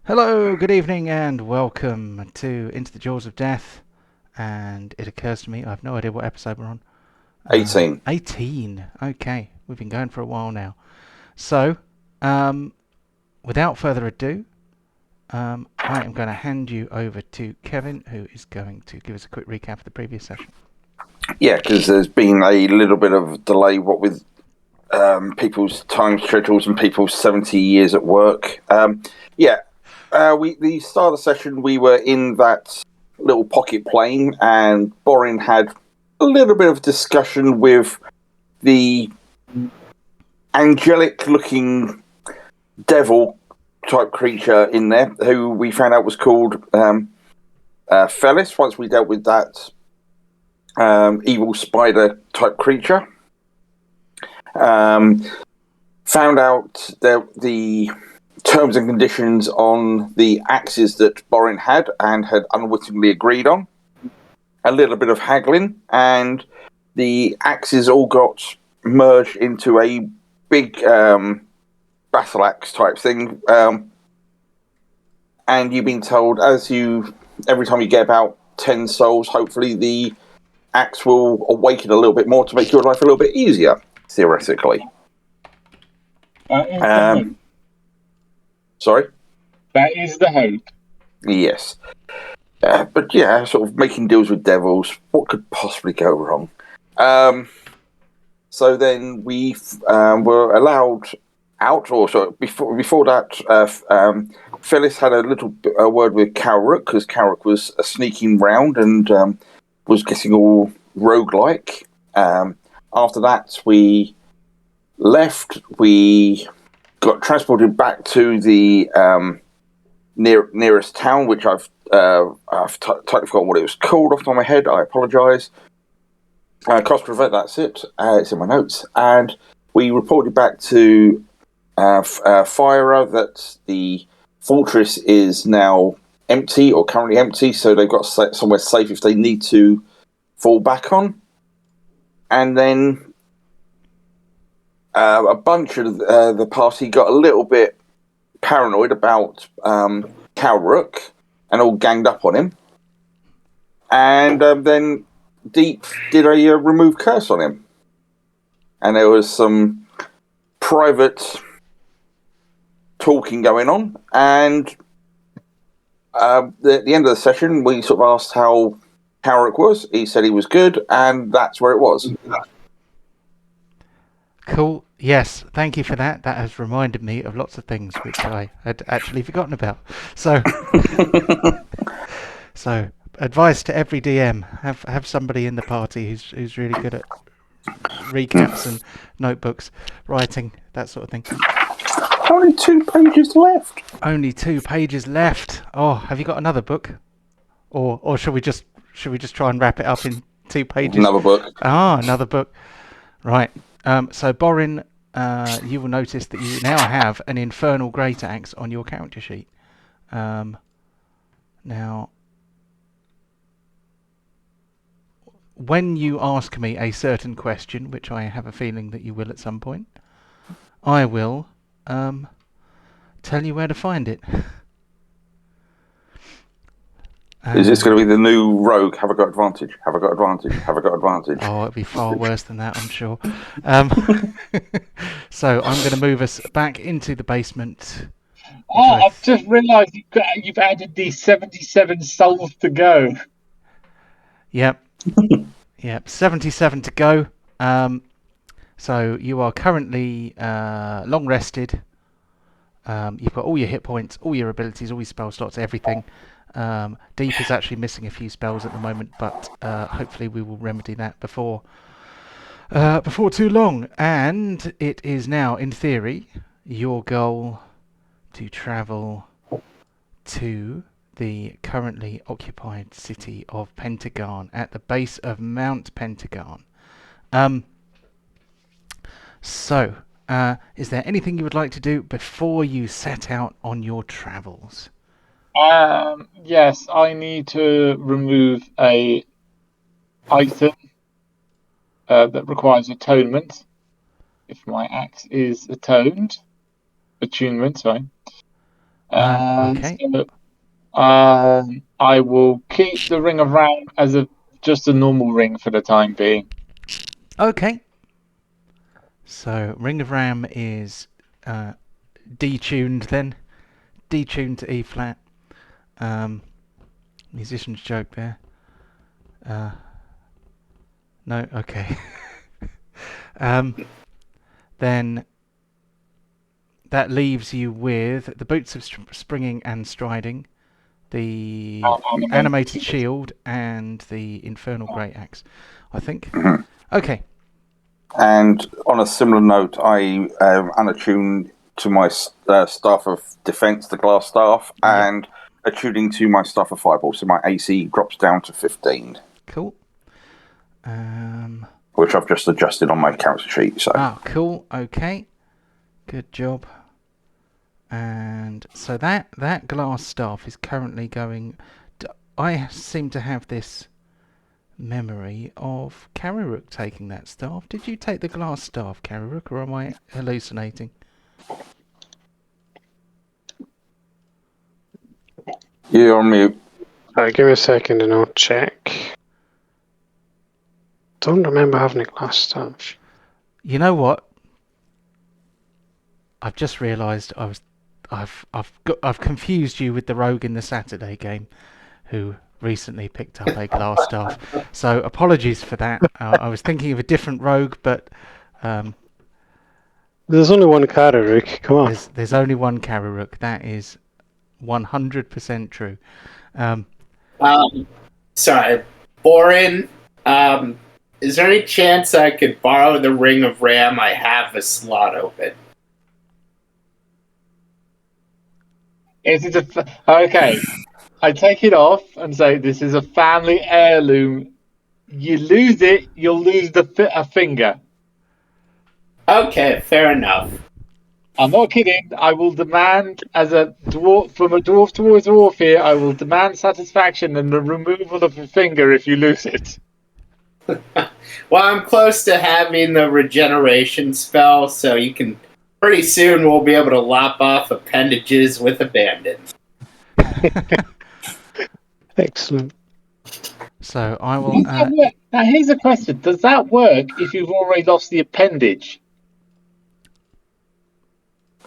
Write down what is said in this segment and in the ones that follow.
Hello, good evening, and welcome to Into the Jaws of Death. And it occurs to me, I have no idea what episode we're on. 18. 18. Okay, we've been going for a while now. So, um, without further ado, I am going to hand you over to Kevin, who is going to give us a quick recap of the previous session. Yeah, because there's been a little bit of delay, what with people's time schedules and people's 70 years at work. The start of the session, we were in that little pocket plane, and Borin had a little bit of discussion with the angelic-looking devil type creature in there, who we found out was called Felis. Once we dealt with that evil spider type creature. Found out the terms and conditions on the axes that Borin had and had unwittingly agreed on. A little bit of haggling, and the axes all got merged into a big battle axe type thing. And you've been told, every time you get about 10 souls, hopefully the axe will awaken a little bit more to make your life a little bit easier, theoretically. That is the hope. Sorry? That is the hope. Yes. But yeah, sort of making deals with devils. What could possibly go wrong? So then we were allowed out, or so before that, Phyllis had a little word with Calric, because Calric was sneaking round and was getting all roguelike. After that, we left. We got transported back to the nearest town, which I've totally forgotten what it was called off the top of my head. I apologise. Kostroma, that's it. It's in my notes. And we reported back to Fira that the fortress is now empty, or currently empty, so they've got somewhere safe if they need to fall back on. And then a bunch of the party got a little bit paranoid about Calrook and all ganged up on him. And then Deep did a remove curse on him. And there was some private talking going on. And at the end of the session, we sort of asked how Calrook was. He said he was good, and that's where it was. Cool. Yes, thank you for that. That has reminded me of lots of things which I had actually forgotten about. So, so advice to every DM: have somebody in the party who's really good at recaps and notebooks, writing, that sort of thing. Only 2 pages left. Only 2 pages left. Oh, have you got another book? Or should we just try and wrap it up in 2 pages? Another book. Another book. Right. So Borin, you will notice that you now have an infernal great axe on your character sheet. Now, when you ask me a certain question, which I have a feeling that you will at some point, I will tell you where to find it. Is this going to be the new rogue? Have I got advantage? Have I got advantage? Have I got advantage? Oh, it'll be far worse than that, I'm sure. So I'm going to move us back into the basement. I've just realised you've added these 77 souls to go. Yep. Yep, 77 to go. So you are currently long rested. You've got all your hit points, all your abilities, all your spell slots, everything. Deep is actually missing a few spells at the moment, but hopefully we will remedy that before too long. And it is now, in theory, your goal to travel to the currently occupied city of Pentegarn at the base of Mount Pentegarn. So, is there anything you would like to do before you set out on your travels? Yes, I need to remove a item that requires atonement. If my axe is attuned, sorry. Okay. So I will keep the Ring of Ram as just a normal ring for the time being. Okay. So Ring of Ram is detuned then. Detuned to E flat. Musician's joke there. No, okay. Then that leaves you with the boots of springing and striding, the animated shield, and the infernal great axe, I think. Mhm. Okay. And on a similar note, I unattuned to my staff of defense, the glass staff, and attuning to my staff of fireball, so my AC drops down to 15. Cool. Which I've just adjusted on my character sheet. So. Cool. Okay. Good job. And so that glass staff is currently going. I seem to have this memory of Kararuk taking that staff. Did you take the glass staff, Kararuk, or am I hallucinating? You're on mute. Give me a second and I'll check. Don't remember having a glass staff. You know what? I've just realised I've confused you with the rogue in the Saturday game, who recently picked up a glass staff. So apologies for that. I was thinking of a different rogue, but there's only one Kararuk. Come on. There's only one Kararuk. That is 100% true. Sorry, Borin. Is there any chance I could borrow the Ring of Ram? I have a slot open. Is it okay? I take it off and say this is a family heirloom. You lose it, you'll lose a finger. Okay, fair enough. I'm not kidding. I will demand, as a dwarf, from a dwarf to a dwarf here, I will demand satisfaction and the removal of a finger if you lose it. Well, I'm close to having the regeneration spell, so you can. Pretty soon we'll be able to lop off appendages with abandon. Excellent. So I will. Now here's a question: does that work if you've already lost the appendage?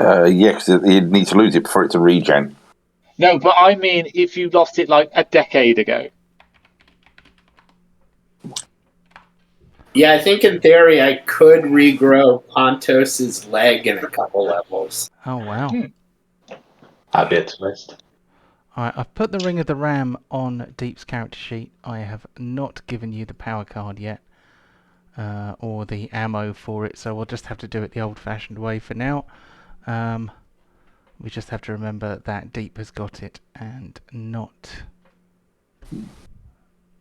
Yeah, because you need to lose it before it to regen. No, but I mean if you lost it like a decade ago. Yeah, I think in theory I could regrow Pontos's leg in a couple levels. Oh wow! I'd be a twist. Alright, I've put the Ring of the Ram on Deep's character sheet. I have not given you the power card yet, or the ammo for it, so we'll just have to do it the old-fashioned way for now. We just have to remember that Deep has got it and not.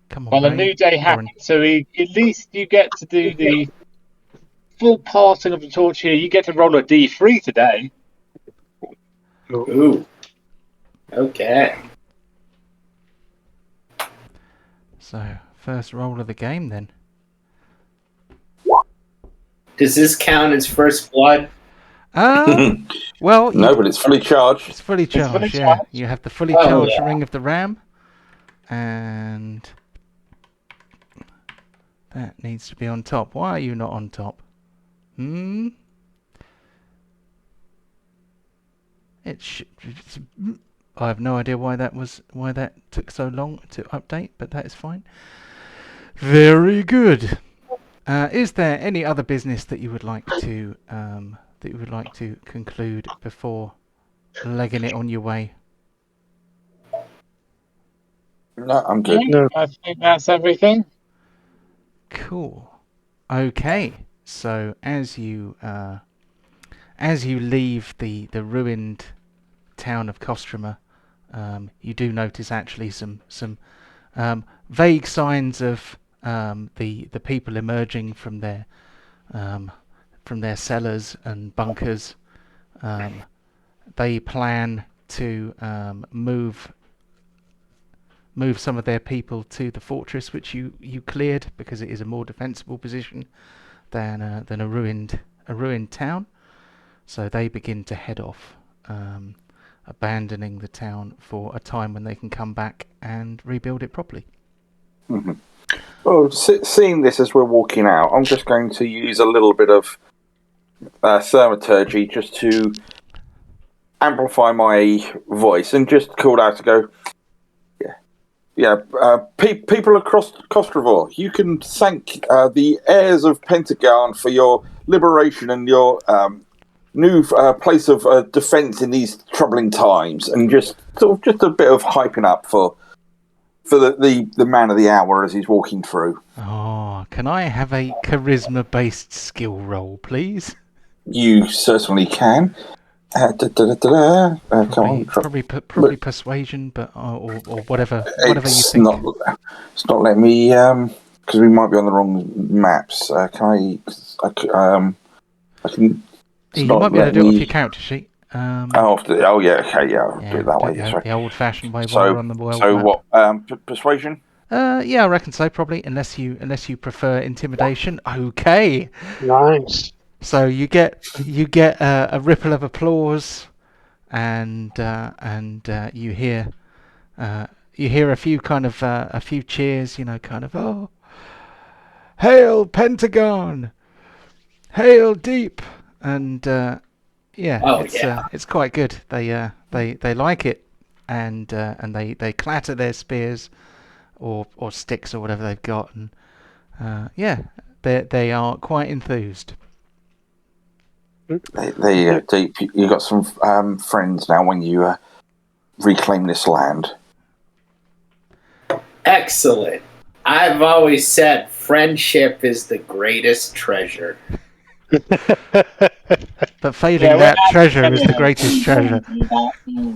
Come on, Well, a Ray. new day happened, Borin. so at least you get to do the full passing of the torch here. You get to roll a D3 today. Ooh. Okay. So, first roll of the game then. Does this count as first blood? Well, No, but it's fully charged. It's fully charged, fully yeah. charged. You have the fully charged yeah. Ring of the Ram, and that needs to be on top. Why are you not on top? I have no idea why that took so long to update, but that is fine. Very good. Is there any other business that you would like to conclude before legging it on your way? No, I'm good. No. I think that's everything. Cool. Okay. So as you leave the ruined town of Kostroma, you do notice actually some vague signs of the people emerging from their cellars and bunkers. They plan to move some of their people to the fortress, which you cleared because it is a more defensible position than a ruined town. So they begin to head off. abandoning the town for a time when they can come back and rebuild it properly. Mm-hmm. Well, seeing this as we're walking out, I'm just going to use a little bit of thaumaturgy just to amplify my voice and just call out to go, people across Kostroma, you can thank the heirs of Pentegarn for your liberation and your new place of defence in these troubling times, and just a bit of hyping up for the man of the hour as he's walking through. Oh, can I have a charisma-based skill roll, please? You certainly can. Probably persuasion, but or whatever you think. It's not letting me because we might be on the wrong maps. Can I can. You might be able to do it off your character sheet. I'll do it that way. The old-fashioned way. So, while we're on the world so map. what? Persuasion? Yeah, I reckon so. Probably, unless you prefer intimidation. Okay. Nice. So you get a ripple of applause, and you hear a few a few cheers. Oh, hail Pentegarn, hail deep, and it's quite good. They like it, and they clatter their spears or sticks or whatever they've got, and they are quite enthused. Deep. You got some friends now when you reclaim this land. Excellent. I've always said friendship is the greatest treasure. But failing that, treasure is the greatest treasure.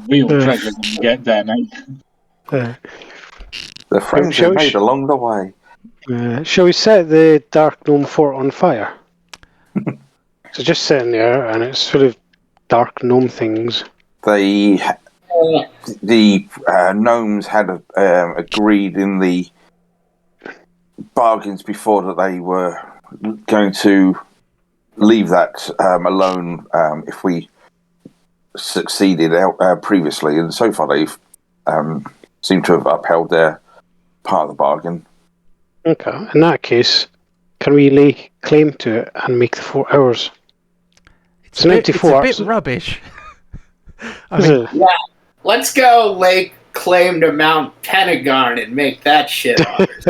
Real treasure when you get there, mate. The friends are made along the way. Shall we set the Dark Gnome Fort on fire? So just sitting there, and it's full of dark gnome things. The gnomes had agreed in the bargains before that they were going to leave that alone if we succeeded previously, and so far they've seemed to have upheld their part of the bargain. Okay, in that case, can we lay claim to it and make the fort ours? It's a bit rubbish. Let's go lay claim to Mount Pentegarn and make that shit ours.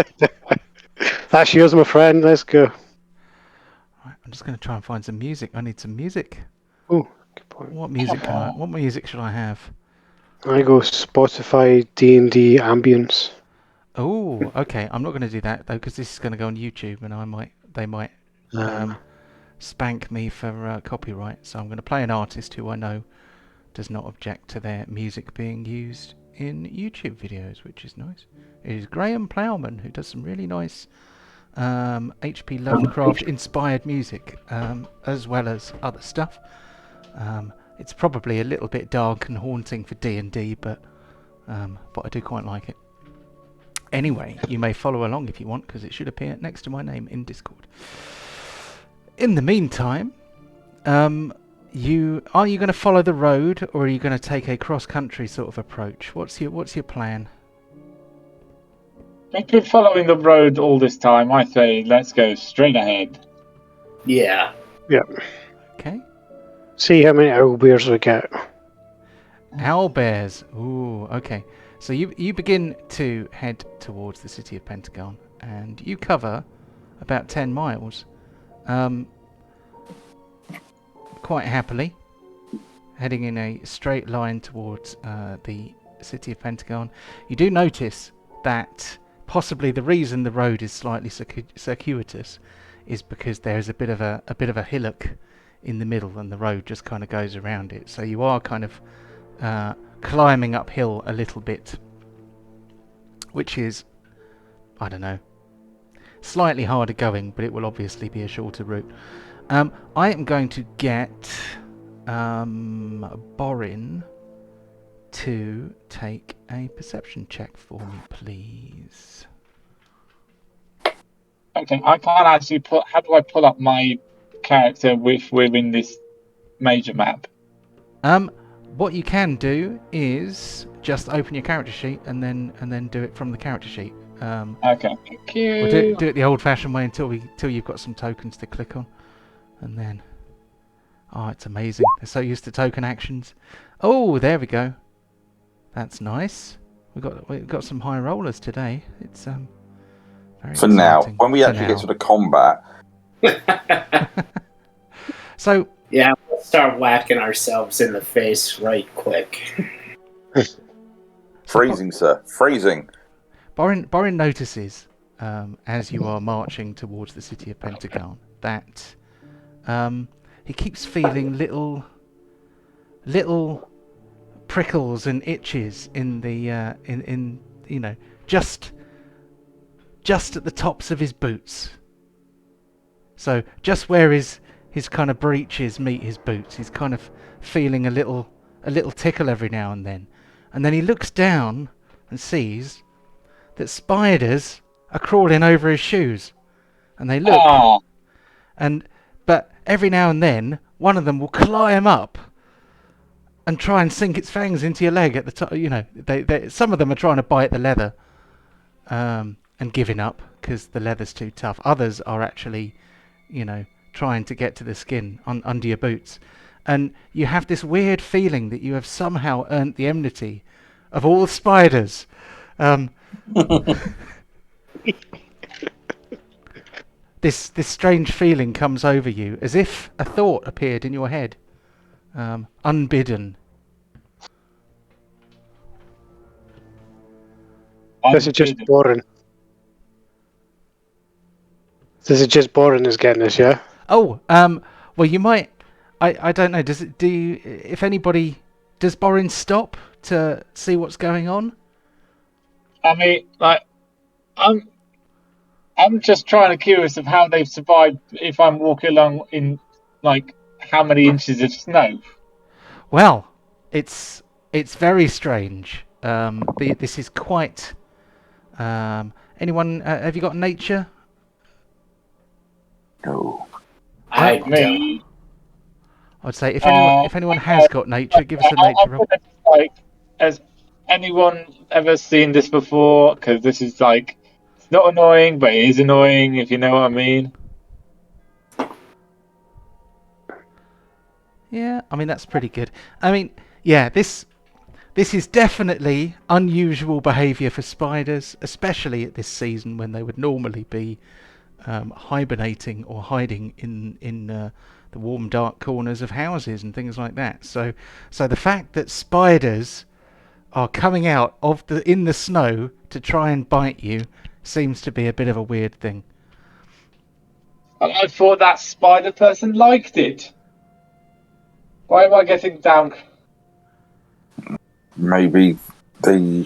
That's yours, my friend. Let's go. Right, I'm just going to try and find some music. I need some music. Oh, good point. What music should I have? I go Spotify D&D ambience. Oh, okay. I'm not going to do that though, because this is going to go on YouTube, and they might spank me for copyright. So I'm going to play an artist who I know does not object to their music being used in YouTube videos, which is nice. It is Graham Plowman, who does some really nice H.P. Lovecraft inspired music, as well as other stuff. It's probably a little bit dark and haunting for D&D, but I do quite like it. Anyway, you may follow along if you want, because it should appear next to my name in Discord. In the meantime, are you going to follow the road, or are you going to take a cross-country sort of approach? What's your plan? We've been following the road all this time. I say let's go straight ahead. Yeah. Yeah. Okay. See how many owlbears we get. Owlbears. Ooh, okay. So you begin to head towards the city of Pentegarn, and you cover about 10 miles. Quite happily, heading in a straight line towards the city of Pentegarn. You do notice that possibly the reason the road is slightly circuitous is because there is a bit of a hillock in the middle, and the road just kind of goes around it. So you are kind of climbing uphill a little bit, which is, I don't know, slightly harder going, but it will obviously be a shorter route. I am going to get Borin to take a perception check for me, please. Okay, I can't actually how do I pull up my character if we're in this major map? What you can do is just open your character sheet and then do it from the character sheet. Okay, thank you. We'll do it the old-fashioned way until you've got some tokens to click on, and then. Oh, it's amazing. They're so used to token actions. Oh, there we go. That's nice. We've got some high rollers today. It's very For exciting. now, when we For actually now. get to the combat, So Yeah, we'll start whacking ourselves in the face right quick. freezing, sir, freezing. Borin notices as you are marching towards the city of Pentegarn that he keeps feeling little prickles and itches in the in just at the tops of his boots. So just where his kind of breeches meet his boots, he's kind of feeling a little tickle every now and then he looks down and sees that spiders are crawling over his shoes, and they look. Oh, But every now and then, one of them will climb up and try and sink its fangs into your leg at the top. Some of them are trying to bite the leather and giving up because the leather's too tough. Others are actually, trying to get to the skin under your boots. And you have this weird feeling that you have somehow earned the enmity of all spiders. This strange feeling comes over you, as if a thought appeared in your head, unbidden. This is just Borin. This is just Borin is getting us, yeah? Oh, well, you might. I don't know. Does Borin stop to see what's going on? I mean, like, I'm just trying to curious of how they've survived if I'm walking along in, like, how many inches of snow. Well, it's very strange. This is quite. Anyone? Have you got nature? No. I Me. don't. I'd say if anyone has got nature, give us a nature roll. Like, has anyone ever seen this before? Because this is like, it's not annoying, but it is annoying, if you know what I mean. Yeah, I mean that's pretty good. I mean, yeah, this is definitely unusual behaviour for spiders, especially at this season when they would normally be hibernating or hiding in the warm, dark corners of houses and things like that. So the fact that spiders are coming out in the snow to try and bite you seems to be a bit of a weird thing. I thought that spider person liked it. Why am I getting down? Maybe they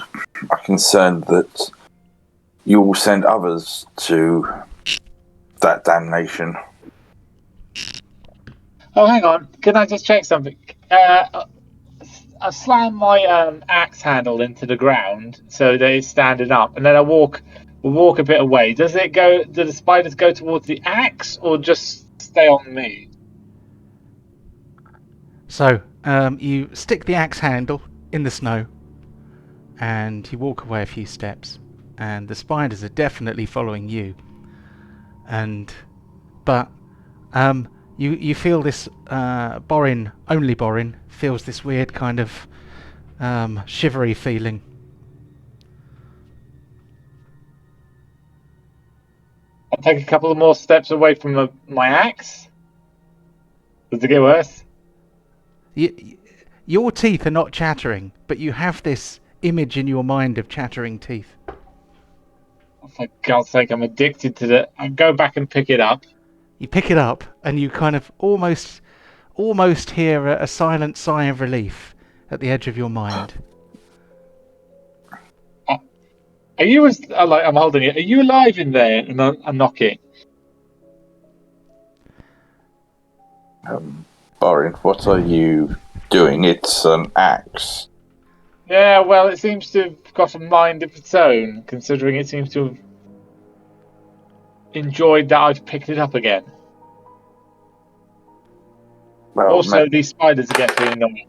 are concerned that you will send others to that damnation. Oh, hang on. Can I just check something? I slam my axe handle into the ground so that it's standing up, and then we'll walk a bit away. Do the spiders go towards the axe or just stay on me? So you stick the axe handle in the snow and you walk away a few steps, and the spiders are definitely following you. But you feel this Borin feels this weird kind of shivery feeling. I'll take a couple of more steps away from my axe. Does it get worse? Your teeth are not chattering, but you have this image in your mind of chattering teeth. Oh, for God's sake, I'm addicted to that. I'll go back and pick it up. You pick it up and you kind of almost hear a silent sigh of relief at the edge of your mind. Are you I'm holding it. Are you alive in there? And I knock it. Borin, what are you doing? It's an axe. Yeah, well, it seems to have got a mind of its own, considering it seems to have enjoyed that I've picked it up again. Well, Also, these spiders are getting annoying.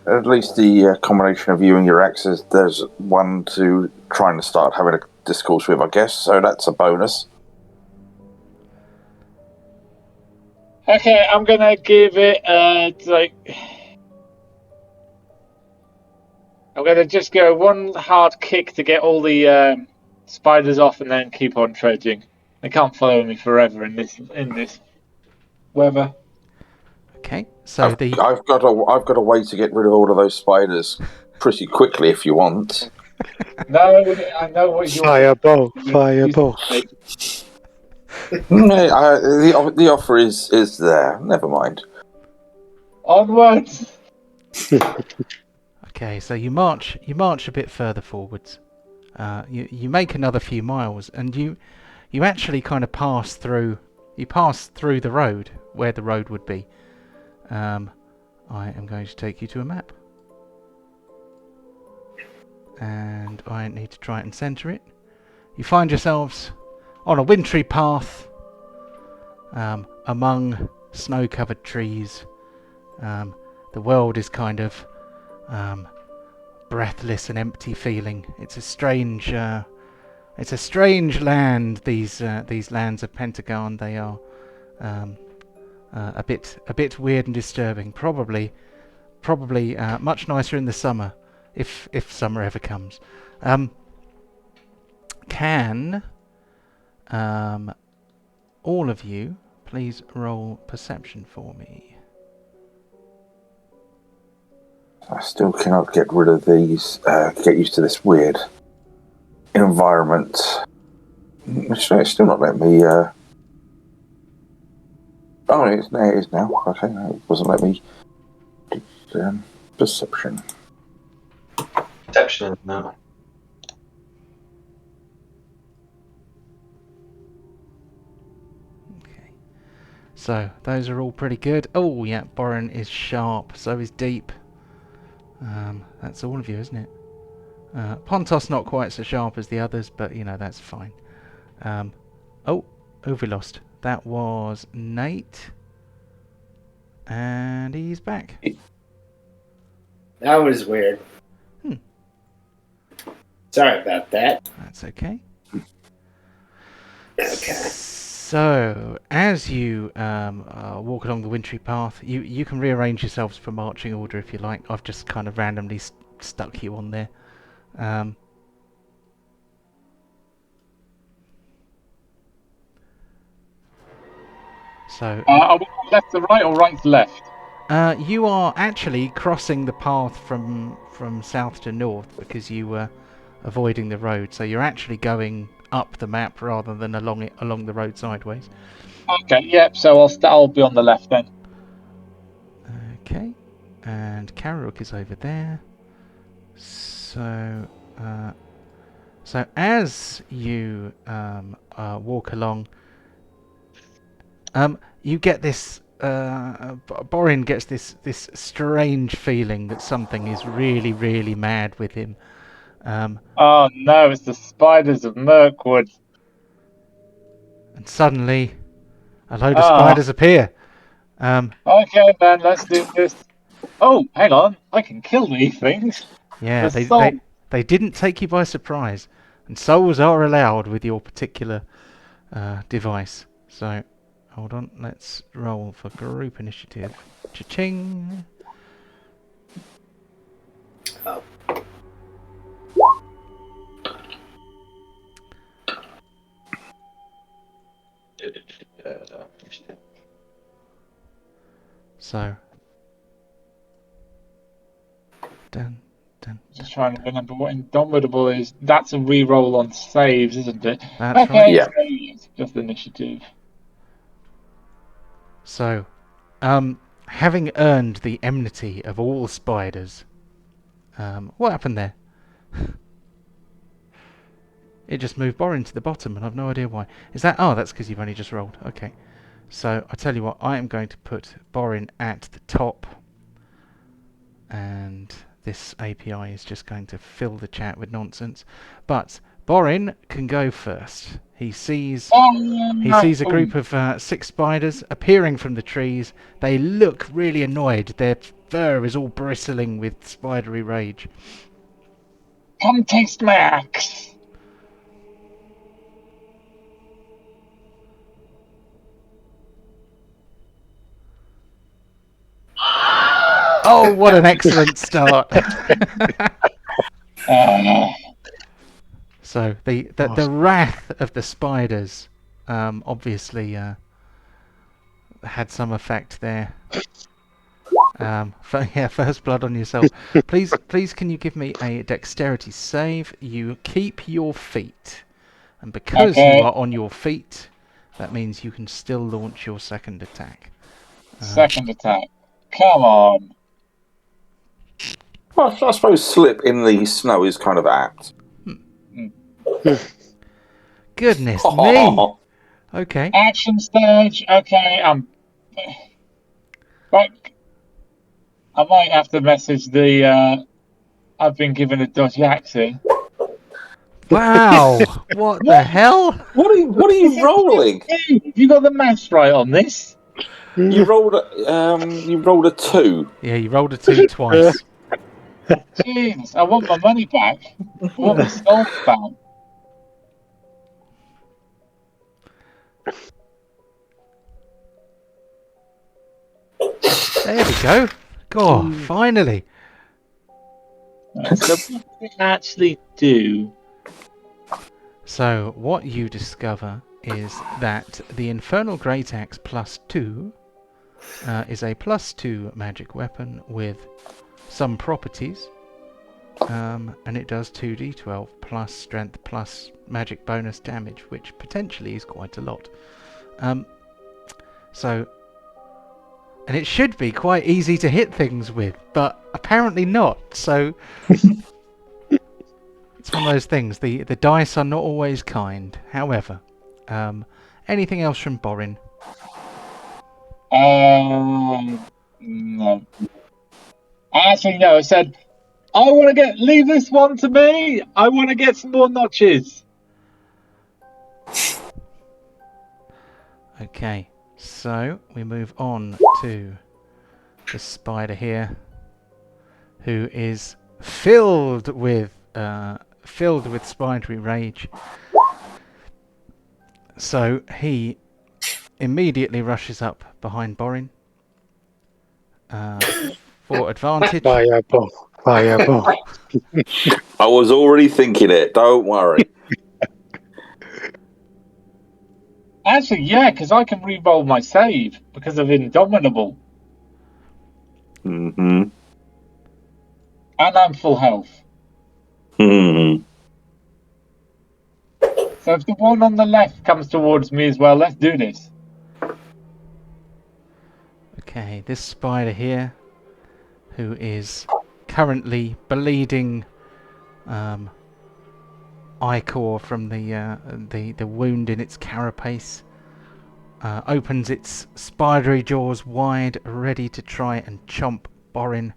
at least the combination of you and your exes, there's one to trying to start having a discourse with, I guess. So that's a bonus. Okay, I'm gonna give it I'm gonna just go one hard kick to get all the spiders off, and then keep on trudging. They can't follow me forever in this weather. Okay, so I've got a way to get rid of all of those spiders pretty quickly if you want. No, I know what you Fireball, fireball. The offer is there. Never mind. Onwards. okay, so you march a bit further forwards. You make another few miles, and you actually kind of pass through. You pass through the road where the road would be. I am going to take you to a map, and I need to try and centre it. You find yourselves on a wintry path among snow-covered trees. The world is kind of breathless and empty feeling. It's a strange land. These lands of Pentegarn. They are a bit weird and disturbing. Probably much nicer in the summer, if summer ever comes. Can all of you please roll perception for me? I still cannot get rid of these. Get used to this weird environment. It's still not letting me. Oh, it is now. Okay, no, it wasn't letting me. Perception. Perception, no. Okay. So those are all pretty good. Oh yeah, Borin is sharp. So is Deep. That's all of you, isn't it? Pontos not quite so sharp as the others, but you know that's fine. Oh, Overlost. That was Nate, and he's back. That was weird. Sorry about that. That's okay. Okay. So, as you walk along the wintry path, you can rearrange yourselves for marching order if you like. I've just kind of randomly stuck you on there. So, Are we left to right or right to left? you are actually crossing the path from south to north because you were avoiding the road. So you're actually going up the map rather than along the road sideways. Okay, yep. So I'll be on the left then. Okay, and Karuk is over there. So, so as you walk along, you get this. Borin gets this strange feeling that something is really mad with him. Oh no, it's the spiders of Mirkwood. And suddenly, a load of spiders appear. Okay then, let's do this. Oh, hang on, I can kill these things. Yeah, they didn't take you by surprise, and souls are allowed with your particular device. So, hold on, let's roll for group initiative. Cha-ching! Oh. So, dun. Just trying to remember what Indomitable is. That's a re-roll on saves, isn't it? That's okay, right. Yeah. So it's just initiative. So, having earned the enmity of all spiders, what happened there? It just moved Borin to the bottom, and I've no idea why. Is that? Oh, that's because you've only just rolled. Okay. So, I tell you what, I am going to put Borin at the top, and this API is just going to fill the chat with nonsense. But Borin can go first. He sees a group of 6 spiders appearing from the trees. They look really annoyed. Their fur is all bristling with spidery rage. Come taste my axe. Oh, what an excellent start! So the wrath of the spiders obviously had some effect there. First blood on yourself. Please, can you give me a dexterity save? You keep your feet, and because you are on your feet, that means you can still launch your second attack. Second attack. Come on. Well, I suppose slip in the snow is kind of apt. Goodness me. Okay. Action stage. Okay, right. I might have to message the. I've been given a dodgy axe here. Wow! What the hell? What are you rolling? You got the maths right on this. You rolled a 2. Yeah, you rolled a 2 twice. Jeez, I want my money back. I want my soul back. There we go. God, finally. So what do we actually do? So what you discover is that the Infernal Great Axe +2 is a +2 magic weapon with some properties, and it does 2d12 plus strength plus magic bonus damage, which potentially is quite a lot. And it should be quite easy to hit things with, but apparently not. So it's one of those things. The dice are not always kind. However, anything else from Borin? No. Actually, no. I said, I want to leave this one to me. I want to get some more notches. Okay, so we move on to the spider here, who is filled with spidery rage. So he immediately rushes up behind Borin for advantage. Fireball. I was already thinking it. Don't worry. Actually, yeah, because I can re-roll my save because of Indomitable. Mm-hmm. And I'm full health. Mm-hmm. So if the one on the left comes towards me as well, let's do this. Okay, this spider here, who is currently bleeding ichor from the wound in its carapace, opens its spidery jaws wide, ready to try and chomp Borin.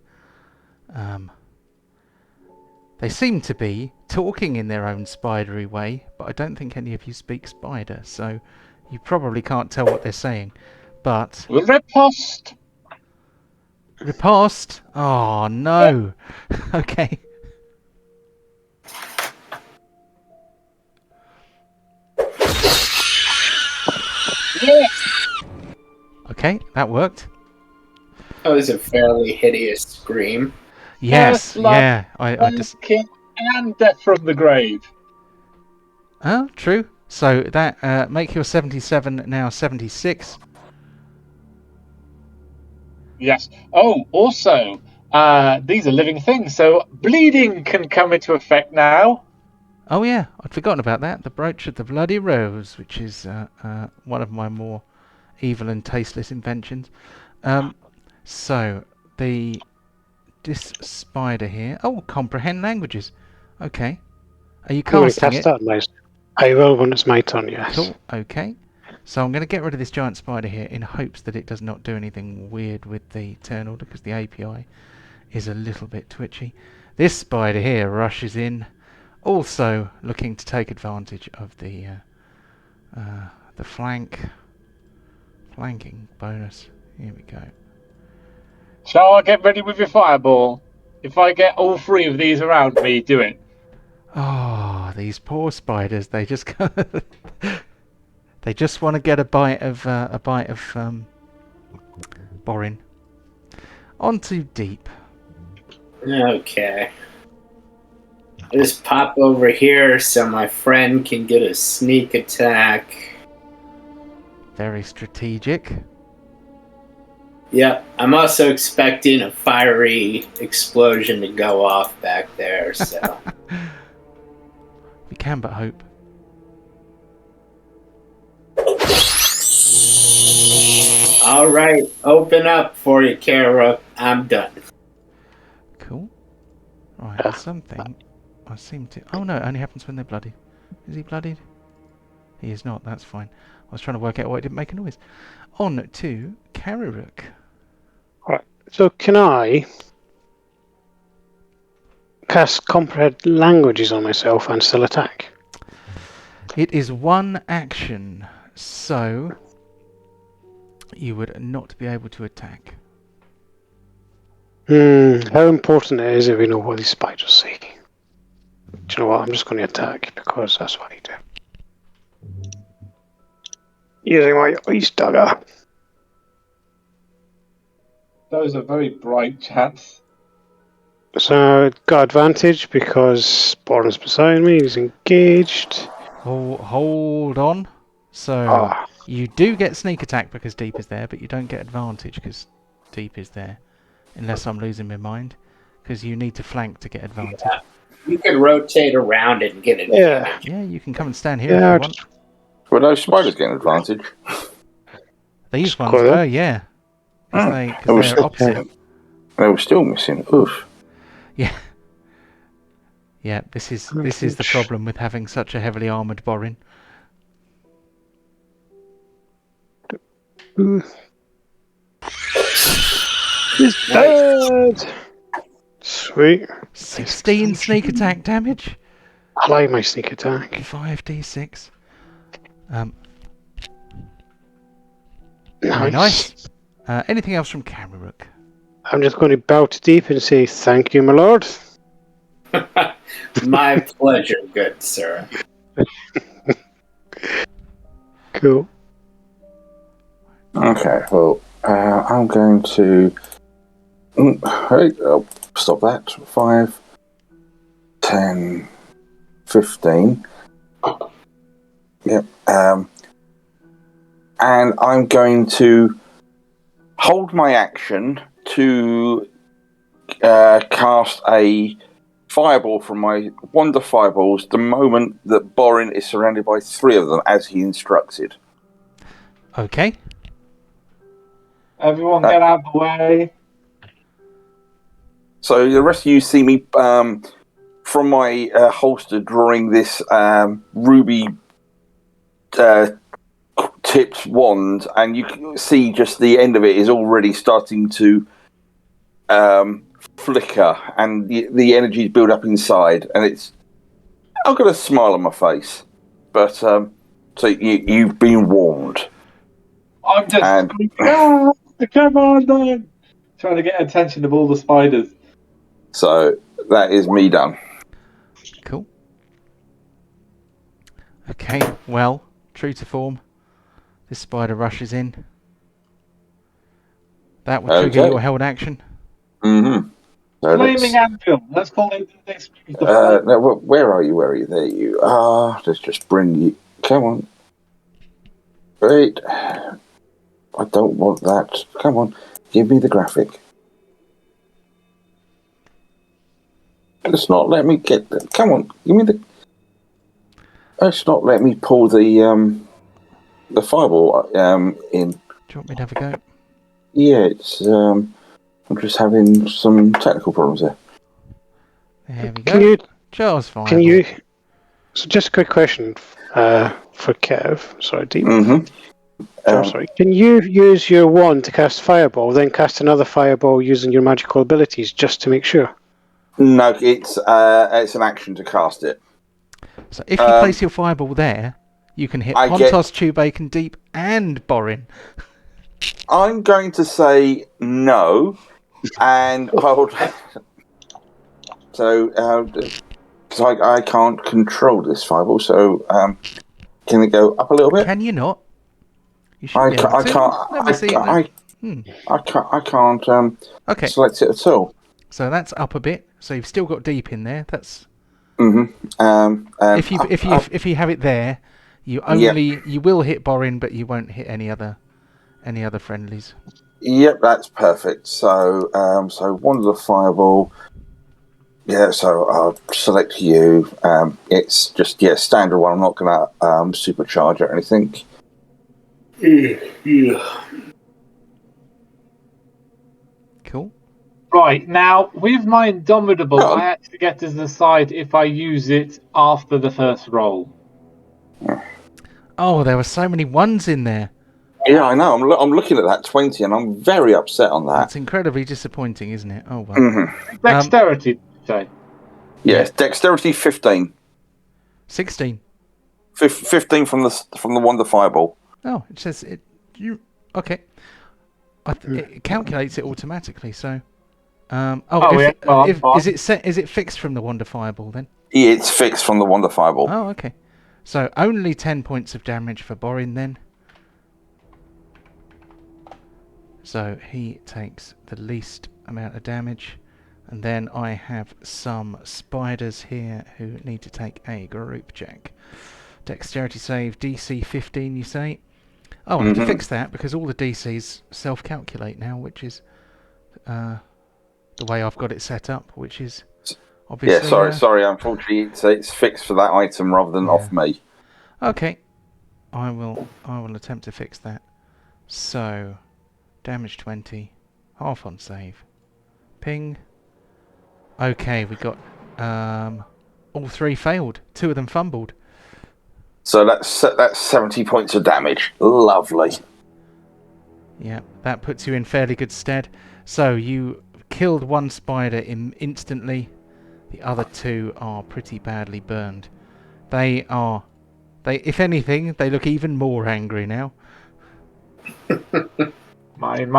They seem to be talking in their own spidery way, but I don't think any of you speak spider, so you probably can't tell what they're saying. But Riposte! riposte? Oh no. Okay. Yeah. Okay, that worked. That was a fairly hideous scream. Yes, First blood, yeah. I just. King and death from the grave. Oh, true. So that make your 77 now 76. Yes. Oh, also, these are living things, so bleeding can come into effect now. Oh yeah, I'd forgotten about that. The brooch of the bloody rose, which is one of my more evil and tasteless inventions. So this spider here. Oh, comprehend languages. Okay. Are you casting it? I will when it's my turn, yes. Cool. Okay. So I'm going to get rid of this giant spider here in hopes that it does not do anything weird with the turn order, because the API is a little bit twitchy. This spider here rushes in. also looking to take advantage of the flanking bonus. Here we go. Shall I get ready with your fireball? If I get all 3 of these around me, do it. Oh, these poor spiders! They just they just want to get a bite of Borin. On to deep. Okay. I just pop over here so my friend can get a sneak attack. Very strategic. Yep, I'm also expecting a fiery explosion to go off back there, so... We can but hope. Alright, open up for you, Kara. I'm done. Cool. Right, there's something I seem to... Oh no, it only happens when they're bloodied. Is he bloodied? He is not, that's fine. I was trying to work out why it didn't make a noise. On to Kararuk. Right. So can I cast comprehend languages on myself and still attack? It is one action, so you would not be able to attack. How important it is if we know what these spiders say? Do you know what? I'm just going to attack because that's what I do. Using my ice dagger. Those are very bright chaps. So got advantage because Borin's beside me. He's engaged. Hold on. So you do get sneak attack because deep is there, but you don't get advantage because deep is there. Unless I'm losing my mind, because you need to flank to get advantage. Yeah. You can rotate around it and get it. Yeah. Yeah, you can come and stand here if you want. Well, those spiders get an advantage. These ones Squirrel. were, yeah. Because they're opposite. They were still missing. Oof. Yeah. Yeah, this is the problem with having such a heavily armoured Borin. He's dead! Sweet. 16 sneak attack damage. I like my sneak attack. 5d6. Nice. Very nice. Anything else from Kararuk? I'm just going to bow to deep and say thank you, my lord. My pleasure, good sir. Cool. Okay, well, I'm going to... I'll stop that. 5, 10, 15. Yep. And I'm going to hold my action to cast a fireball from my wand of fireballs the moment that Borin is surrounded by 3 of them, as he instructed. Okay. Everyone get out of the way. So the rest of you see me from my holster drawing this ruby tipped wand, and you can see just the end of it is already starting to flicker, and the energy's build up inside, and I've got a smile on my face, but so you've been warned. I'm just come on then. Trying to get attention of all the spiders. So that is me done. Cool. Okay, well, true to form, this spider rushes in. That will trigger your held action. Mm-hmm. So Flaming anvil. Let's call it the next. No, where are you? Where are you? There you are. Let's just bring you. Come on. Wait. I don't want that. Come on. Give me the graphic. Let's not let me get the... Come on. Give me the... Let's not let me pull the fireball in. Do you want me to have a go? Yeah, it's... I'm just having some technical problems there. There we go. Jaws fireball. Can you... So just a quick question for Kev. Sorry, Deep. Mm-hmm. Sorry. Can you use your wand to cast fireball, then cast another fireball using your magical abilities, just to make sure? No, it's an action to cast it. So if you place your fireball there, you can hit Pontos, Chewbacon, Deep, and Borin. I'm going to say no, and hold. So, because I can't control this fireball, so can it go up a little bit? Can you not? You should be able to. I can't. Let me see. I can't Okay. select it at all. So that's up a bit. So you've still got Deep in there. That's. If you have it there, you will hit Borin, but you won't hit any other friendlies. Yep, that's perfect. So one of the fireball. Yeah, so I'll select you. It's just standard one. I'm not gonna supercharge or anything. Yeah. Cool. Right, now, with my Indomitable, I actually get to decide if I use it after the first roll. Oh, there were so many ones in there. Yeah, I know. I'm looking at that 20, and I'm very upset on that. That's incredibly disappointing, isn't it? Oh, well. Mm-hmm. Dexterity, did you say? Yes, dexterity 15. 16. 15 from the Wonder Fireball. Oh, it says it. Okay. It calculates it automatically. So, is it set? Is it fixed from the Wonder Fireball then? Yeah, it's fixed from the Wonder Fireball. Oh, okay. So only 10 points of damage for Borin then. So he takes the least amount of damage, and then I have some spiders here who need to take a group check. Dexterity save DC 15, you say? Oh, I have to fix that because all the DCs self-calculate now, which is the way I've got it set up, which is obviously... Yeah, sorry. Unfortunately, it's fixed for that item rather than off me. Okay, I will attempt to fix that. So, damage 20, half on save, ping. Okay, we got all three failed. 2 of them fumbled. So that's 70 points of damage. Lovely. Yeah, that puts you in fairly good stead. So you killed one spider instantly. The other 2 are pretty badly burned. If anything, they look even more angry now. Mine.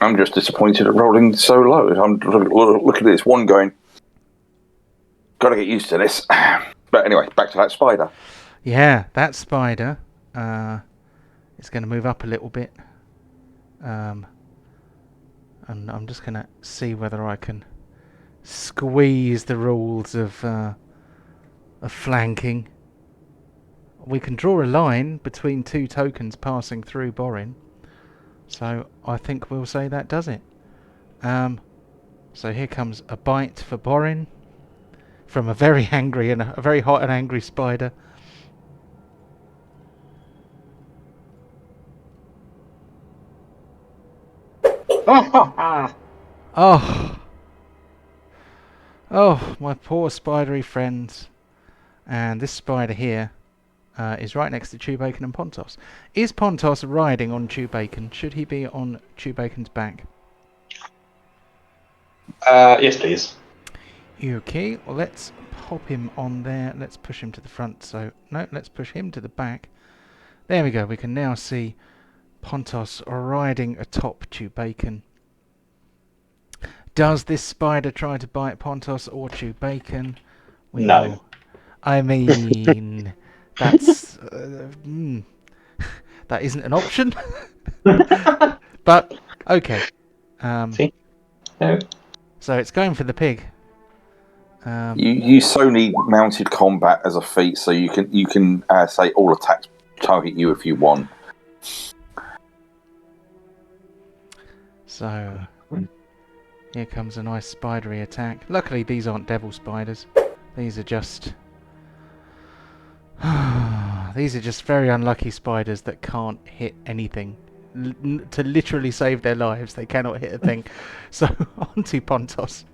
I'm just disappointed at rolling so low. I'm looking at this one going, got to get used to this. But anyway, back to that spider. Yeah, that spider is going to move up a little bit. And I'm just going to see whether I can squeeze the rules of flanking. We can draw a line between 2 tokens passing through Borin. So I think we'll say that does it. So here comes a bite for Borin from a very angry and a very hot and angry spider. Oh, my poor spidery friends. And this spider here is right next to Chewbacon and Pontos. Is Pontos riding on Chewbacon? Should he be on Chewbacon's back? Yes, please. Okay, well, let's pop him on there. Let's push him to the front. So, no, let's push him to the back. There we go. We can now see Pontos riding atop Chewbacon. Does this spider try to bite Pontos or Chewbacon? No. I mean, that's... that isn't an option. But, okay. See? No. So it's going for the pig. You so need mounted combat as a feat, so you can say all attacks target you if you want. So here comes a nice spidery attack. Luckily these aren't devil spiders. These are just very unlucky spiders that can't hit anything. To literally save their lives, they cannot hit a thing. So on to Pontos.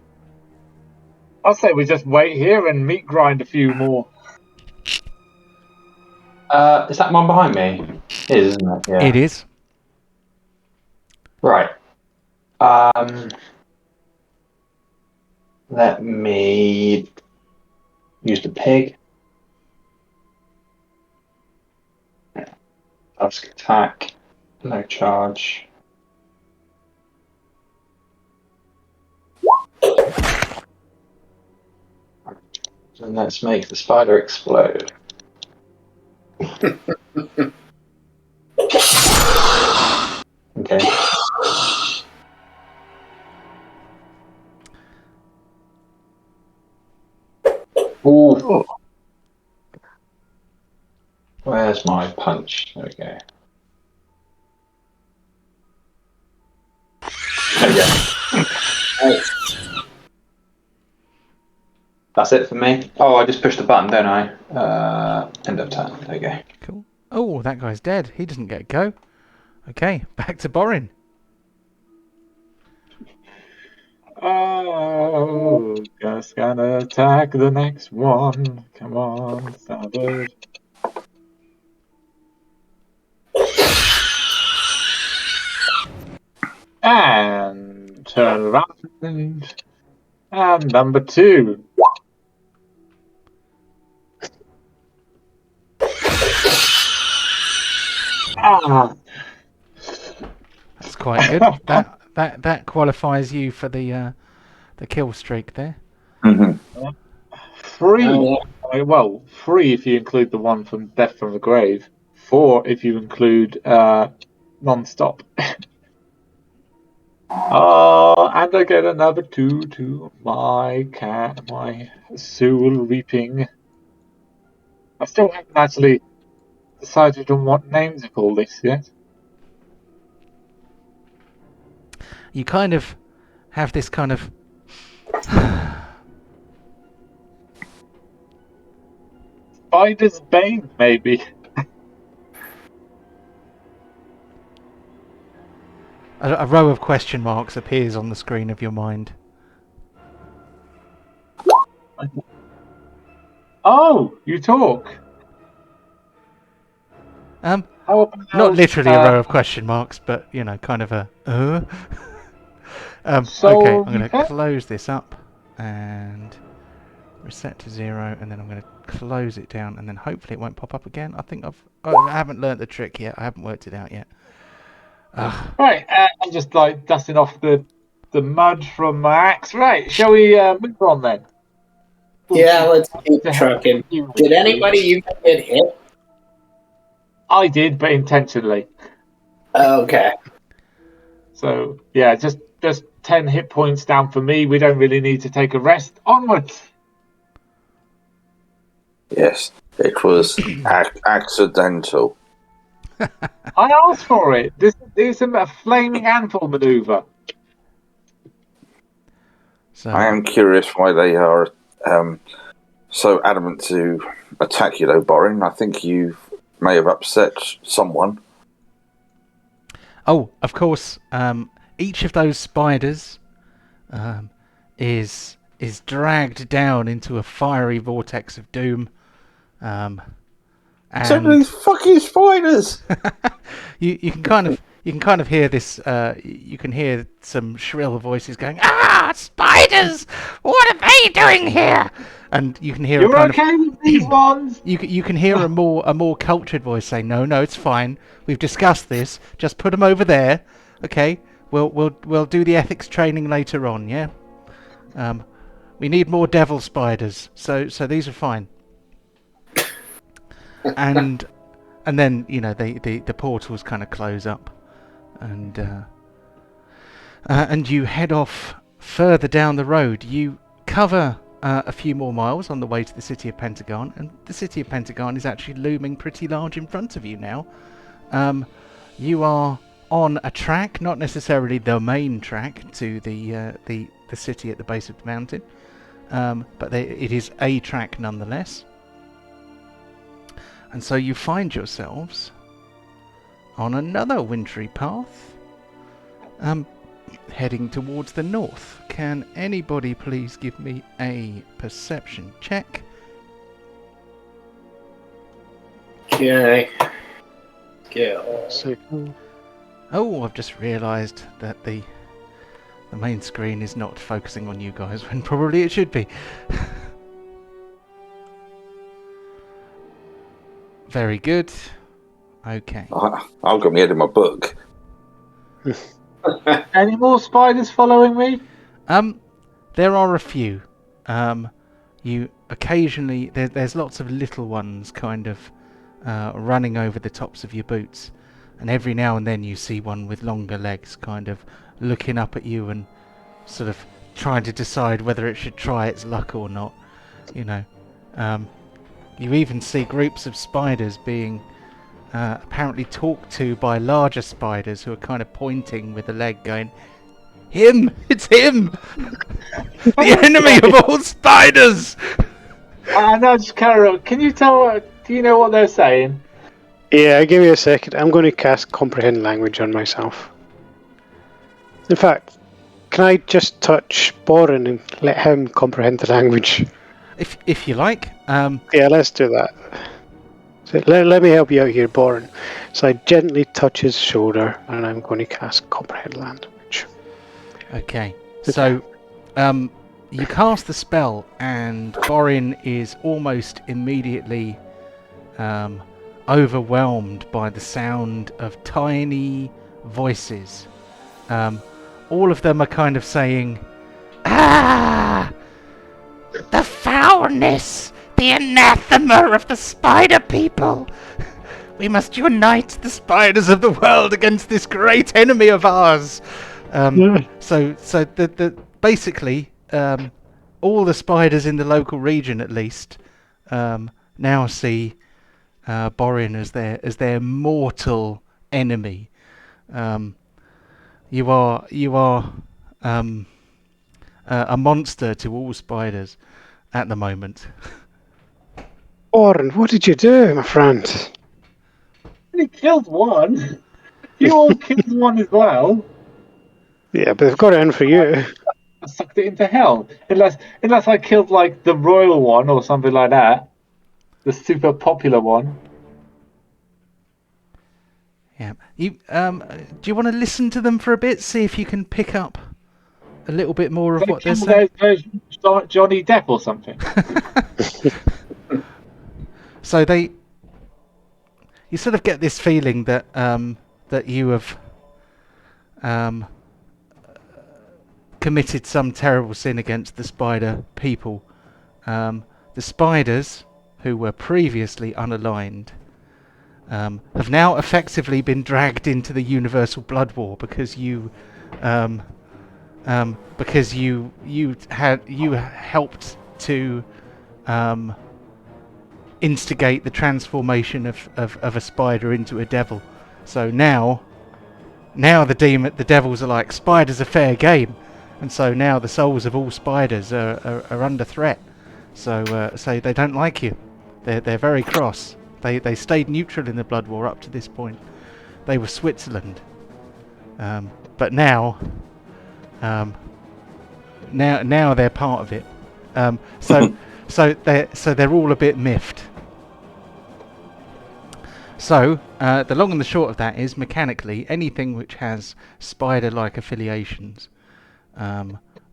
I'll say we just wait here and meat grind a few more. Is that one behind me? It is, isn't it? Yeah. It is. Right. Let me use the pig. Ask attack. No charge. And let's make the spider explode. Okay. Ooh. Where's my punch? There we go. Nice. That's it for me. Oh, I just pushed the button, don't I? End of turn. There you go. Cool. Oh, that guy's dead. He doesn't get a go. Okay, back to Borin. Oh, just gonna attack the next one. Come on, Savage. And turn around. And number 2. Ah, That's quite good. that qualifies you for the kill streak there. Mhm. 3. Oh, Well, 3 if you include the one from Death from the Grave. 4 if you include non-stop. Oh, and I get another 2 to my soul reaping. I still haven't actually decided on what name to call this yet. You kind of have this kind of Spider's Bane, maybe. a row of question marks appears on the screen of your mind. Oh, you talk. How about, not literally a row of question marks, but you know, kind of a. Okay, I'm going to close this up and reset to 0, and then I'm going to close it down, and then hopefully it won't pop up again. I think I haven't learnt the trick yet. I haven't worked it out yet. Right, I'm just like dusting off the mud from my axe. Right, shall we move on then? yeah, let's keep trucking. Did anybody even get hit? I did, but intentionally. Okay. So yeah, just 10 hit points down for me. We don't really need to take a rest. Onwards. Yes, it was accidental. I asked for it. This is a flaming anvil maneuver. So I am curious why they are so adamant to attack you, though, Borin. I think you may have upset someone. oh, of course, each of those spiders is dragged down into a fiery vortex of doom. So And these fucking spiders! you can kind of hear this. You can hear some shrill voices going, "Ah, spiders! What are they doing here?" And you can hear You're a kind okay with these ones? you can hear a more cultured voice saying, "No, it's fine. We've discussed this. Just put them over there, okay? We'll do the ethics training later on. Yeah. We need more devil spiders. So these are fine." And then you know the portals kind of close up, and you head off further down the road. You cover a few more miles on the way to the City of Pentegarn, and the City of Pentegarn is actually looming pretty large in front of you now. You are on a track, not necessarily the main track to the city at the base of the mountain, but it is a track nonetheless. And so you find yourselves on another wintry path, heading towards the north. Can anybody please give me a perception check? Okay. Go. So, Oh, I've just realised that the the main screen is not focusing on you guys when probably it should be. Very good. Okay. I've got my head in my book. Any more spiders following me? There are a few. You occasionally there's lots of little ones kind of running over the tops of your boots, and every now and then you see one with longer legs kind of looking up at you and sort of trying to decide whether it should try its luck or not. You know, you even see groups of spiders being apparently talked to by larger spiders who are kind of pointing with a leg going, "Him! It's him! The enemy of all spiders!" No, just carry on. Can you tell? Do you know what they're saying? Yeah, give me a second. I'm going to cast Comprehend Language on myself. In fact, can I just touch Borin and let him comprehend the language? If you like. Yeah, let's do that. So let me help you out here, Borin. So I gently touch his shoulder, and I'm going to cast Comprehend Language. Okay. So, you cast the spell, and Borin is almost immediately overwhelmed by the sound of tiny voices. All of them are kind of saying, "Ah! The foulness! The anathema of the spider people! We must unite the spiders of the world against this great enemy of ours!" So the basically, all the spiders in the local region, at least, now see Borin as their mortal enemy. You are a monster to all spiders at the moment. Borin, what did you do, my friend? He killed one. You all killed one as well. Yeah, but they've got it in for you. I sucked it into hell. Unless I killed like the royal one or something like that, the super popular one. Yeah. You do you want to listen to them for a bit? See if you can pick up a little bit more of what they're saying. There's Johnny Depp or something. So you sort of get this feeling that that you have committed some terrible sin against the spider people. The spiders, who were previously unaligned, have now effectively been dragged into the universal blood war because you helped to instigate the transformation of a spider into a devil. So now the devils are like, spiders are fair game, and so now the souls of all spiders are under threat. So they don't like you. They're very cross. They stayed neutral in the blood war up to this point. They were Switzerland, but now they're part of it. So they're all a bit miffed. So the long and the short of that is, mechanically, anything which has spider-like affiliations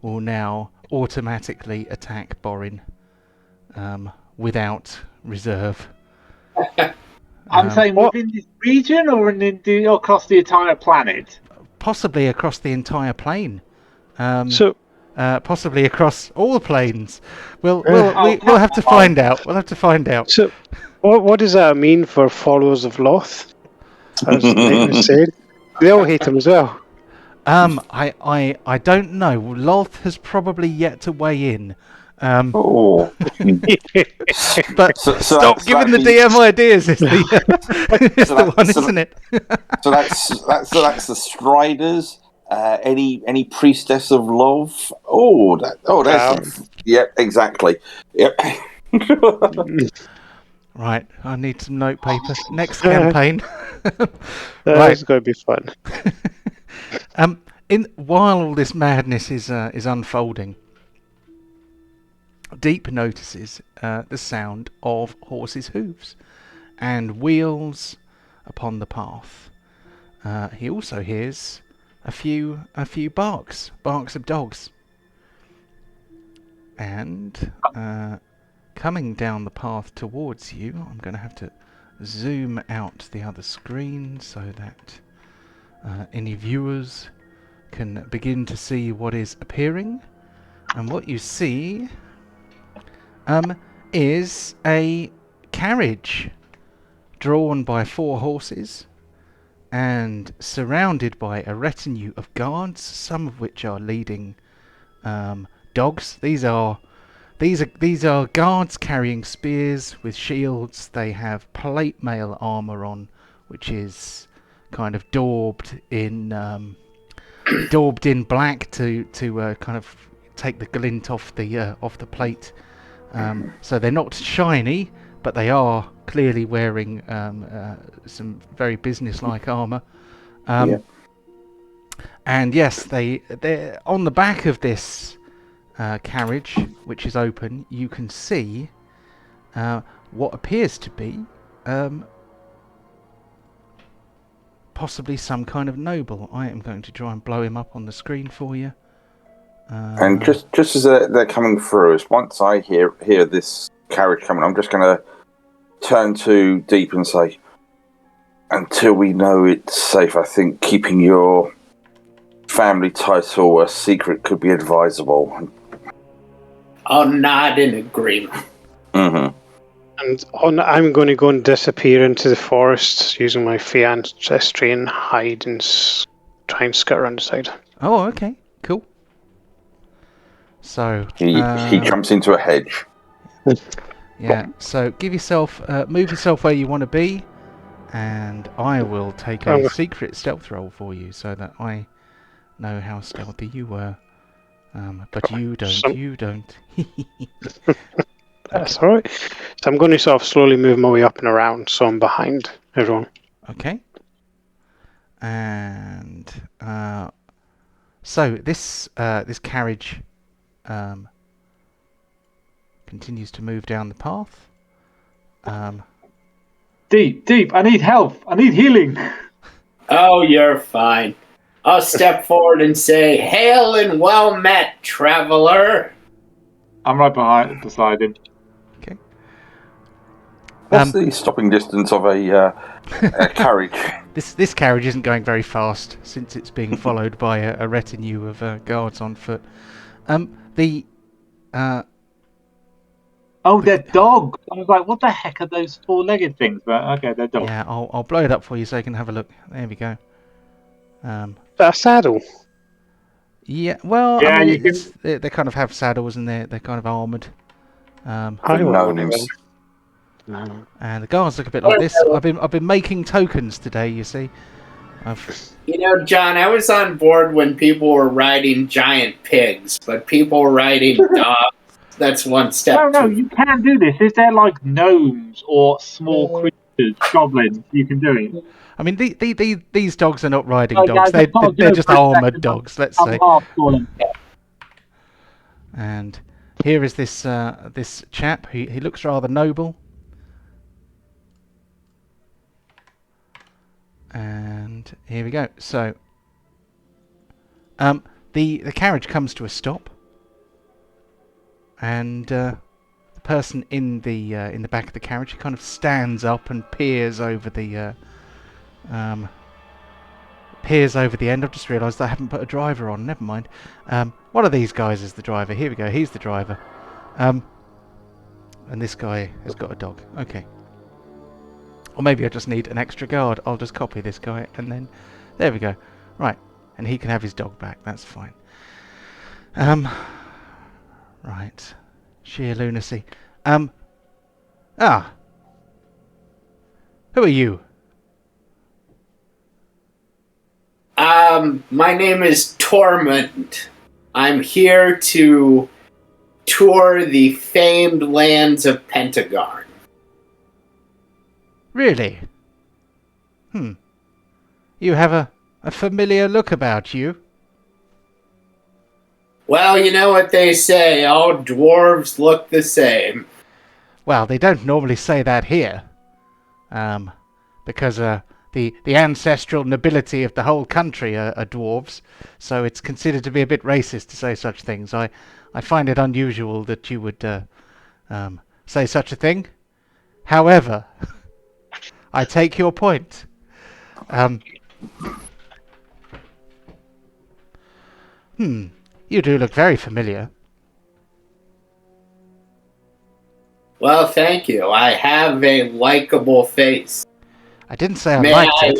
will now automatically attack Borin without reserve. I'm saying within this region or across the entire planet? Possibly across the entire plane. Possibly across all the planes. We'll have to find out. We'll have to find out. So, what does that mean for followers of Loth? As Nathan said, they all hate him as well. I don't know. Loth has probably yet to weigh in. Oh. But stop giving the DM ideas. It's the one, isn't it? So that's the Striders. Any priestess of love? Yep, exactly. Yep. Right, I need some notepaper. Next campaign. That's going to be fun. While all this madness is unfolding, Deep notices the sound of horses' hooves and wheels upon the path. He also hears a few barks of dogs. And coming down the path towards you, I'm going to have to zoom out the other screen so that any viewers can begin to see what is appearing. And what you see is a carriage drawn by 4 horses and surrounded by a retinue of guards, some of which are leading dogs. These are guards carrying spears with shields. They have plate mail armor on, which is kind of daubed in black to kind of take the glint off the plate. So they're not shiny, but they are clearly wearing some very business-like armor. And yes, they're on the back of this carriage, which is open. You can see what appears to be possibly some kind of noble. I am going to try and blow him up on the screen for you. And just as they're coming through, once I hear this carriage coming, I'm just going to turn to Deep and say, until we know it's safe, I think keeping your family title a secret could be advisable. I'll nod in agreement. Mm-hmm. And I'm going to go and disappear into the forest using my fey ancestry and hide and try and skirt around the side. Oh, okay, cool. So He jumps into a hedge. yeah. So move yourself where you want to be, and I will take a secret stealth roll for you so that I know how stealthy you were. But you don't. You don't. That's all right. So I'm going to sort of slowly move my way up and around, so I'm behind everyone. Okay. And so this carriage continues to move down the path. Deep, I need help. I need healing. Oh, you're fine. I'll step forward and say, "Hail and well met, traveler." I'm right beside him. Okay. What's the stopping distance of a carriage? This carriage isn't going very fast since it's being followed by a retinue of guards on foot. Oh, they're dogs. I was like, what the heck are those 4-legged things? But okay, they're dogs. Yeah, I'll blow it up for you so you can have a look. There we go. A saddle. Yeah, well, Yeah, I mean, you they kind of have saddles and they're kind of armoured. I No, No. And the guards look a bit like this. I've been making tokens today. You see, You know, John, I was on board when people were riding giant pigs, but people riding dogs, that's one step No, too. you can do this. If they're like gnomes or small creatures, goblins, you can do it. I mean, these dogs are not riding Oh, dogs. yeah, They're just armoured dogs. Let's I'm say. half calling. And here is this chap. He looks rather noble. And here we go. So, the carriage comes to a stop, and the person in the back of the carriage kind of stands up and peers over the end. I've just realised I haven't put a driver on. Never mind. One of these guys is the driver. Here we go. He's the driver. And this guy has got a dog. Okay. Or maybe I just need an extra guard. I'll just copy this guy and then... There we go. Right. And he can have his dog back. That's fine. Right. Sheer lunacy. Who are you? My name is Tormund. I'm here to tour the famed lands of Pentegarn. Really? You have a familiar look about you. Well, you know what they say, all dwarves look the same. Well, they don't normally say that here. Because the ancestral nobility of the whole country are dwarves, so it's considered to be a bit racist to say such things. I find it unusual that you would say such a thing. However, I take your point. You do look very familiar. Well, thank you. I have a likable face. I didn't say I May liked I-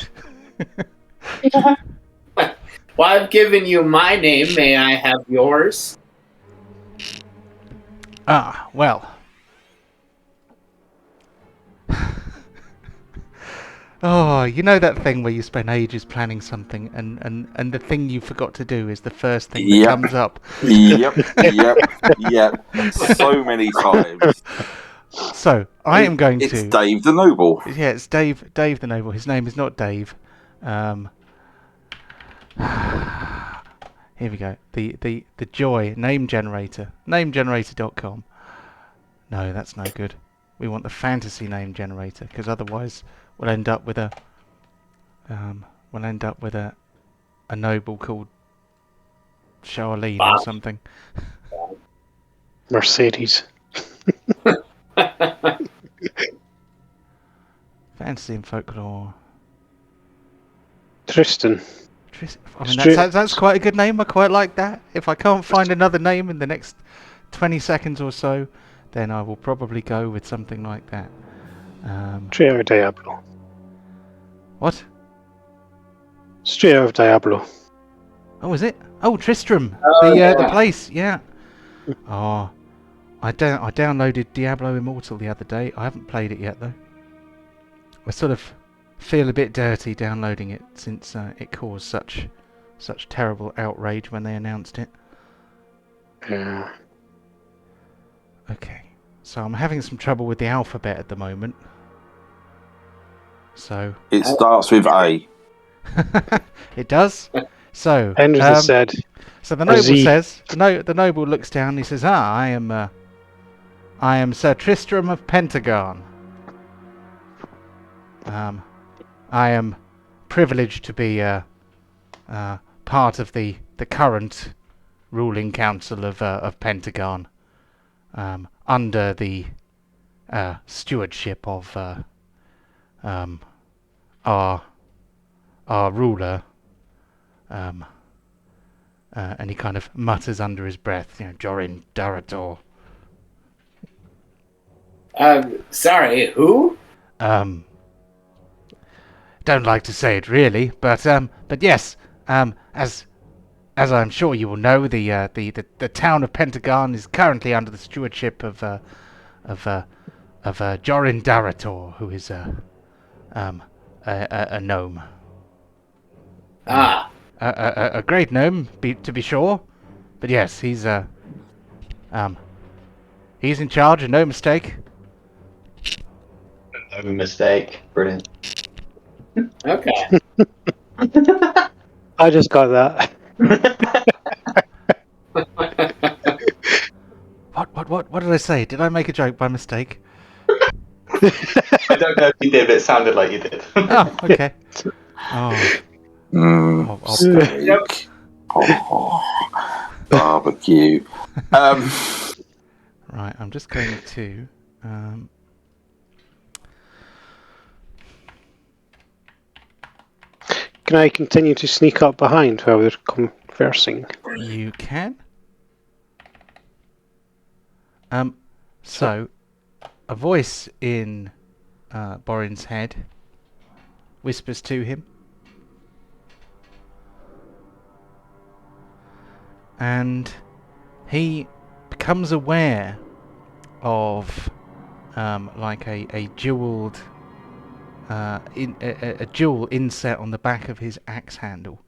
it. Well, I've given you my name. May I have yours? Ah, well. Oh, you know that thing where you spend ages planning something and the thing you forgot to do is the first thing that Yep. comes up. Yep. So many times. So, I am going It's to... Dave the Noble. Yeah, it's Dave the Noble. His name is not Dave. Here we go. The Joy name generator. Namegenerator.com. No, that's no good. We want the fantasy name generator, because otherwise we'll end up with a noble called Charlene or something. Mercedes. Fantasy and folklore. Tristan. I mean, that's quite a good name. I quite like that. If I can't find another name in the next 20 seconds or so, then I will probably go with something like that. Straight out of Diablo. What? Straight out of Diablo. Oh, is it? Oh, Tristram. Oh, the yeah. place. Yeah. Oh, I downloaded Diablo Immortal the other day. I haven't played it yet though. I sort of feel a bit dirty downloading it since it caused such terrible outrage when they announced it. Yeah. Okay, so I'm having some trouble with the alphabet at the moment. So It starts with A. it does. So Henderson said, so the or noble Z. says the noble looks down. And he says, I am Sir Tristram of Pentegarn. I am privileged to be part of the current ruling council of Pentegarn, under the stewardship of our ruler. And he kind of mutters under his breath, Jorin Darator. Sorry, who? Don't like to say it really, but yes, as I'm sure you will know, the town of Pentegarn is currently under the stewardship of Jorin Darator, who is a gnome. A great gnome, to be sure, but yes, he's in charge, no mistake. No mistake. Brilliant. Okay. I just got that. What did I say? Did I make a joke by mistake? I don't know if you did, but it sounded like you did. Oh, okay. Oh. Steak. Barbecue. Right, I'm just going to... Can I continue to sneak up behind while we're conversing? You can. So, a voice in Borin's head whispers to him. And he becomes aware of like a jeweled a jewel inset on the back of his axe handle.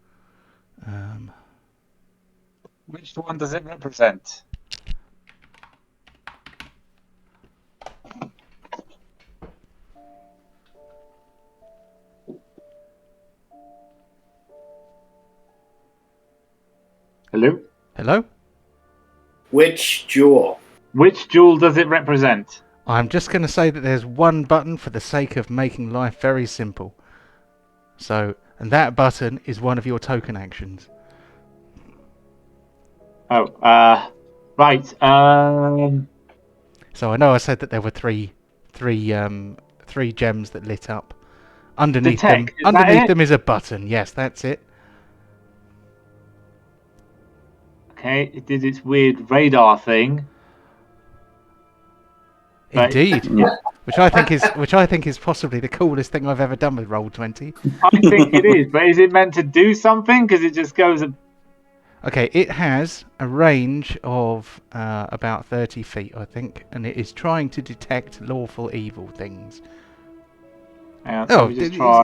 Which one does it represent? Hello? Hello? Which jewel? Which jewel does it represent? I'm just going to say that there's one button for the sake of making life very simple. So, and that button is one of your token actions. Oh, right. So I know I said that there were three gems that lit up. Underneath them, Detect, is that it? is a button. Yes, that's it. Okay, it did its weird radar thing. But- Indeed. Which I think is possibly the coolest thing I've ever done with Roll20. I think it is, but is it meant to do something? Because it just goes. Okay, it has a range of about 30 feet, I think, and it is trying to detect lawful evil things. Let me just try.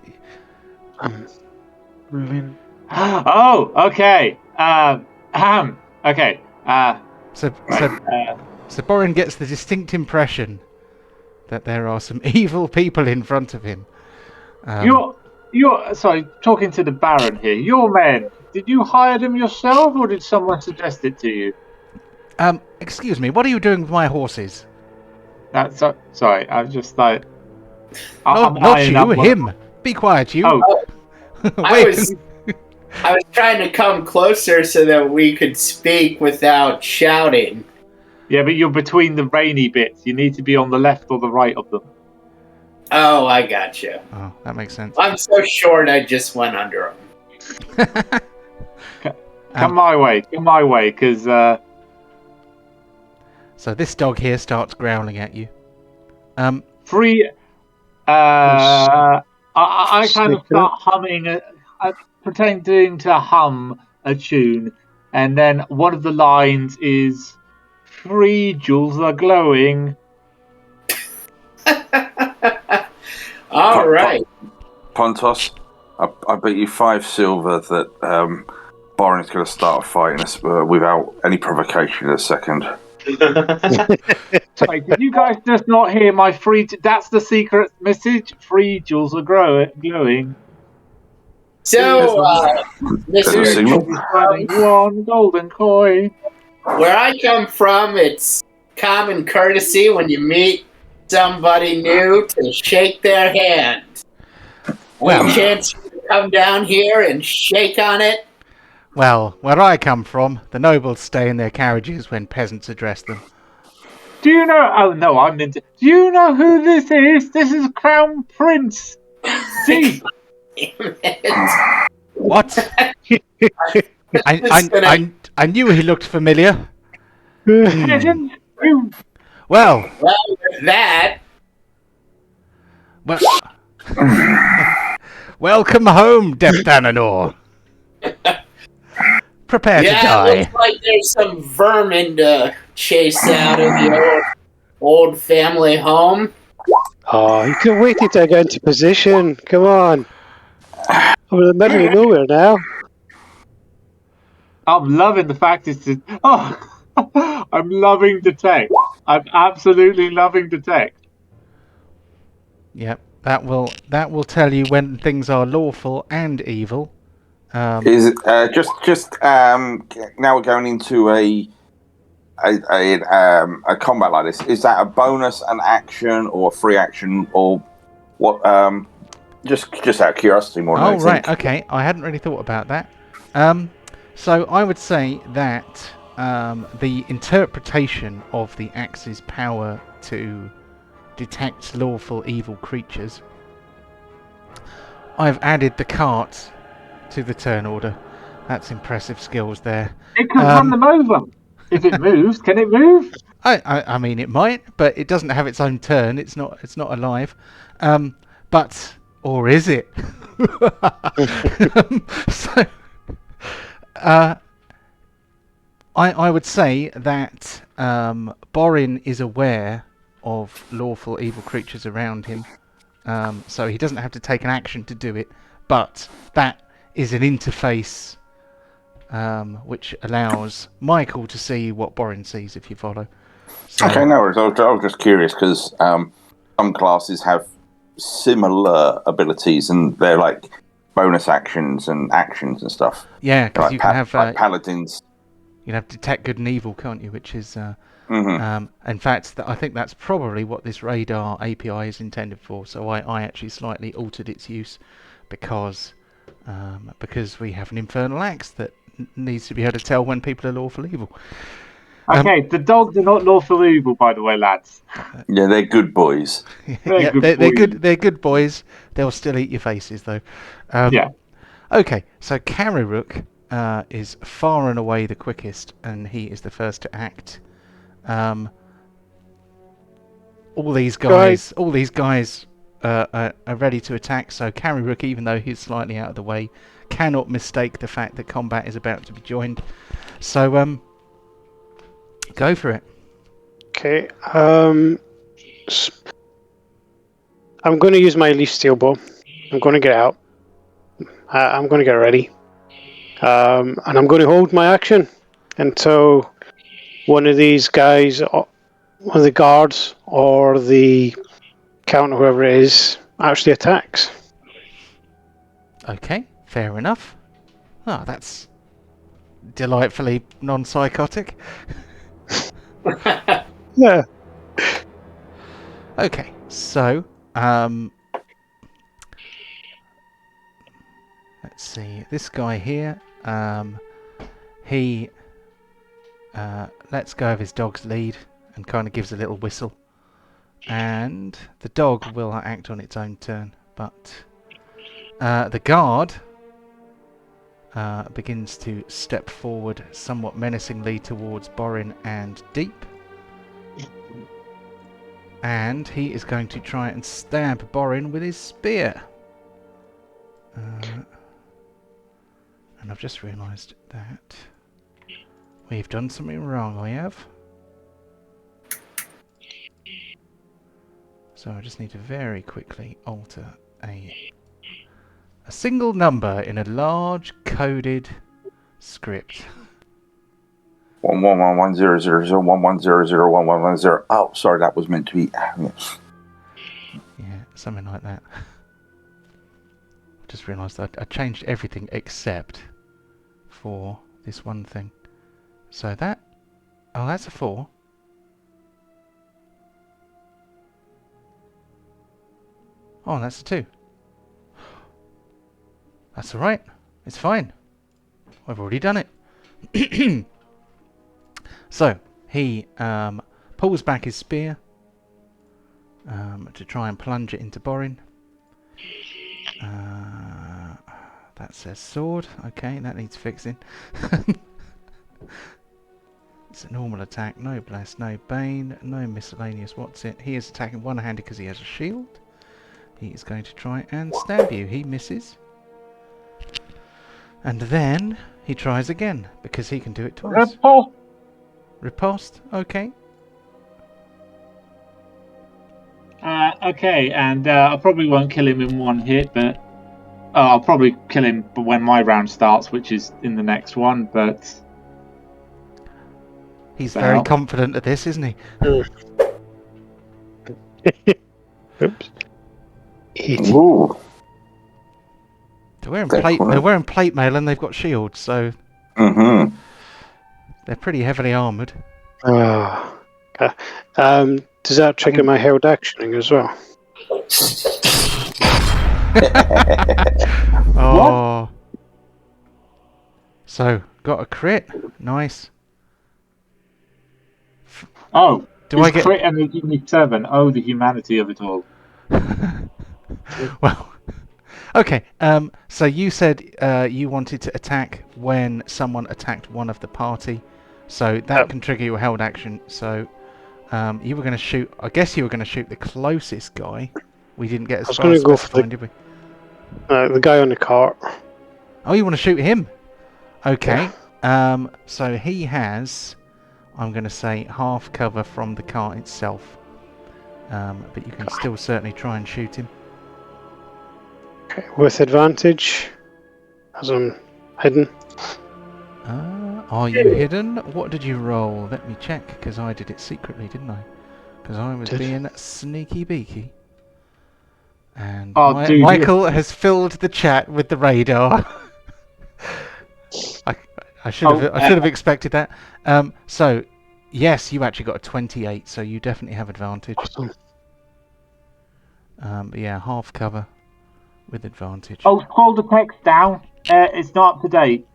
Brilliant. Oh, okay. Okay. So Borin gets the distinct impression that there are some evil people in front of him. You're sorry, talking to the Baron here. Your men, did you hire them yourself, or did someone suggest it to you? Excuse me, what are you doing with my horses? Sorry, I was just like. Not you, him. Be quiet, you. Oh, I was trying to come closer so that we could speak without shouting. yeah, but you're between the rainy bits. You need to be on the left or the right of them. Oh, I gotcha. Oh, that makes sense. I'm so short, I just went under them. Come my way, because. So this dog here starts growling at you. Free. I kind of start humming, pretending to hum a tune, and then one of the lines is, "Free jewels are glowing." All right. Pontos, I bet you 5 silver that Borin's going to start fighting us without any provocation in a second. Sorry, did you guys just not hear my free? That's the secret message. Free jewels are glowing. So, There's a Mr. signal. One golden coin. Where I come from, it's common courtesy when you meet somebody new to shake their hand. Any chance you can come down here and shake on it? Well, where I come from, the nobles stay in their carriages when peasants address them. Do you know? Oh no, I'm into. Do you know who this is? This is Crown Prince. See, What? I knew he looked familiar. peasant. You. Well, with that, well. Welcome home, Depthananor. Prepare to die. looks like there's some vermin to chase out of the old family home. Oh, you could have waited till I got into position. Come on. I'm in the middle of nowhere now. I'm loving the fact it's just. Oh, I'm loving detect. I'm absolutely loving detect. Yep, that will tell you when things are lawful and evil. Is it just now we're going into a combat like this? Is that a bonus, an action, or a free action, or what? Just out of curiosity, more than Oh anything. right, okay. I hadn't really thought about that. So I would say that the interpretation of the axe's power to detect lawful evil creatures, I've added the cart to the turn order. That's impressive skills there. It can run them over. If it moves, can it move? I mean, it might, but it doesn't have its own turn. It's not alive. But or is it? So, I would say that Borin is aware of lawful evil creatures around him, so he doesn't have to take an action to do it. But that is an interface which allows Michael to see what Borin sees, if you follow. So, Okay, no worries. I was just curious because some classes have similar abilities and they're like bonus actions and stuff. yeah, because Like you can have like paladins. you can have detect good and evil, can't you? Which is Mhm. in fact, I think that's probably what this radar API is intended for. So I actually slightly altered its use, because we have an infernal axe that needs to be able to tell when people are lawful evil. Okay, the dogs are not lawful evil, by the way, lads. Yeah, they're good boys. Yeah, good they're boys. good. They're good boys. They'll still eat your faces, though. Yeah. Okay, so Karuruk is far and away the quickest, and he is the first to act. All these guys are ready to attack. So Karuruk, even though he's slightly out of the way, cannot mistake the fact that combat is about to be joined. So go for it. Okay. I'm going to use my leaf steel bow. I'm going to get out. I'm going to get ready. And I'm going to hold my action until one of these guys, one of the guards or the count, whoever it is, actually attacks. Okay, fair enough. Oh, that's delightfully non-psychotic. Yeah. Okay, so let's see. This guy here, he lets go of his dog's lead and kind of gives a little whistle, and the dog will act on its own turn. But the guard begins to step forward somewhat menacingly towards Borin and Deep. And he is going to try and stab Borin with his spear. And I've just realised that we've done something wrong, we have. So I just need to very quickly alter a single number in a large coded script. 11110001110. Oh, sorry, that was meant to be. Yeah, something like that. Just realised that I changed everything except for this one thing. So that... Oh, that's a 4. Oh, that's a 2. That's alright. It's fine. I've already done it. So, he pulls back his spear to try and plunge it into Borin. That says sword. Okay, that needs fixing. It's a normal attack. No bless, no bane, no miscellaneous. What's it? He is attacking one-handed because he has a shield. He is going to try and stab you. He misses. And then he tries again because he can do it twice. Riposte, okay. Okay, and I probably won't kill him in one hit, but I'll probably kill him when my round starts, which is in the next one. But he's very confident of this, isn't he? Oops. Ooh. They're wearing plate mail and they've got shields, so they're pretty heavily armoured. Oh. Okay. Does that trigger my held actioning as well? Oh. What? So, got a crit. Nice. Oh, do I get crit and they give me 7? Oh, the humanity of it all. Well, okay. So you said you wanted to attack when someone attacked one of the party, so that can trigger your held action. So you were going to shoot. I guess you were going to shoot the closest guy. We didn't get as far as specifying, did we? The guy on the cart. Oh, you want to shoot him? Okay. Yeah. So he has, I'm going to say, half cover from the cart itself. But you can still certainly try and shoot him. Okay, with advantage, as I'm hidden. Are you hidden? What did you roll? Let me check, because I did it secretly, didn't I? Because I was being sneaky beaky. And Michael has filled the chat with the radar. I should have expected that. So yes, you actually got a 28, so you definitely have advantage. Awesome. But yeah, half cover. with advantage. Oh, scroll the text down. It's not up to date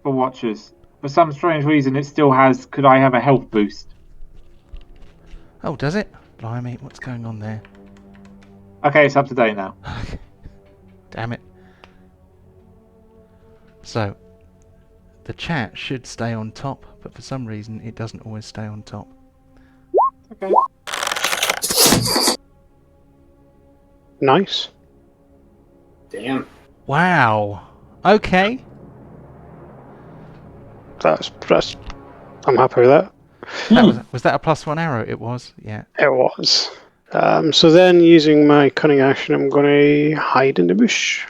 for watchers. For some strange reason, it still has. Could I have a health boost? Oh, does it? Blimey, what's going on there? Okay, it's up to date now. Damn it. So, the chat should stay on top, but for some reason it doesn't always stay on top. Okay. Nice. Damn. Wow. Okay. That's I'm happy with that. Was that a +1 arrow? It was, yeah. It was. So then, using my cunning action, I'm going to hide in the bush.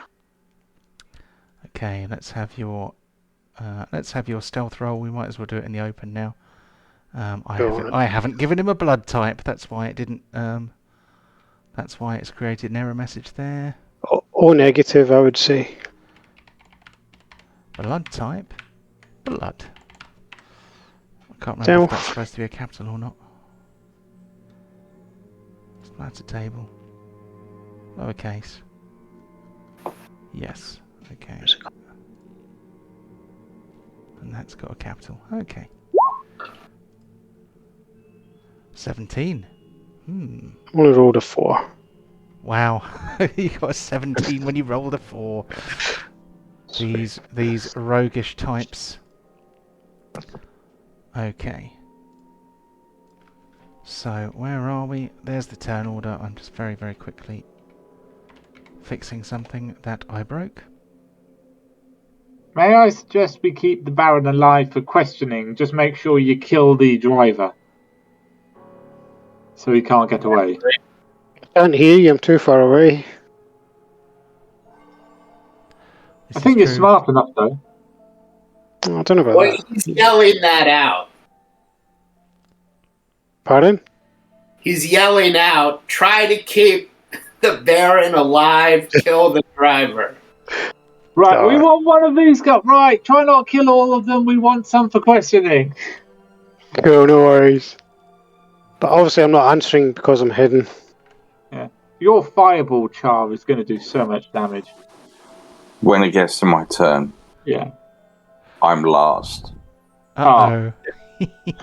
Okay, let's have your stealth roll. We might as well do it in the open now. I haven't given him a blood type. That's why it didn't. That's why it's created an error message there. Or negative, I would say. Blood type. Blood. I can't remember if that's supposed to be a capital or not. Splatter table. Lowercase. Yes. Okay. And that's got a capital. Okay. 17. I only rolled a 4. Wow. You got a 17 when you rolled a 4. These roguish types. Okay. So, where are we? There's the turn order. I'm just very, very quickly fixing something that I broke. May I suggest we keep the Baron alive for questioning? Just make sure you kill the driver, so he can't get away. I can't hear you, I'm too far away. I think you're smart enough, though. I don't know about Boy, that. he's yelling that out. Pardon? He's yelling out, try to keep the Baron alive, kill the driver. Right, we want one of these guys. Right, try not kill all of them. We want some for questioning. Cool, no worries. But obviously I'm not answering because I'm hidden. Yeah, your fireball charm is going to do so much damage. When it gets to my turn, Yeah. I'm last. Uh-oh.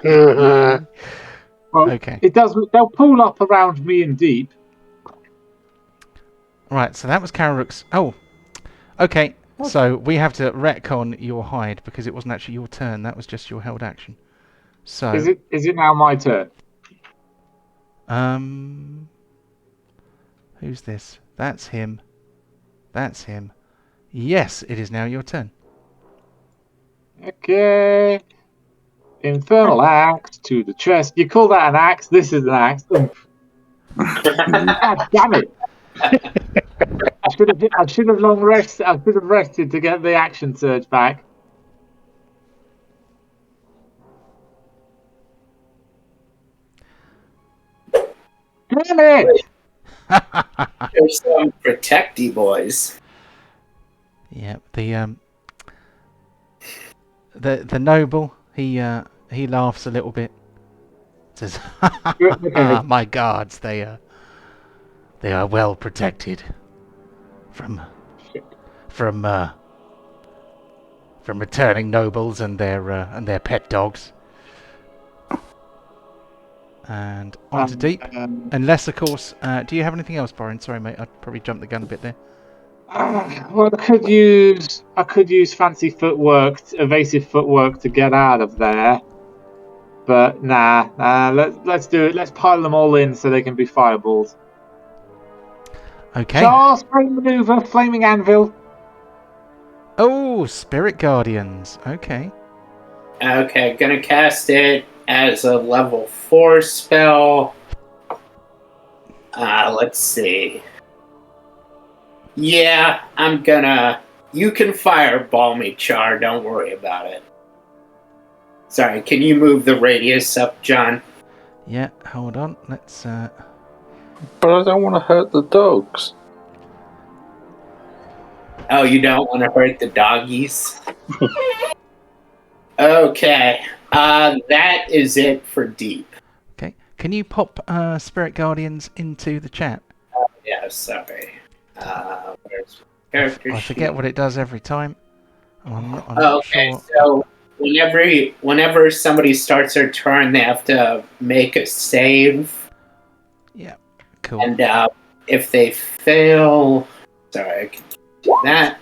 Well, Okay. it does. They'll pull up around me and deep. Right, so that was Kararuk's. Oh, okay. So we have to retcon your hide because it wasn't actually your turn. That was just your held action. So Is it now my turn? Who's this? That's him. That's him. Yes, it is now your turn. Okay. Infernal axe to the chest. You call that an axe? This is an axe. God damn it! I should have long rested. I should have rested to get the action surge back. Damn it! There's some protecty boys. Yeah, the noble, he laughs a little bit. Says, "My guards, they are well protected from returning nobles and their pet dogs." And on to deep. Unless, of course, do you have anything else, Borin? Sorry, mate, I probably jumped the gun a bit there. Well, I could use fancy footwork, evasive footwork to get out of there. But nah. Let's do it. Let's pile them all in so they can be fireballs. Okay. Charles, flame maneuver, flaming anvil. Oh, Spirit Guardians. Okay. Okay, gonna cast it as a level 4 spell. Let's see. Yeah, I'm gonna... You can fireball me, Char. Don't worry about it. Sorry, can you move the radius up, John? Yeah, hold on. Let's... But I don't want to hurt the dogs. Oh, you don't want to hurt the doggies? Okay. That is it for deep. Okay. Can you pop Spirit Guardians into the chat? Yeah, sorry. Where's character I forget sheet? what it does every time. I'm not Okay, sure. so whenever somebody starts their turn, they have to make a save, Yeah, cool. and if they fail, sorry, I can do that.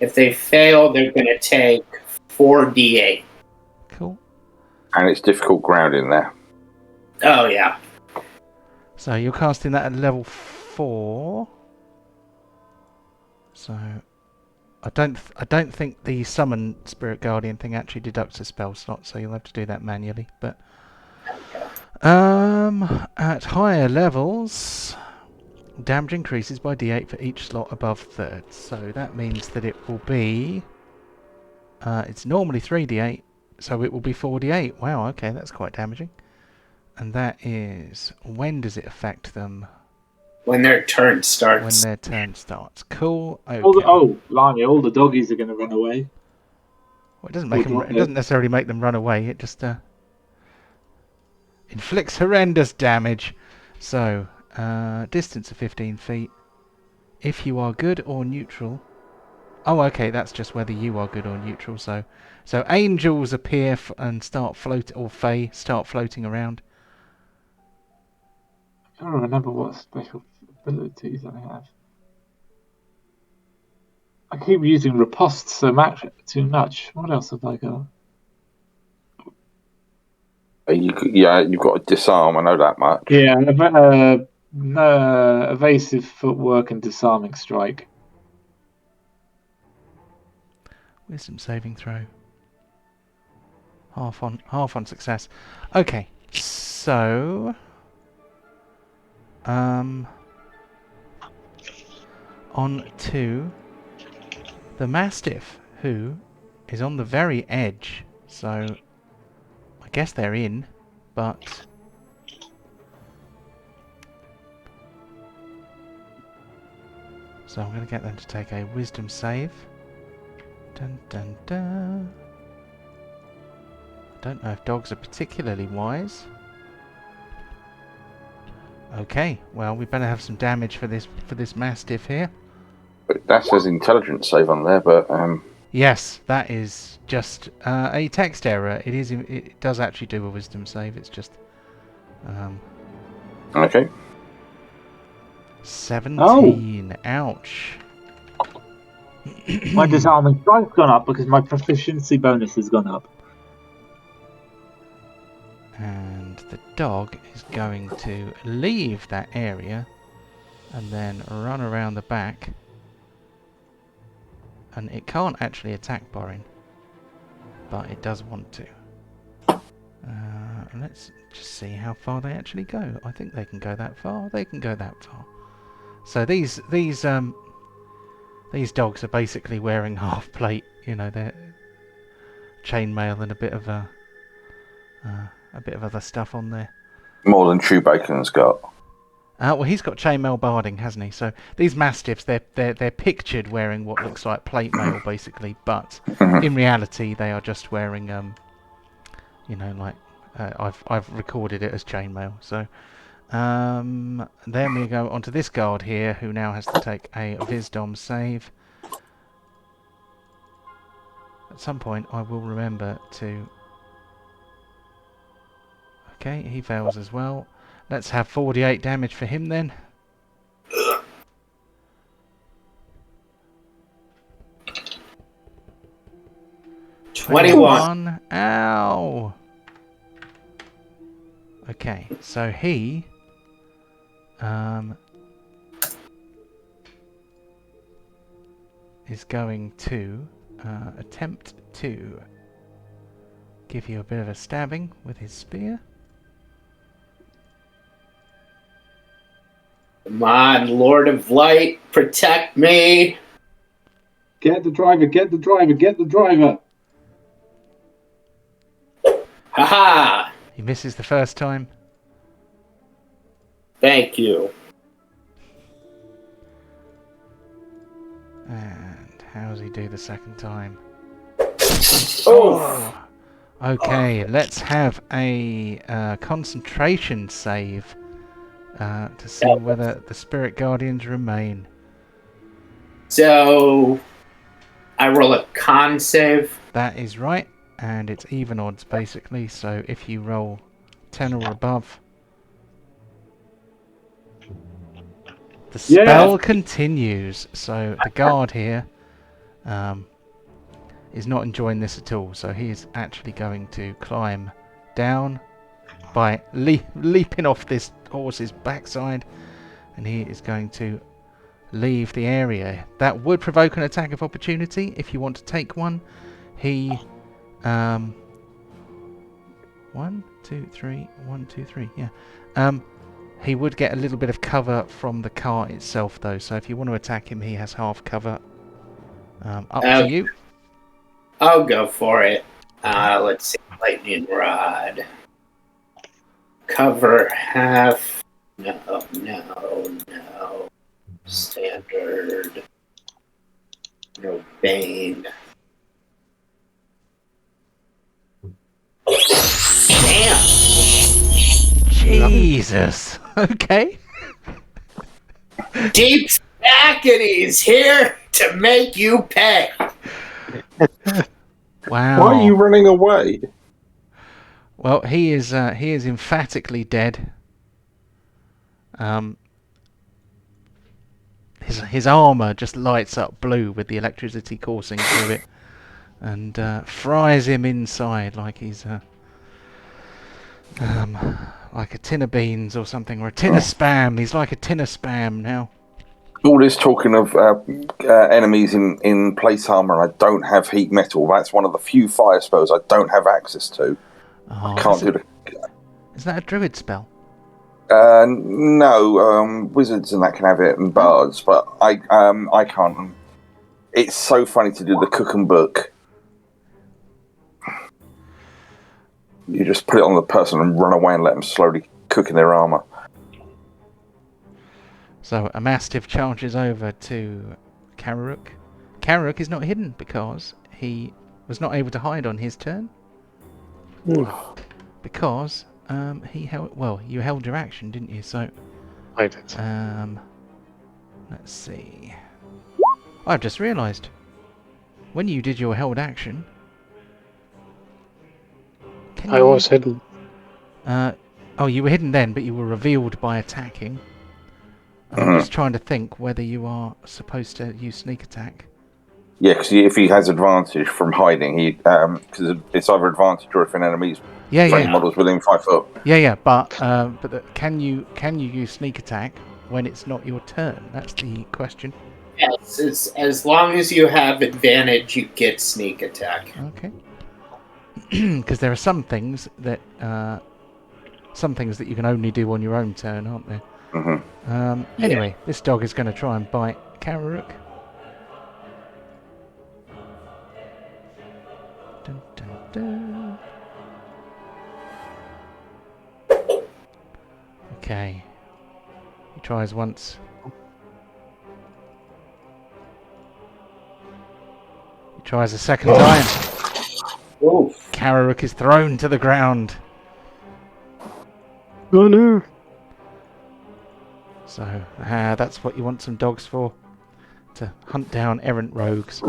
If they fail, they're going to take 4d8. Cool. And it's difficult ground in there. Oh yeah. So you're casting that at level 4. So I don't think the summon spirit guardian thing actually deducts a spell slot, so you'll have to do that manually. But at higher levels, damage increases by d8 for each slot above third. So that means that it will be it's normally 3d8, so it will be 4d8. Wow, okay, that's quite damaging. And that is, when does it affect them? When their turn starts. When their turn starts. Cool. Okay. Blimey, all the doggies are going to run away. Well, it doesn't make them. It doesn't necessarily make them run away. It just inflicts horrendous damage. So, distance of 15 feet. If you are good or neutral. Oh, okay. That's just whether you are good or neutral. So angels appear and start floating, or fae start floating around. I don't remember what special abilities I have. I keep using riposte too much. What else have I got? You've got to disarm. I know that much. Yeah, evasive footwork and disarming strike. Wisdom saving throw. Half on success. Okay, so on to the Mastiff, who is on the very edge. So I guess they're in, but so I'm going to get them to take a wisdom save. Dun dun dun. I don't know if dogs are particularly wise. Okay, well we better have some damage for this Mastiff here. But that says intelligence save on there, but Yes, that is just a text error. It does actually do a wisdom save. It's just okay. 17. Ouch. My disarming strike's gone up because my proficiency bonus has gone up. And the dog is going to leave that area and then run around the back. And it can't actually attack Borin, but it does want to. Let's just see how far they actually go. I think they can go that far. They can go that far. So these dogs are basically wearing half plate. You know, they're chainmail and a bit of other stuff on there. More than Chewbacon's got. Well, he's got chainmail barding, hasn't he? So these Mastiffs, they're pictured wearing what looks like plate mail, basically, but in reality, they are just wearing, you know, like I've recorded it as chainmail. So then we go onto this guard here, who now has to take a Wisdom save. At some point, I will remember to. Okay, he fails as well. Let's have 48 damage for him then. $21. Ow! Okay, so he is going to attempt to give you a bit of a stabbing with his spear. Come on, Lord of Light, protect me. Get the driver, get the driver, get the driver. Haha. He misses the first time. Thank you. And how does he do the second time? Oh. Okay, let's have a concentration save to see whether the spirit guardians remain. So I roll a con save. That is right, and it's even odds basically. So if you roll 10 or above, the spell continues. So the guard here is not enjoying this at all. So he is actually going to climb down by leaping off this horse's backside, and he is going to leave the area. That would provoke an attack of opportunity if you want to take one. He 1, 2, 3, 1, 2, 3. Yeah. He would get a little bit of cover from the car itself, though. So if you want to attack him, he has half cover. Up to you. I'll go for it. Let's see. Lightning rod. Cover half. No. Standard. No bane. Damn. Jesus. Okay. Deep Agony's here to make you pay. Wow. Why are you running away? Well, he is emphatically dead. His armor just lights up blue with the electricity coursing through it, and fries him inside like he's like a tin of beans or something, or a tin of spam. He's like a tin of spam now. All this talking of enemies in plate armor, I don't have heat metal. That's one of the few fire spells I don't have access to. Oh, I can't do the. Is that a druid spell? No, wizards and that can have it, and bards, but I can't. It's so funny to do the cook and book. You just put it on the person and run away and let them slowly cook in their armor. So a mastiff charges over to Kararuk. Kararuk is not hidden because he was not able to hide on his turn. Because he held. Well, you held your action, didn't you? So I did. let's see. I've just realised when you did your held action. I was hidden. Oh, you were hidden then, but you were revealed by attacking. I'm just trying to think whether you are supposed to use sneak attack. Yeah, because if he has advantage from hiding, he because it's either advantage or if an enemy's models within 5 foot. Yeah, but can you use sneak attack when it's not your turn? That's the question. Yes, as long as you have advantage, you get sneak attack. Okay. Because there are some things that you can only do on your own turn, aren't there? Mm-hmm. Anyway, this dog is going to try and bite Kararuk. Dun, dun, dun. Okay. He tries once. He tries a second time. Oof. Kararuk is thrown to the ground. Oh no. So, that's what you want some dogs for. To hunt down errant rogues.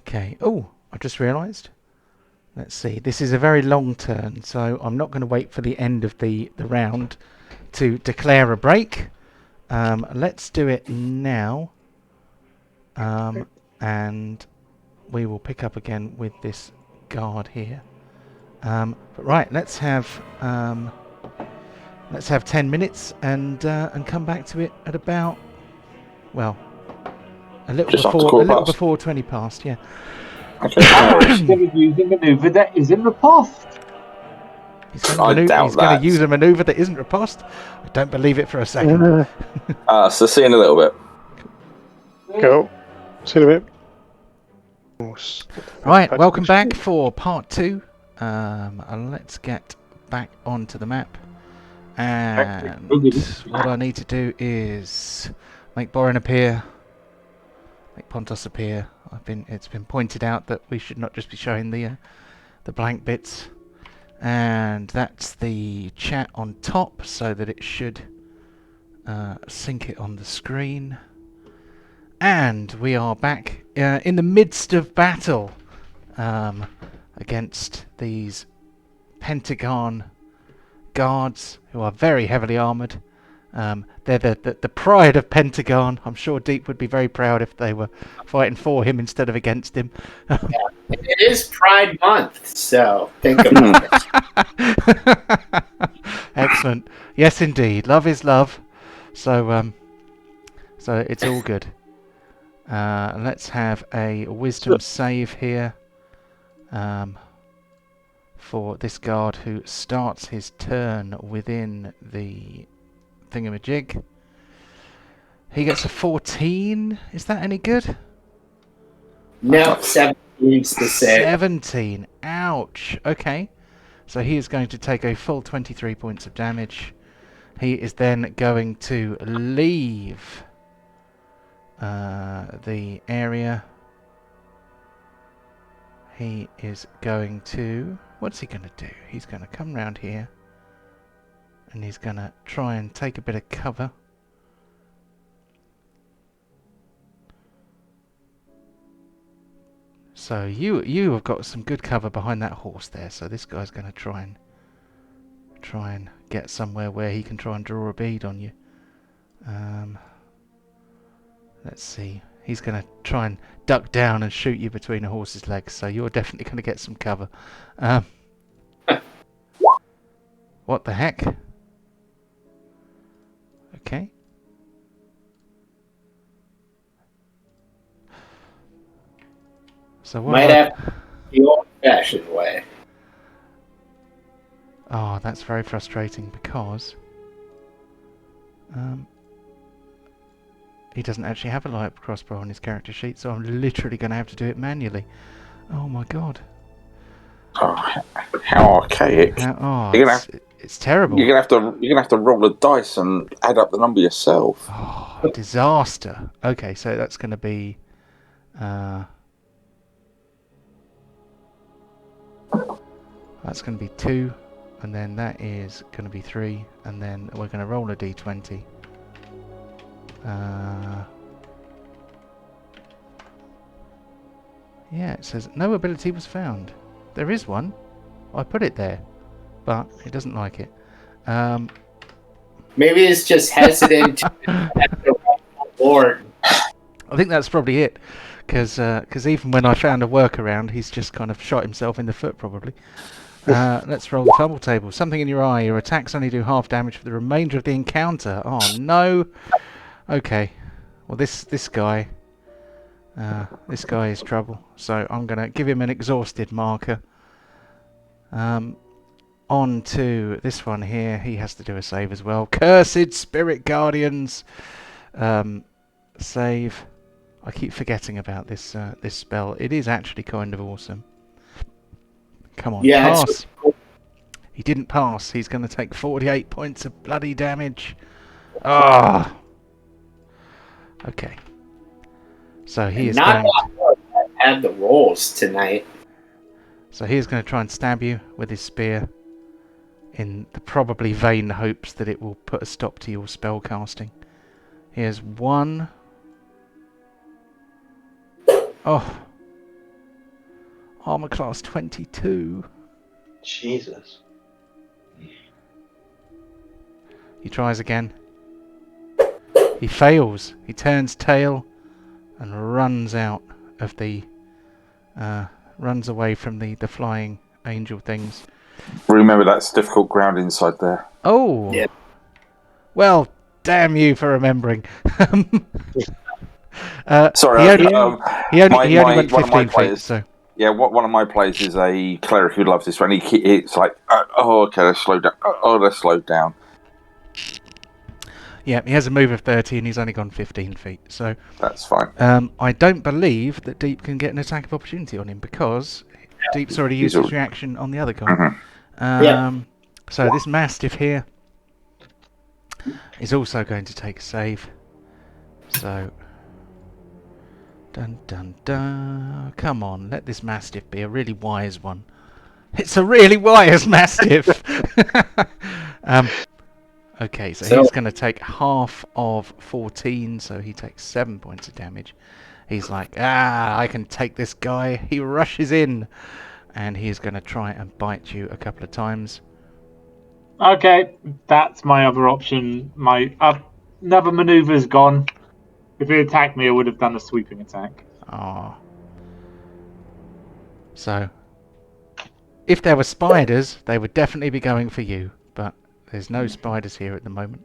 Okay. Oh, I just realised. Let's see. This is a very long turn, so I'm not going to wait for the end of the round to declare a break. Let's do it now. And we will pick up again with this guard here. But right, let's have 10 minutes and come back to it at about, well, a little before 20 past. Yeah. Okay. He's going to use a manoeuvre that isn't riposte. He's going to use a manoeuvre that isn't riposte. I don't believe it for a second. So see you in a little bit. Go. See you in a bit. Right, welcome back for part 2. Let's get back onto the map. And what I need to do is make Borin appear, make Pontos appear. It's been pointed out that we should not just be showing the blank bits, and that's the chat on top, so that it should sync it on the screen. And we are back in the midst of battle against these Pentegarn guards who are very heavily armoured. They're the pride of Pentegarn. I'm sure Deep would be very proud if they were fighting for him instead of against him. It is Pride Month, so think about it. Excellent. Yes, indeed. Love is love. So it's all good. Let's have a wisdom save here for this guard who starts his turn within the thingamajig. He gets a 14. Is that any good? No, 17's the same. 17. Ouch. Okay. So he is going to take a full 23 points of damage. He is then going to leave the area. He is going to... What's he going to do? He's going to come round here. And he's going to try and take a bit of cover. So you have got some good cover behind that horse there. So this guy's going to try and get somewhere where he can try and draw a bead on you. Let's see. He's going to try and duck down and shoot you between a horse's legs. So you're definitely going to get some cover. What the heck? Okay. So what? Might have the old-fashioned way. Oh, that's very frustrating because he doesn't actually have a light crossbow on his character sheet, so I'm literally going to have to do it manually. Oh my god. Oh, how archaic! It's terrible. You're gonna have to roll the dice and add up the number yourself. Oh, disaster. Okay, so that's going to be. That's going to be 2, and then that is going to be 3, and then we're going to roll a d20. Yeah, it says no ability was found. There is one. I put it there, but it doesn't like it. Maybe it's just hesitant to board. I think that's probably it, because even when I found a workaround, he's just kind of shot himself in the foot, probably. Let's roll the fumble table. Something in your eye. Your attacks only do half damage for the remainder of the encounter. Oh no. Okay. Well, this guy is trouble. So I'm gonna give him an exhausted marker. On to this one here. He has to do a save as well. Cursed Spirit Guardians. Save. I keep forgetting about this this spell. It is actually kind of awesome. Come on, Yeah, pass. He didn't pass. He's going to take 48 points of bloody damage. Ah. Okay. So he is Not going. a lot had the rolls tonight. So he is going to try and stab you with his spear, in the probably vain hopes that it will put a stop to your spell casting. Here's 1. Oh. Armor class 22. Jesus. He tries again. He fails. He turns tail and runs out of the... runs away from the flying angel things. Remember, that's difficult ground inside there. Oh! Yeah. Well, damn you for remembering. Sorry, he only went 15 feet, so... Yeah, one of my players is a cleric who loves this one. It's like, okay, let's slow down. Let's slow down. Yeah, he has a move of 30 and he's only gone 15 feet, so... That's fine. I don't believe that Deep can get an attack of opportunity on him because Deep's already used his reaction on the other guy. Mm-hmm. So this Mastiff here is also going to take a save. So... Dun dun dun. Come on, let this Mastiff be a really wise one. It's a really wise Mastiff! Okay, so So- he's going to take half of 14, so he takes 7 points of damage. He's like, I can take this guy. He rushes in, and he's going to try and bite you a couple of times. Okay, that's my other option. My another maneuver's gone. If he attacked me, I would have done a sweeping attack. Ah. So, if there were spiders, they would definitely be going for you, but there's no spiders here at the moment.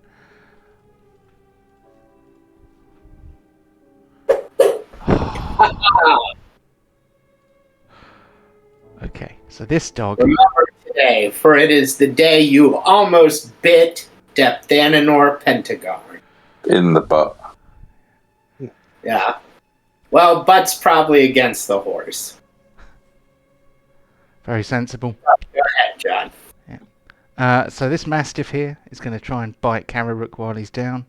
Okay, so this dog... Remember today, for it is the day you almost bit Depthananor Pentegarn. In the butt. Yeah. Well, butt's probably against the horse. Very sensible. Go ahead, John. So this Mastiff here is going to try and bite Kararook while he's down.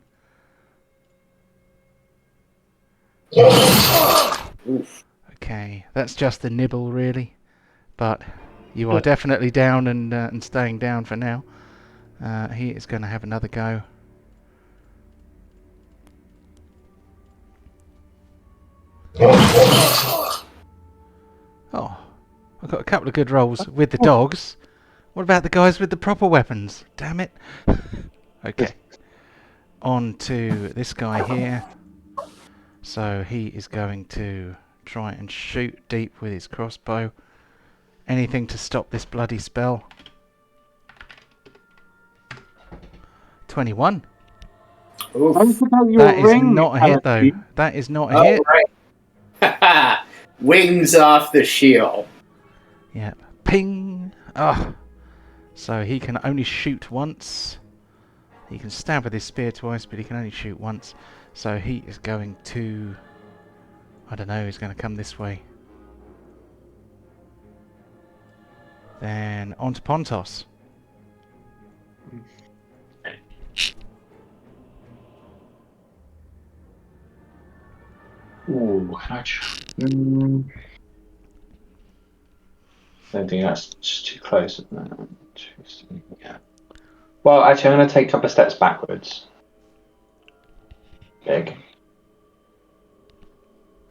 Okay, that's just the nibble really, but you are definitely down and staying down for now. He is going to have another go. Oh, I've got a couple of good rolls with the dogs. What about the guys with the proper weapons? Damn it. Okay. On to this guy here. So he is going to try and shoot deep with his crossbow. Anything to stop this bloody spell. 21. Oof. That is not a hit though. That is not a hit. Right. Wings off the shield. Yep. Ping. Ah. So he can only shoot once. He can stab with his spear twice, but he can only shoot once. So he is going to... I don't know, he's going to come this way. Then on to Pontos. Ooh, ouch. Don't think that's just too close at the moment. Yeah. Well, actually, I'm going to take a couple of steps backwards. Big.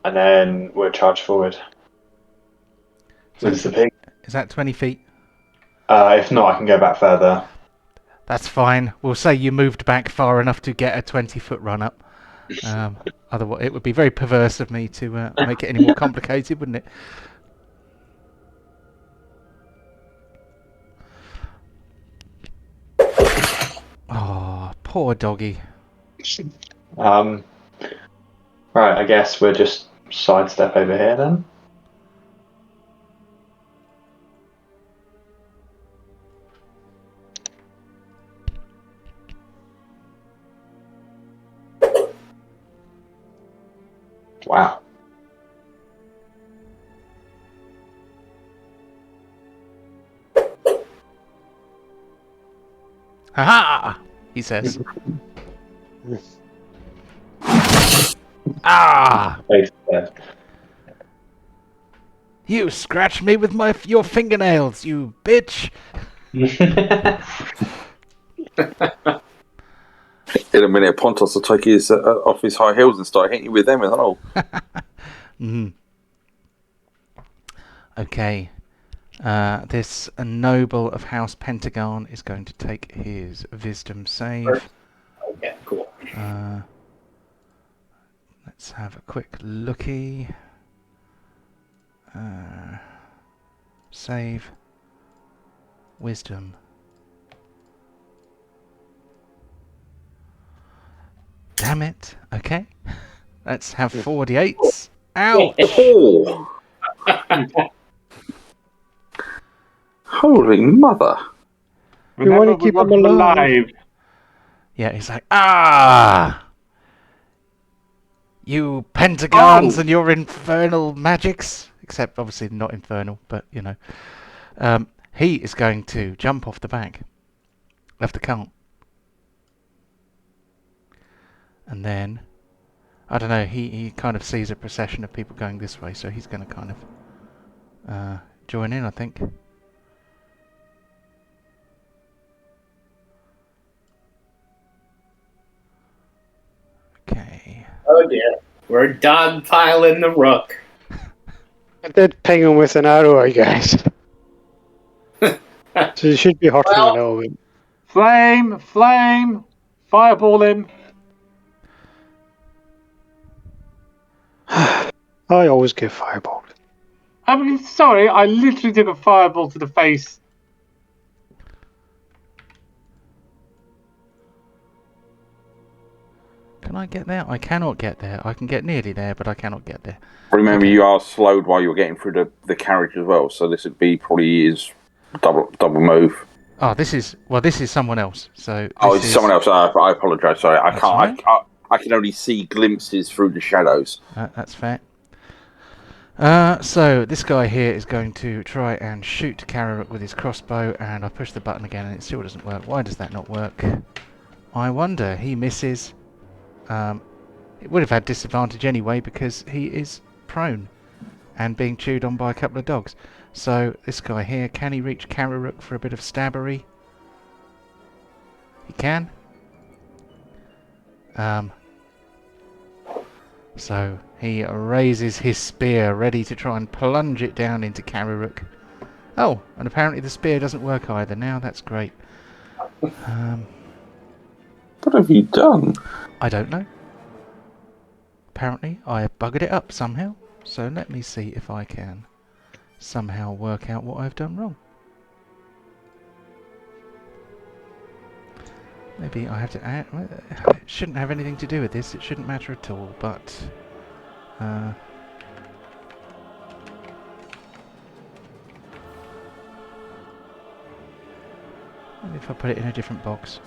And then we'll charge forward. With the pig. Is that 20 feet? If not, I can go back further. That's fine. We'll say you moved back far enough to get a 20-foot run up. Otherwise, it would be very perverse of me to make it any more complicated, wouldn't it? Oh, poor doggy. Right, I guess we'll just sidestep over here then. Wow. Ha-ha! He says. Ah! You scratched me with your fingernails, you bitch! In a minute, Pontos will take his off his high heels and start hitting you with them as well. Okay. This noble of House Pentegarn is going to take his wisdom save. Okay, cool. Let's have a quick looky. Save. Wisdom. Damn it. Okay. Let's have 48s. Ouch! Oh. Holy mother. We want to keep them alive. Yeah, he's like, you Pentagons and your infernal magics. Except, obviously, not infernal, but, you know. He is going to jump off the back of the cart. And then, I don't know, he kind of sees a procession of people going this way, so he's going to kind of join in, I think. Oh dear. We're dogpiling the rook. I did ping him with an arrow, I guess. So you should be hurting him a little bit. Flame! Fireball him! I always get fireball. I'm sorry, I literally took a fireball to the face. Can I get there? I cannot get there. I can get nearly there, but I cannot get there. Remember, Okay. you are slowed while you're getting through the carriage as well, so this would be probably his double move. Oh, this is someone else. So It's someone else. I apologise. Sorry, I That's can't. all right. I can only see glimpses through the shadows. That's fair. So this guy here is going to try and shoot Kararuk with his crossbow, and I push the button again, and it still doesn't work. Why does that not work? I wonder. He misses. It would have had disadvantage anyway because he is prone and being chewed on by a couple of dogs. So this guy here, can he reach Kararuk for a bit of stabbery? He can. So he raises his spear, ready to try and plunge it down into Kararuk. Oh, and apparently the spear doesn't work either now. That's great. What have you done? I don't know. Apparently I buggered it up somehow. So let me see if I can somehow work out what I've done wrong. Maybe I have to add... It shouldn't have anything to do with this. It shouldn't matter at all, but... maybe if I put it in a different box.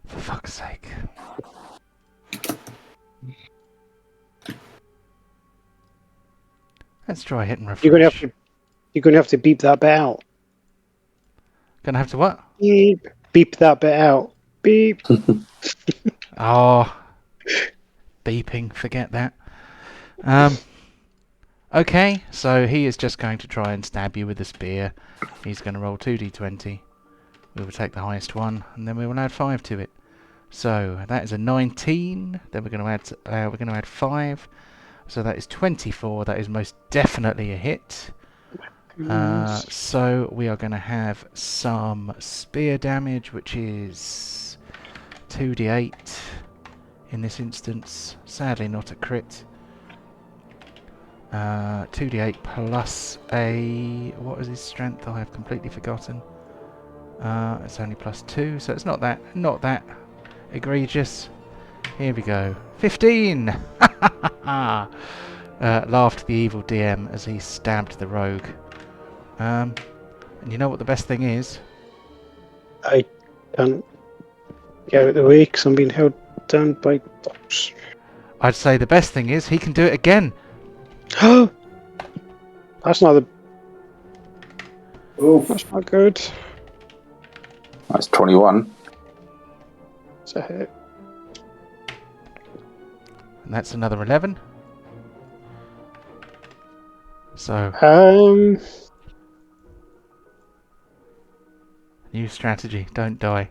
For fuck's sake. Let's try hit and refresh. You're gonna have to beep that bit out. Gonna have to what? Beep. Beep that bit out. Beep. Oh. Beeping, forget that. Okay, so he is just going to try and stab you with a spear. He's going to roll 2d20. We will take the highest one, and then we will add 5 to it. So that is a 19. Then we're going to add 5. So that is 24. That is most definitely a hit. So we are going to have some spear damage, which is 2d8 in this instance. Sadly not a crit. 2d8 plus a... what is his strength? I have completely forgotten. It's only plus 2, so it's not that egregious. Here we go. 15! Laughed the evil DM as he stabbed the rogue. And you know what the best thing is? I can't get out of the way because I'm being held down by dogs. I'd say the best thing is he can do it again. That's not Oof. That's not good. That's 21. It's a hit. And that's another 11. So, new strategy. Don't die.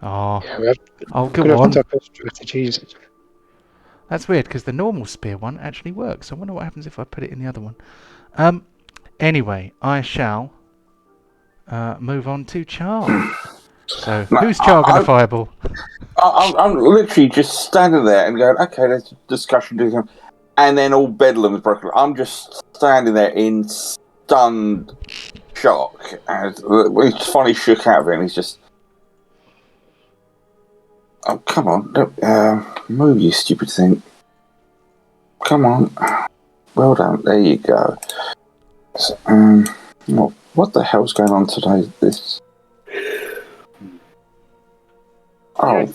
Oh, Yeah, oh, we're go gonna on. have to talk about strategies. That's weird because the normal spear one actually works. I wonder what happens if I put it in the other one. Anyway, I shall move on to Char. So, who's Char going to fireball? I'm literally just standing there and going, okay, there's a discussion, and then all bedlam is broken. I'm just standing there in stunned shock, and he's finally shook out of it, and he's just, oh, come on, move, you stupid thing. Come on. Well done. There you go. So, what the hell's going on today? This. Oh.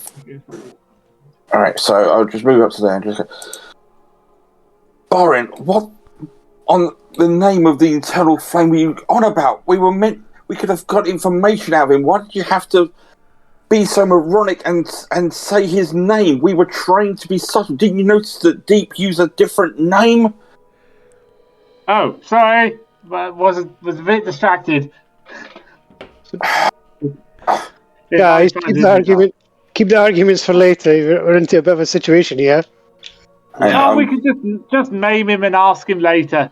Alright, so I'll just move up to there and just go, Borin, what on the name of the eternal flame were you on about? We could have got information out of him. Why did you have to be so moronic and say his name? We were trained to be subtle. Didn't you notice that Deep used a different name? Oh, sorry. Was a bit distracted. Guys, keep the arguments for later. We're into a bit of a situation here. No, we could just name him and ask him later.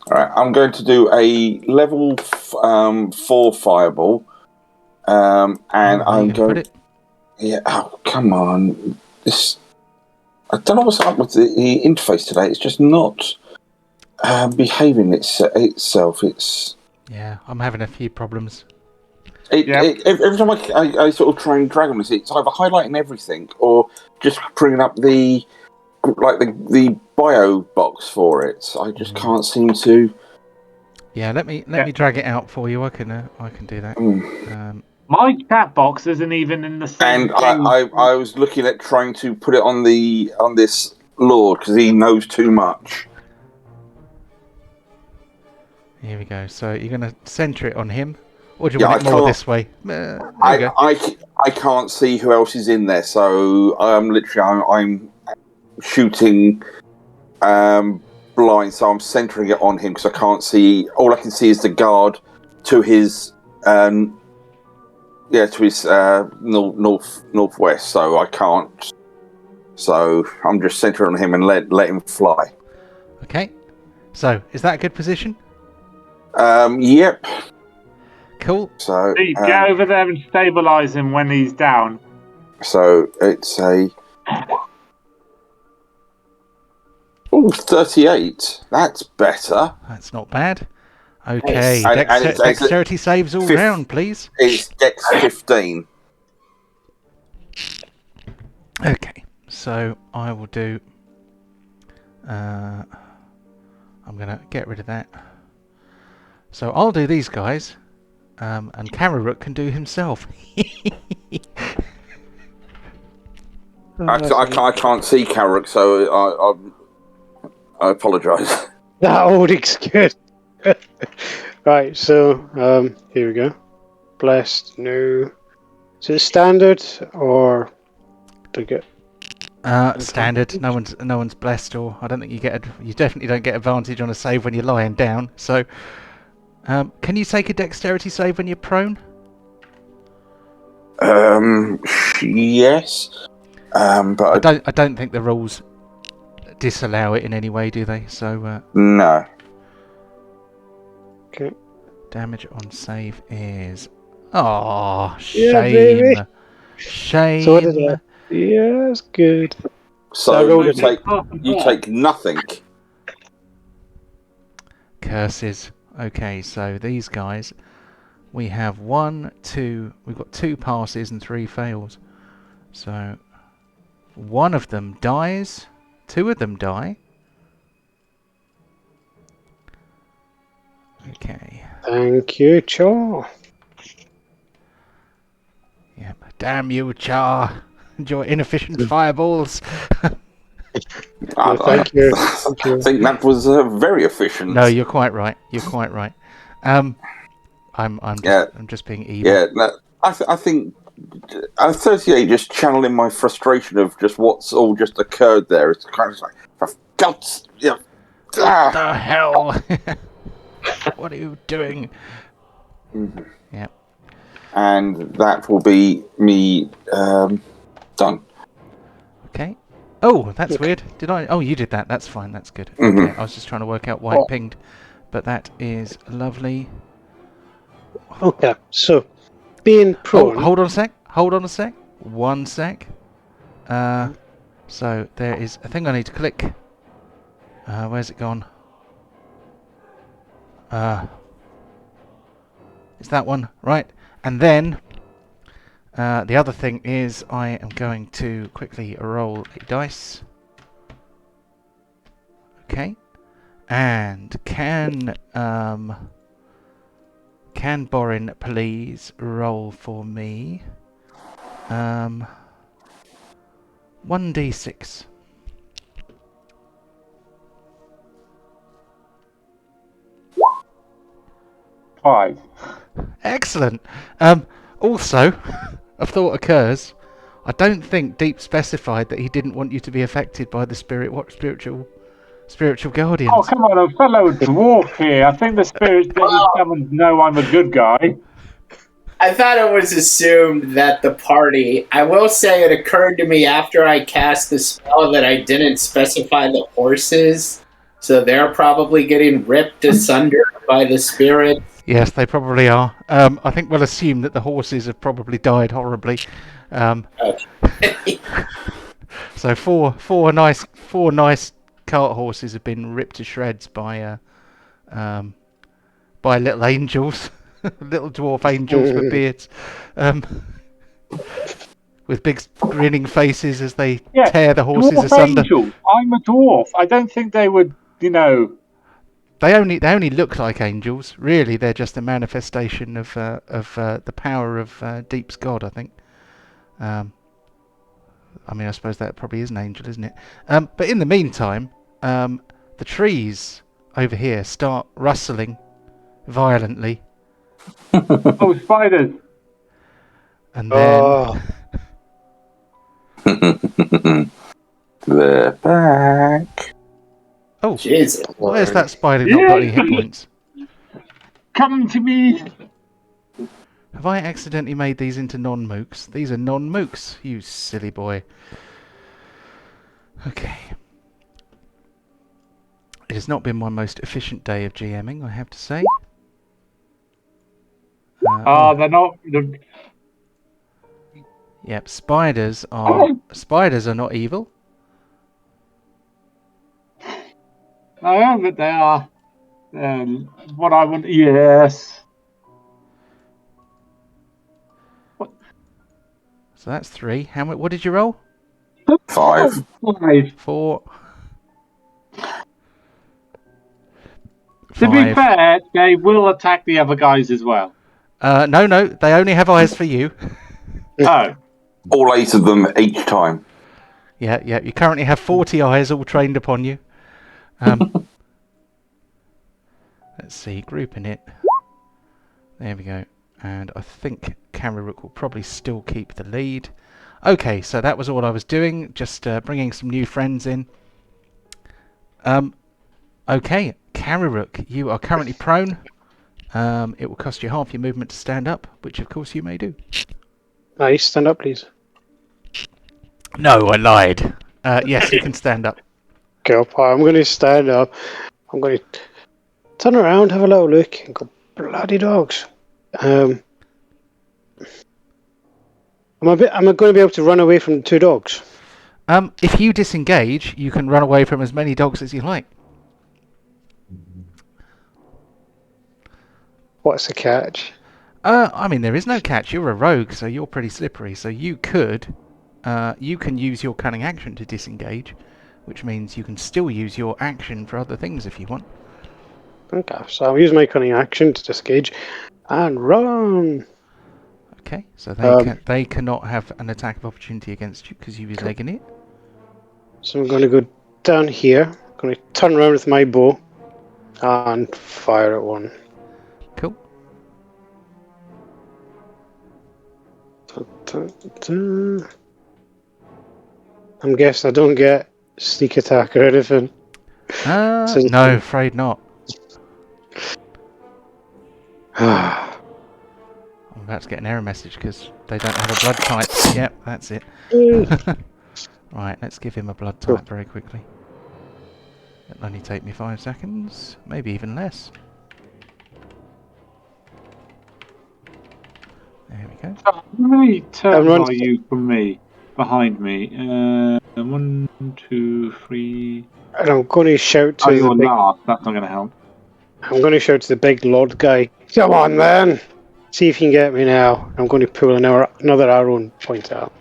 All right, I'm going to do a level 4 fireball, and I'm going. Put it? Yeah. Oh, come on! I don't know what's up with the interface today. It's just not behaving itself. Yeah, I'm having a few problems. Every time I sort of try and drag on this, it's either highlighting everything or just bringing up the bio box for it. I just can't seem to. Yeah, let me drag it out for you. I can do that. My chat box isn't even in the same. And I was looking at trying to put it on this Lord because he knows too much. Here we go. So you're going to centre it on him, or do you want it more this way? I can't see who else is in there, so I'm shooting blind, so I'm centering it on him because I can't see. All I can see is the guard to his northwest. So I can't. So I'm just centering on him and let him fly. Okay. So is that a good position? Yep. Cool. So get over there and stabilise him when he's down. So it's a 38. That's better. That's not bad. Okay, Nice. dexterity saves all round, please. It's Dex 15. Okay, so I will do. I'm gonna get rid of that. So I'll do these guys, and Kararuk can do himself. I can't see Kararuk, so I apologise. That audic's good. Right, so here we go. Blessed, no. Is it standard or do you get? Standard. No one's blessed, or I don't think you definitely don't get advantage on a save when you're lying down. So, can you take a dexterity save when you're prone? Yes. But I don't think the rules disallow it in any way, do they? So no. Okay. Damage on save is shame. Yeah, baby. Shame. So what did I? Yes, good. So you take nothing. Curses. Okay, so these guys, we have we've got 2 passes and 3 fails. So one of them dies, 2 of them die. Okay. Thank you, Char. Yep. Damn you, Char. And your inefficient fireballs. Thank you. Thank you. I think that was very efficient. No, you're quite right. I'm just being evil. Yeah, no, I think 38 just channeling my frustration of just what's all just occurred there. It's kind of like, for God's, What the hell? What are you doing? Mm-hmm. Yeah. And that will be me done. Okay. Oh, that's weird. Did I? Oh, you did that. That's fine. That's good. Mm-hmm. Okay, I was just trying to work out why it pinged, but that is lovely. Okay, so being prone. Oh, hold on a sec. 1 sec. So there is a thing I need to click. Where's it gone? It's that one, right? And then the other thing is I am going to quickly roll a dice. Okay. And can Borin please roll for me 1d6. 5. Excellent. Also, a thought occurs. I don't think Deep specified that he didn't want you to be affected by the spiritual guardians. Oh, come on, a fellow dwarf here. I think the spirits that he summoned know I'm a good guy. I thought it was assumed that the party. I will say it occurred to me after I cast the spell that I didn't specify the horses, so they're probably getting ripped asunder by the spirit. Yes, they probably are. I think we'll assume that the horses have probably died horribly. Okay. So four nice cart horses have been ripped to shreds by little angels, little dwarf angels with beards, with big grinning faces as they tear the horses Dwarf asunder. angels. I'm a dwarf. I don't think they would, They only look like angels. Really, they're just a manifestation of the power of Deep's God, I think. I mean, I suppose that probably is an angel, isn't it? But in the meantime, the trees over here start rustling violently, Oh, spiders. and then Oh, They're back. oh, Jesus. where's that spider not got any hit points? Come to me. Have I accidentally made these into non-mooks? These are non-mooks, you silly boy. Okay. It has not been my most efficient day of GMing, I have to say. They're not. Yep, spiders are not evil. No, but they are. What I want. Yes. So that's 3. How much? What did you roll? 5. 5. 4. To be 5. fair, they will attack the other guys as well. No, they only have eyes for you. Oh. All 8 of them each time. Yeah. You currently have 40 eyes all trained upon you. Let's see, grouping it. There we go. And I think Kararook will probably still keep the lead. Okay, so that was all I was doing, just bringing some new friends in. Okay, Kararook, you are currently prone. It will cost you half your movement to stand up, which of course you may do. nice. Stand up, please. No, I lied. Yes, you can stand up. Go, I'm going to stand up. I'm going to turn around, have a little look, and go, bloody dogs. Am I going to be able to run away from the 2 dogs? If you disengage, you can run away from as many dogs as you like. What's the catch? I mean, there is no catch. You're a rogue, so you're pretty slippery. So you can use your cunning action to disengage, which means you can still use your action for other things if you want. Okay, so I'll use my cunning action to disengage and run. Okay, so they cannot have an attack of opportunity against you because you use legging it. So I'm going to go down here. I'm going to turn around with my bow and fire at one. Cool. I'm guessing I don't get sneak attack or anything. No, afraid not. I'm about to get an error message because they don't have a blood type. Yep, that's it. Right, let's give him a blood type very quickly. It'll only take me 5 seconds, maybe even less. There we go. How many turns Everyone's- are you from me? Behind me? 1, 2, 3. And I'm going to shout to Oh, the you're big, last. That's not going to help. I'm going to shout to the big lord guy. Come on, man! See if you can get me now. I'm going to pull another arrow and point it out.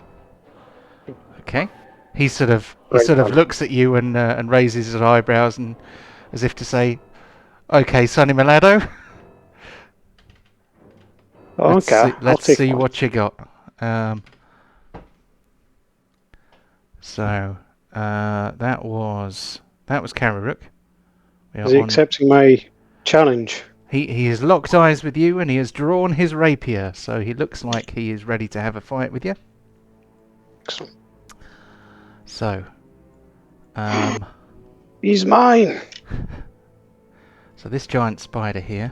Okay. He sort of Right, looks at you and raises his eyebrows and as if to say, "Okay, Sonny Milado. Okay, Let's I'll take see one. what you got." So that was Kararook. Is he accepting my challenge? He has locked eyes with you and he has drawn his rapier, so he looks like he is ready to have a fight with you. Excellent. So, He's mine. so this giant spider here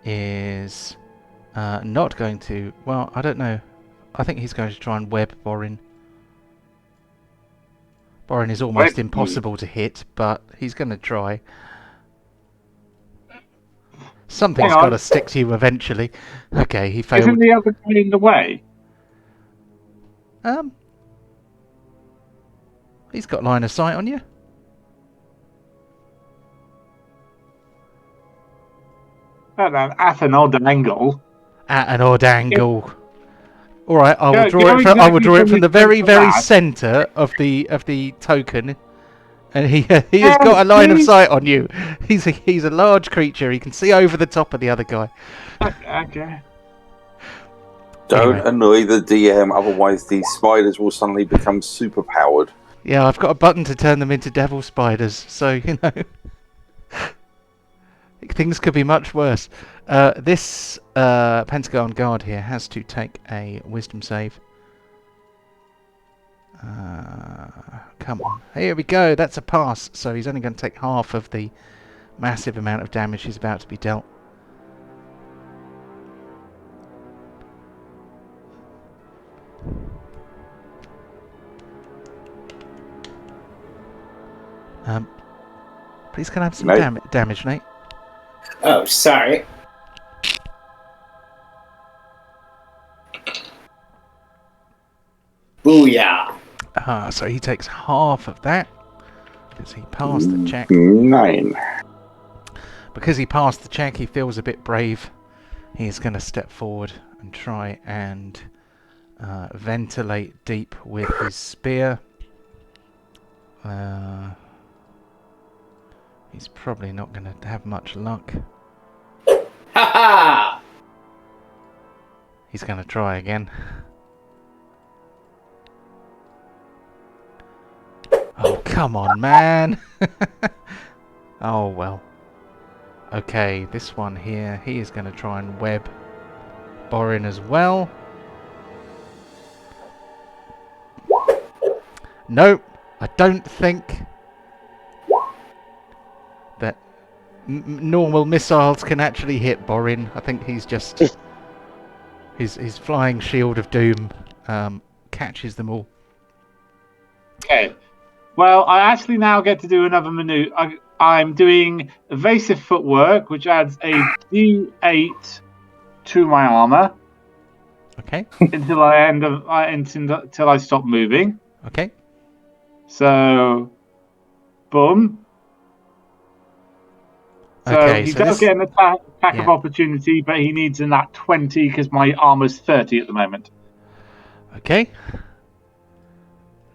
is not going to. Well, I don't know. I think he's going to try and web Borin. Borin is almost impossible to hit, but he's going to try. Something's got to stick to you eventually. Okay, he failed. Isn't the other guy in the way? He's got line of sight on you. At an odd angle. At an odd angle. All right, I will Go draw it. I will exactly draw it from from the the very, centre very of that. centre of the token, and he has got a line of see? sight on you. He's a large creature. He can see over the top of the other guy. Okay. Don't Anyway. annoy the DM, otherwise these spiders will suddenly become super powered. Yeah, I've got a button to turn them into devil spiders, so you know things could be much worse. This Pentegarn guard here has to take a wisdom save. Come on, here we go. That's a pass. So he's only going to take half of the massive amount of damage he's about to be dealt. Please can I have some damage, Nate? Oh, sorry. Booyah. So he takes half of that because he passed the check. 9. Because he passed the check, he feels a bit brave. He's going to step forward and try and ventilate deep with his spear. He's probably not going to have much luck. Ha ha! He's going to try again. Oh, come on, man! Oh, well. Okay, this one here, he is going to try and web Borin as well. Nope, I don't think that normal missiles can actually hit Borin. I think he's just... his flying shield of doom catches them all. Okay. Well, I actually now get to do another maneuver. I'm doing evasive footwork, which adds a D8 to my armor Okay, until until I stop moving. okay. So, boom. So Okay, he so does this- get an attack yeah. of opportunity, but he needs a nat 20 because my armor's 30 at the moment. Okay.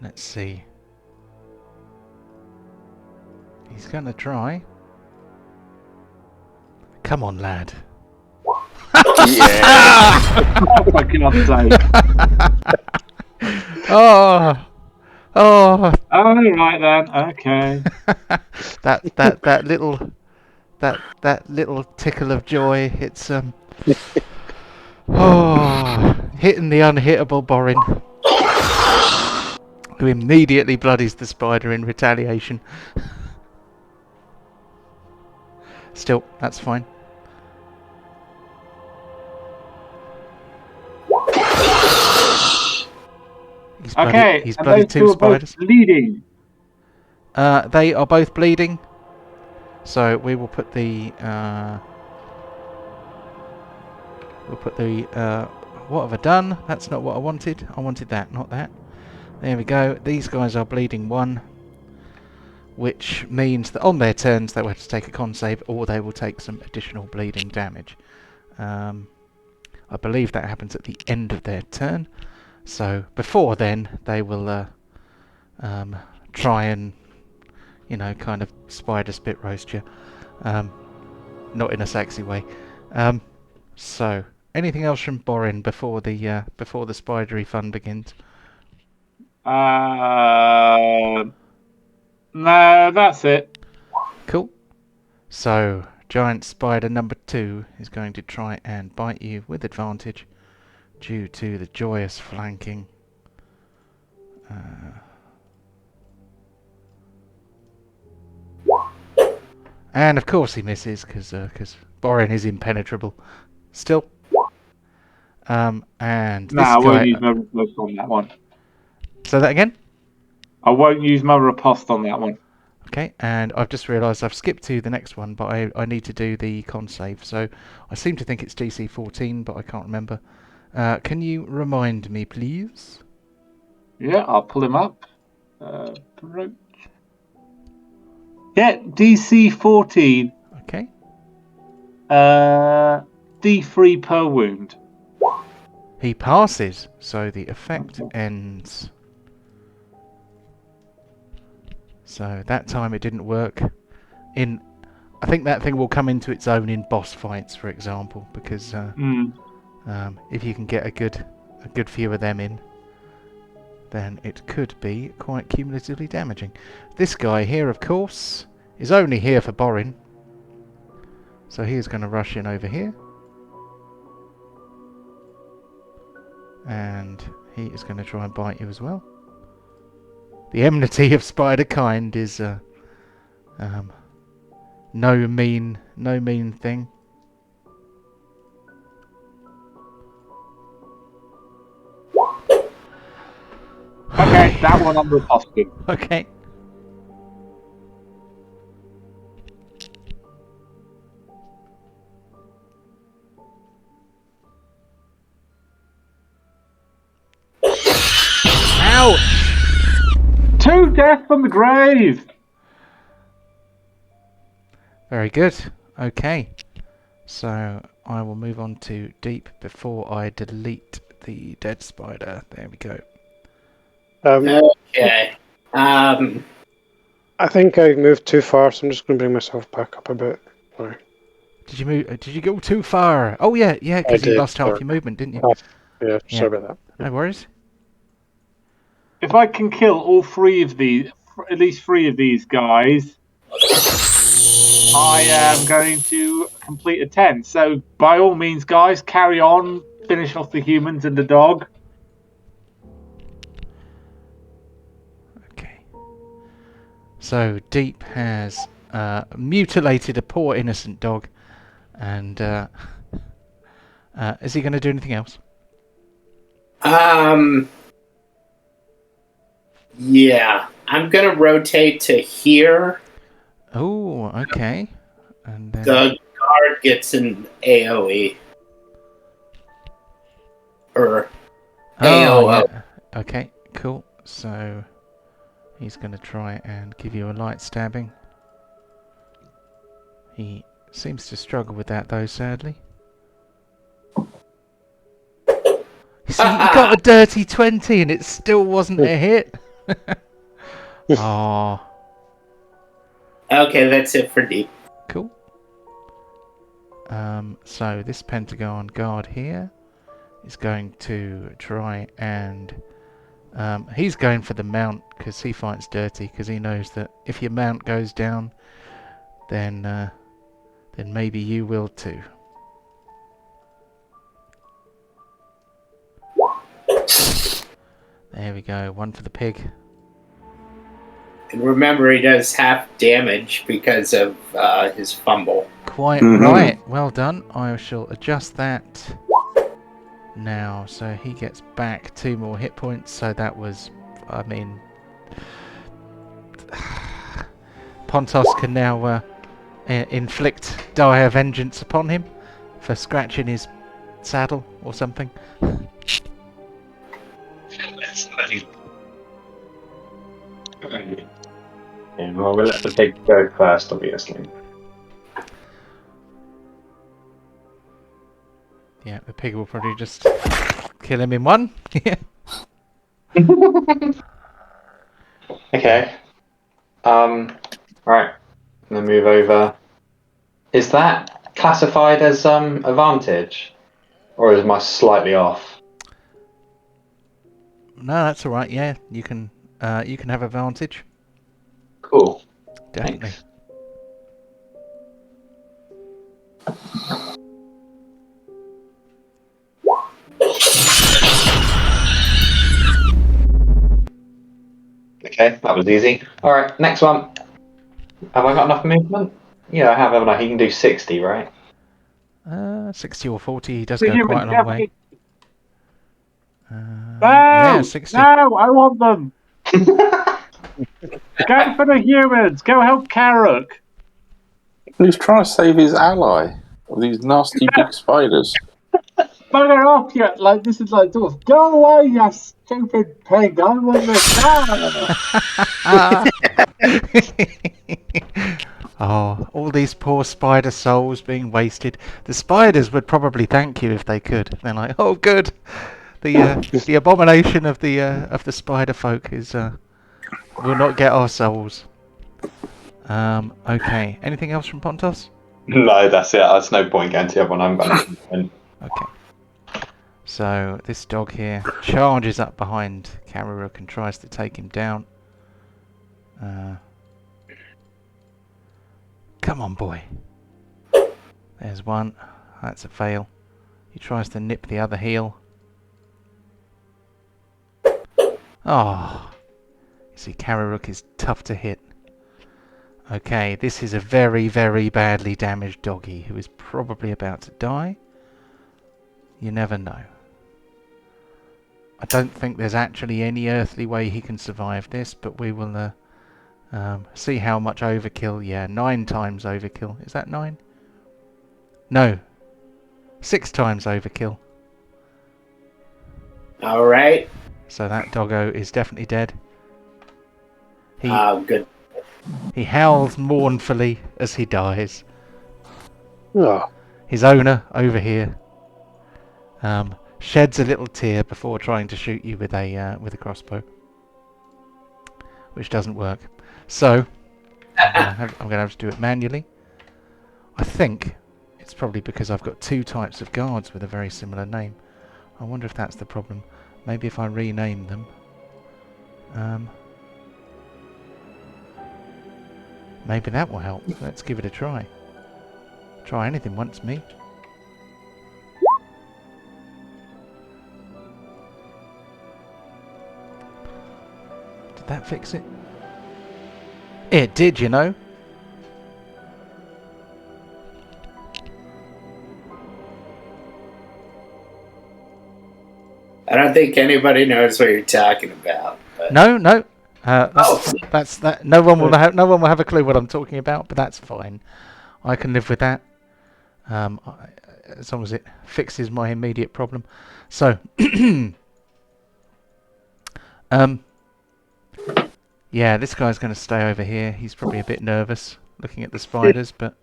Let's see. He's gonna try. Come on, lad. Yeah. Oh my God's sake. Oh, Oh, right then. Okay. that little tickle of joy. It's hitting the unhittable Borin, who immediately bloodies the spider in retaliation. Still, that's fine. Okay. He's and bloodied those two two are spiders. both bleeding. They are both bleeding. So we will put the what have I done? That's not what I wanted. I wanted that, not that. There we go. These guys are bleeding 1, which means that on their turns they will have to take a con save, or they will take some additional bleeding damage. I believe that happens at the end of their turn. So before then, they will try and, you know, kind of spider spit roast you. Not in a sexy way. So anything else from Borin before the spidery fun begins? No, that's it. Cool. So giant spider number 2 is going to try and bite you with advantage due to the joyous flanking. And of course he misses because Borin is impenetrable still. And No, this I won't guy. use my riposte on that one. Say that again. I won't use my riposte on that one. Okay, and I've just realised I've skipped to the next one, but I need to do the con save. So I seem to think it's DC 14, but I can't remember. Can you remind me, please? Yeah, I'll pull him up. Approach. Yeah, DC 14. Okay. D3 per wound. He passes, so the effect ends. So that time it didn't work. I think that thing will come into its own in boss fights, for example, because if you can get a good few of them in, then it could be quite cumulatively damaging. This guy here, of course, is only here for Borin, so he is going to rush in over here, and he is going to try and bite you as well. The enmity of spider kind is no mean thing. Okay, that one I'm riposting. Okay. Ouch! 2 deaths from the grave! Very good. Okay. So I will move on to deep before I delete the dead spider. There we go. Okay. I think I moved too far, so I'm just going to bring myself back up a bit. Sorry. Did you move? Did you go too far? Oh yeah, because you did, lost half sorry. your movement, didn't you? Yeah, Yeah. sorry about that. No worries. If I can kill all 3 of these, at least 3 of these guys, I am going to complete a 10. So by all means, guys, carry on. Finish off the humans and the dog. Okay. So Deep has mutilated a poor innocent dog, and is he going to do anything else? Yeah. I'm gonna rotate to here. Oh, okay. And then The guard gets an AoE. Or AOO. yeah. Okay, cool. So he's going to try and give you a light stabbing. He seems to struggle with that, though, sadly. See, he got a dirty 20 and it still wasn't a hit. Oh, Okay, that's it for deep. cool. So this Pentegarn guard here is going to try and he's going for the mount because he fights dirty, because he knows that if your mount goes down, then maybe you will too. There we go, one for the pig. And remember, he does half damage because of his fumble. Quite right, well done. I shall adjust that now, so he gets back 2 more hit points. So that was, I mean, Pontos can now inflict dire vengeance upon him for scratching his saddle or something. Yeah, well, we'll let the pig go first, obviously. Yeah, the pig will probably just kill him in one. Okay. Right. I'm gonna move over. Is that classified as advantage, or is my slightly off? No, that's all right. Yeah, you can have advantage. Cool. Definitely. Thanks. Okay, that was easy. Alright, next one. Have I got enough movement? Yeah, I have, haven't I? He can do 60, right? 60 or 40, he does The go human, quite a long way. No! Yeah, 60. No! I want them! Go for the humans! Go help Karuk! He's trying to save his ally of these nasty big spiders. Bugger off, you! Like, this is like dwarf. Go away, you stupid pig! I want this! Oh, all these poor spider souls being wasted. The spiders would probably thank you if they could. They're like, oh, good. The abomination of the spider folk is will not get our souls. Okay. Anything else from Pontos? No, that's it. There's no point going to the other one. I'm going to. Okay. So this dog here charges up behind Kararuk and tries to take him down. Come on, boy. There's one. That's a fail. He tries to nip the other heel. Oh. You see, Kararuk is tough to hit. Okay, this is a very, very badly damaged doggy who is probably about to die. You never know. I don't think there's actually any earthly way he can survive this, but we will see how much overkill. Yeah, 9 times overkill. Is that 9? No. 6 times overkill. All right. So that doggo is definitely dead. Good. He howls mournfully as he dies. Oh, His owner over here sheds a little tear before trying to shoot you with a crossbow, which doesn't work. So I'm going to have to do it manually. I think it's probably because I've got 2 types of guards with a very similar name. I wonder if that's the problem. Maybe if I rename them. Maybe that will help. Let's give it a try. Try anything once, me. Did that fix it? It did, you know. I don't think anybody knows what you're talking about. But... No. That's that. No one will have a clue what I'm talking about, but that's fine. I can live with that. As long as it fixes my immediate problem. So, yeah, this guy's going to stay over here. He's probably a bit nervous looking at the spiders, but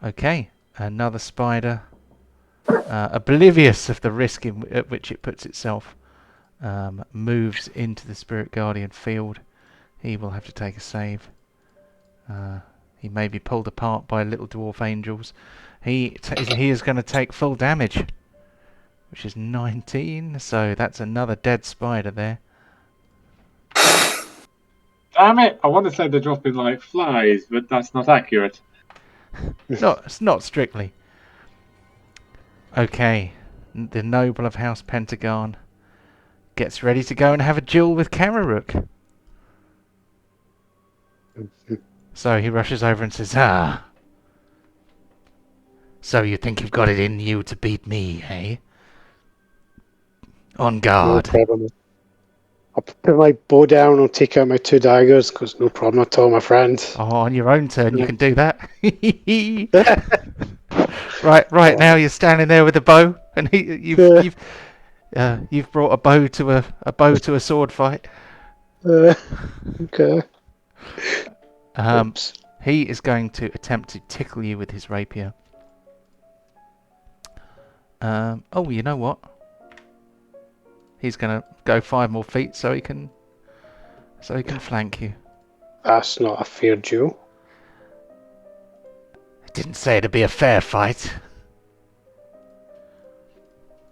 okay, another spider, oblivious of the risk at which it puts itself, moves into the Spirit Guardian field. He will have to take a save. He may be pulled apart by little dwarf angels. He is going to take full damage, which is 19. So that's another dead spider there. Damn it! I want to say they're dropping like flies, but that's not accurate. It's not strictly. Okay, the noble of House Pentegarn gets ready to go and have a duel with Kararuk. So he rushes over and says, so you think you've got it in you to beat me, eh? On guard. no problem. I'll put my bow down and take out my 2 daggers, because no problem at all, my friend. Oh, on your own turn you can do that. right now you're standing there with a bow, and you've brought a bow to a sword fight. Okay. He is going to attempt to tickle you with his rapier. Oh, you know what? He's going to go 5 more feet so he can flank you. That's not a fair duel. I didn't say it'd be a fair fight.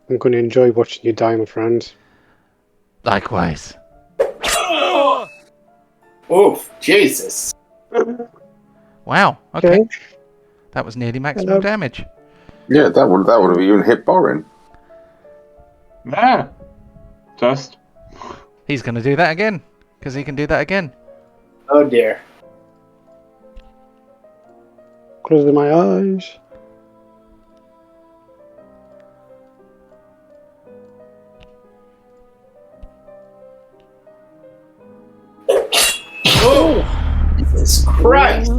I'm going to enjoy watching you die, my friend. Likewise. Oof, Jesus. Wow, okay. That was nearly maximum damage. Yeah, that would have even hit Borin. Nah. Just. He's going to do that again, because he can do that again. Oh dear. Closing my eyes. Oh, Jesus Christ!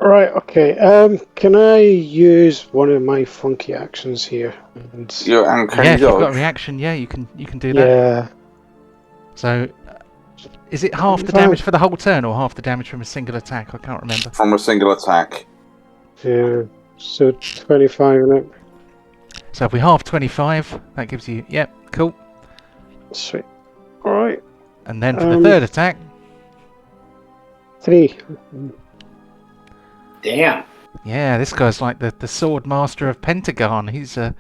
Right, okay. Can I use one of my funky actions here? And You're uncanny Yeah, if you've got a dodge. reaction, yeah, you can do that. yeah. So, is it half the damage for the whole turn, or half the damage from a single attack? I can't remember. From a single attack. Yeah. So 25 in it. So if we half 25, that gives you... Yep, cool. Sweet. Alright. And then for the third attack... 3. Damn. Yeah, this guy's like the sword master of Pentegarn. He's And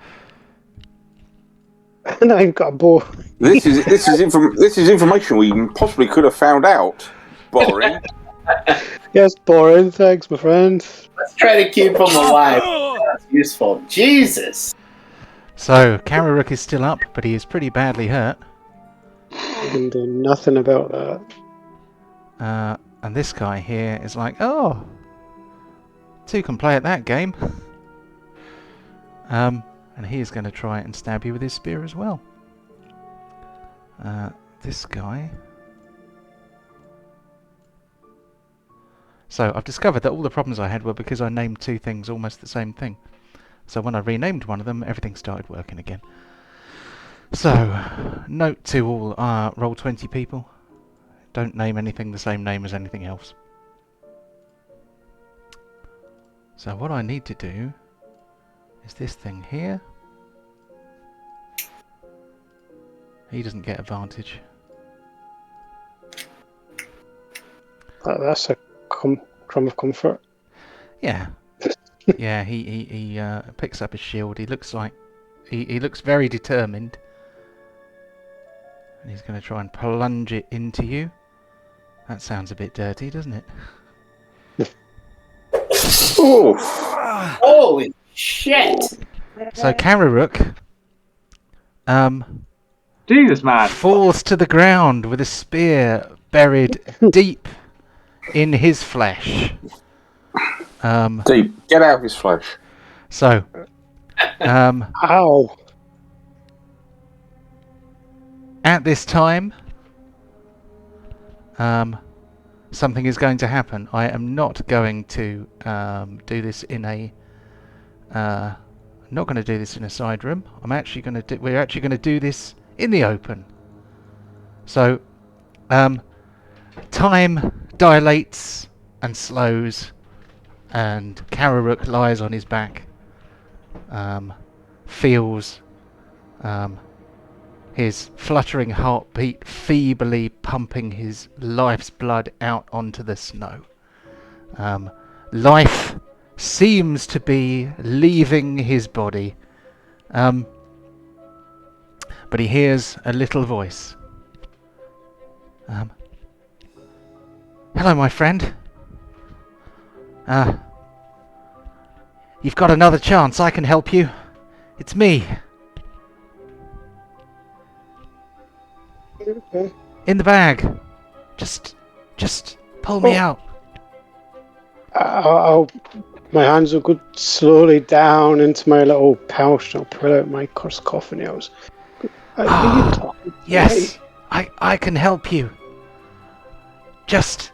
I've got a bow. This is information we possibly could have found out, Borin. Yes, Borin. Thanks, my friend. Let's try to keep him alive. That's useful. Jesus. So Kararuk is still up, but he is pretty badly hurt. I can do nothing about that. And this guy here is like, oh, two can play at that game. And he is going to try and stab you with his spear as well. This guy. So I've discovered that all the problems I had were because I named two things almost the same thing. So when I renamed one of them, everything started working again. So, note to all Roll20 people. Don't name anything the same name as anything else. So what I need to do is this thing here. He doesn't get advantage. That's a crumb of comfort. Yeah. Yeah, he picks up his shield. He looks like... He looks very determined. And he's going to try and plunge it into you. That sounds a bit dirty, doesn't it? Oof. Holy shit! So Kararuk Jesus, man. falls to the ground with a spear buried deep in his flesh. Deep. Get out of his flesh. So, Ow! at this time, something is going to happen. I am not going to do this in a. Not going to do this in a side room. I'm actually going to do. We're actually going to do this in the open. So, time dilates and slows, and Kararuk lies on his back. Feels his fluttering heartbeat feebly pumping his life's blood out onto the snow. Life seems to be leaving his body, but he hears a little voice. Hello, my friend. You've got another chance. I can help you. It's me. Okay. In the bag. Just pull me out. My hands will go slowly down into my little pouch and I'll pull out my cursed coffin nails. Are you talking to Yes, me? I can help you. Just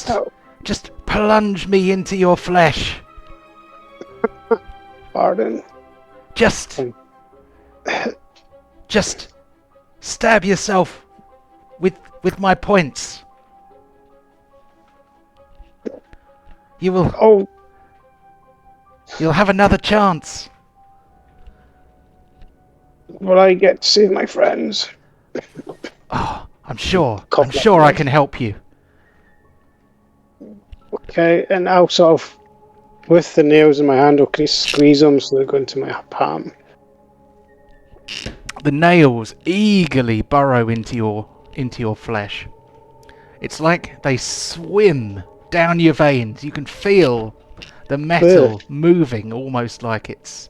Oh. plunge me into your flesh. Pardon. Just stab yourself with my points. You will. Oh, You'll have another chance. will I get to see my friends? Oh, I'm sure Compliment. I can help you. Okay, and I'll sort of, with the nails in my hand, can you squeeze them so they go into my palm? The nails eagerly burrow into your flesh. It's like they swim down your veins. You can feel the metal moving, almost like it's,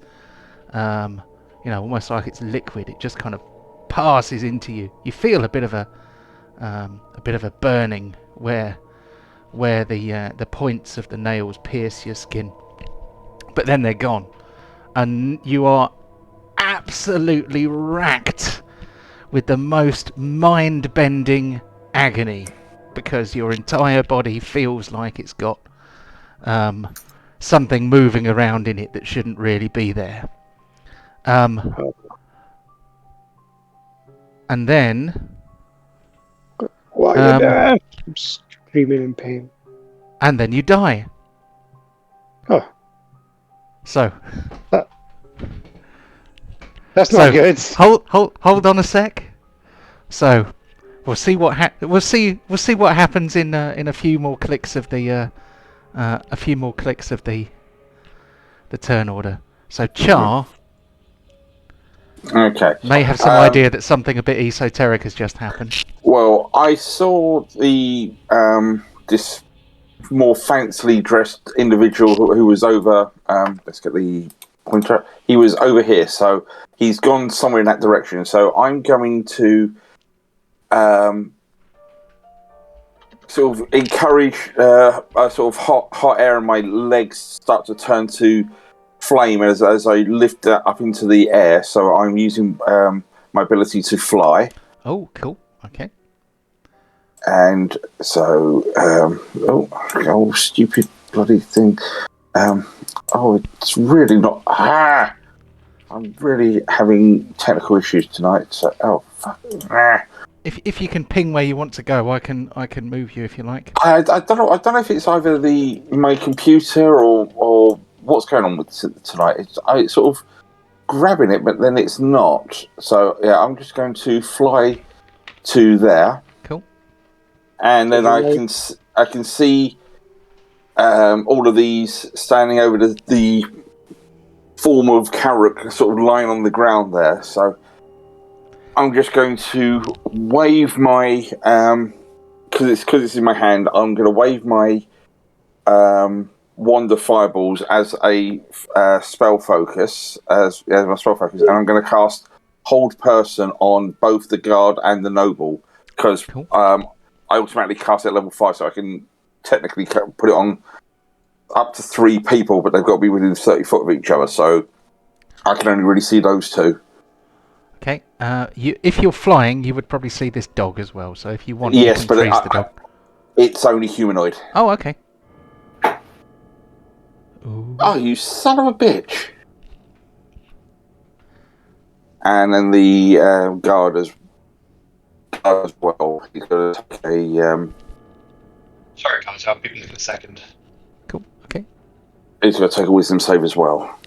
almost like it's liquid. It just kind of passes into you. You feel a bit of a a bit of a burning where the points of the nails pierce your skin. But then they're gone, and you are absolutely racked with the most mind-bending agony, because your entire body feels like it's got something moving around in it that shouldn't really be there. And then... Why are you there? I'm screaming in pain. And then you die. Oh. So... That's not good. Hold on a sec. So, we'll see what happens in a few more clicks of the turn order. So Char may have some idea that something a bit esoteric has just happened. Well, I saw the this more fancily dressed individual who was over. Let's get the pointer. He was over here, so he's gone somewhere in that direction. So I'm going to sort of encourage a sort of hot air, and my legs start to turn to flame as I lift up into the air. So I'm using my ability to fly. Oh, cool. Okay. And so, oh, stupid bloody thing. It's really not. I'm really having technical issues tonight. So, fuck. If you can ping where you want to go, I can move you if you like. I don't know. I don't know if it's either my computer or what's going on with it tonight. It's sort of grabbing it, but then it's not. So yeah, I'm just going to fly to there. Cool. And then I can see all of these standing over the form of Karuk sort of lying on the ground there. So I'm just going to wave my because it's in my hand. I'm going to wave my wand of fireballs as a spell focus, as my spell focus, and I'm going to cast Hold Person on both the guard and the noble, because cool. I automatically cast it at level 5, so I can technically put it on up to 3 people, but they've got to be within 30 foot of each other, so I can only really see those 2. Okay. If you're flying, you would probably see this dog as well. So if you want, yes, you can freeze the dog. It's only humanoid. Oh, okay. Ooh. Oh, you son of a bitch! And then the guard as well. He's going to take a. Sorry, guys, I'll be back in a second. Cool. Okay. He's going to take a wisdom save as well.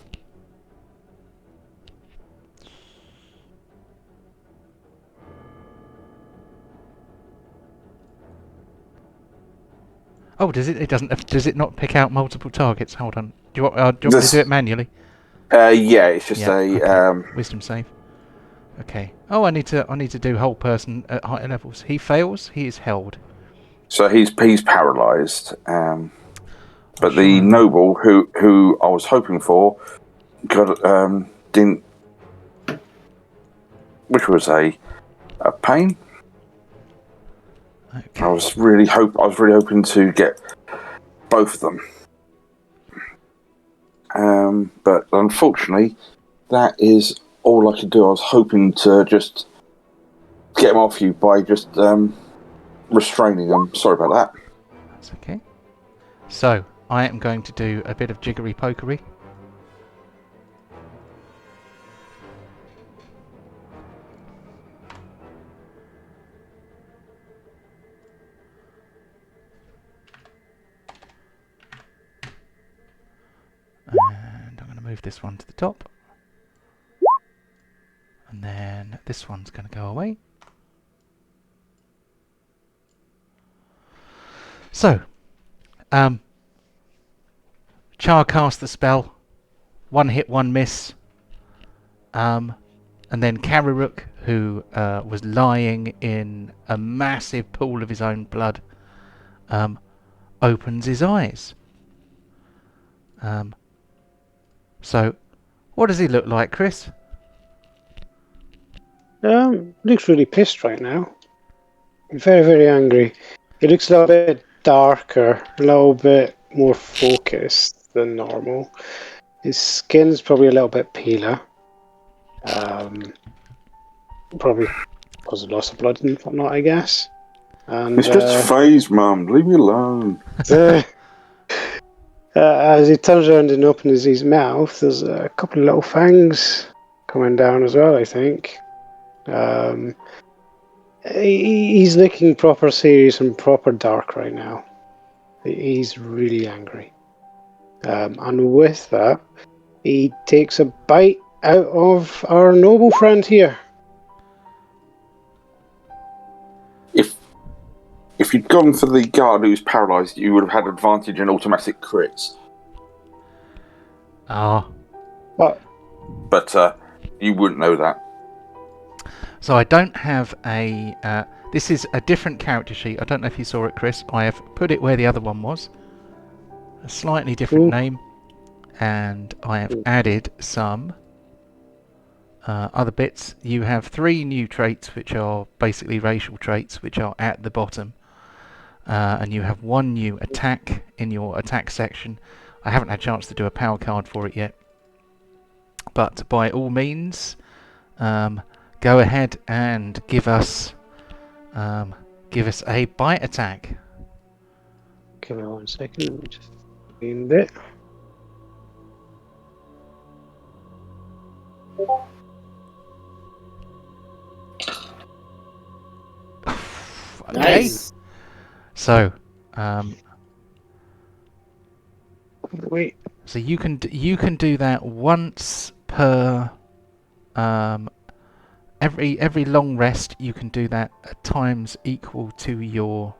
Oh, does it? It doesn't. Does it not pick out multiple targets? Hold on. Do you want me to do it manually? Yeah, it's just okay. Wisdom save. Okay. Oh, I need to do Hold Person at higher levels. He fails. He is held. So he's paralysed. But the noble who I was hoping for didn't, which was a pain. Okay. I was really hoping to get both of them. But unfortunately, that is all I could do. I was hoping to just get them off you by just restraining them. Sorry about that. That's okay. So, I am going to do a bit of jiggery-pokery. And I'm going to move this one to the top. And then this one's going to go away. So, Char cast the spell. 1 hit, 1 miss. And then Karuruk, who was lying in a massive pool of his own blood, opens his eyes. So, what does he look like, Chris? Looks really pissed right now. Very, very angry. He looks a little bit darker, a little bit more focused than normal. His skin's probably a little bit paler. Probably because of loss of blood and whatnot, I guess. And It's just a phase, Mum. Leave me alone. as he turns around and opens his mouth, there's a couple of little fangs coming down as well, I think. He's looking proper serious and proper dark right now. He's really angry. And with that, he takes a bite out of our noble friend here. If you'd gone for the guard who's paralysed, you would have had advantage in automatic crits. What? But you wouldn't know that. So I don't have a... this is a different character sheet. I don't know if you saw it, Chris. I have put it where the other one was. A slightly different name. And I have added some other bits. You have 3 new traits, which are basically racial traits, which are at the bottom. And you have 1 new attack in your attack section. I haven't had a chance to do a power card for it yet. But by all means, go ahead and give us a bite attack. Give me 1 second. Let me just find it. Okay. Nice. So, Wait. so you can do that once per every long rest. You can do that at times equal to your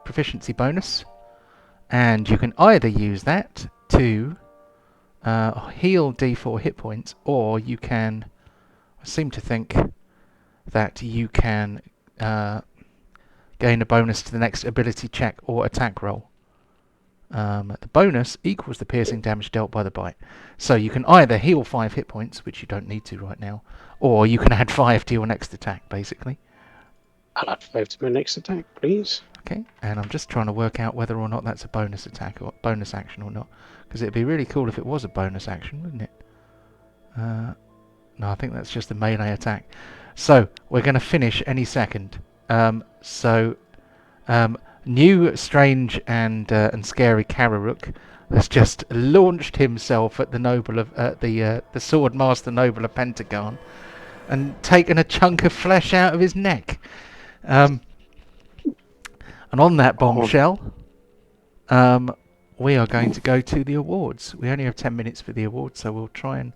proficiency bonus, and you can either use that to heal D4 hit points, or you can. I seem to think that you can gain a bonus to the next ability check or attack roll. The bonus equals the piercing damage dealt by the bite. So you can either heal 5 hit points, which you don't need to right now, or you can add 5 to your next attack, basically. I'll add 5 to my next attack, please. Okay, and I'm just trying to work out whether or not that's a bonus attack or bonus action or not, because it'd be really cool if it was a bonus action, wouldn't it? No, I think that's just a melee attack. So we're going to finish any second. New, strange, and scary Kararuk has just launched himself at the noble of the sword master noble of Pentegarn, and taken a chunk of flesh out of his neck. And on that bombshell, we are going to go to the awards. We only have 10 minutes for the awards, so we'll try and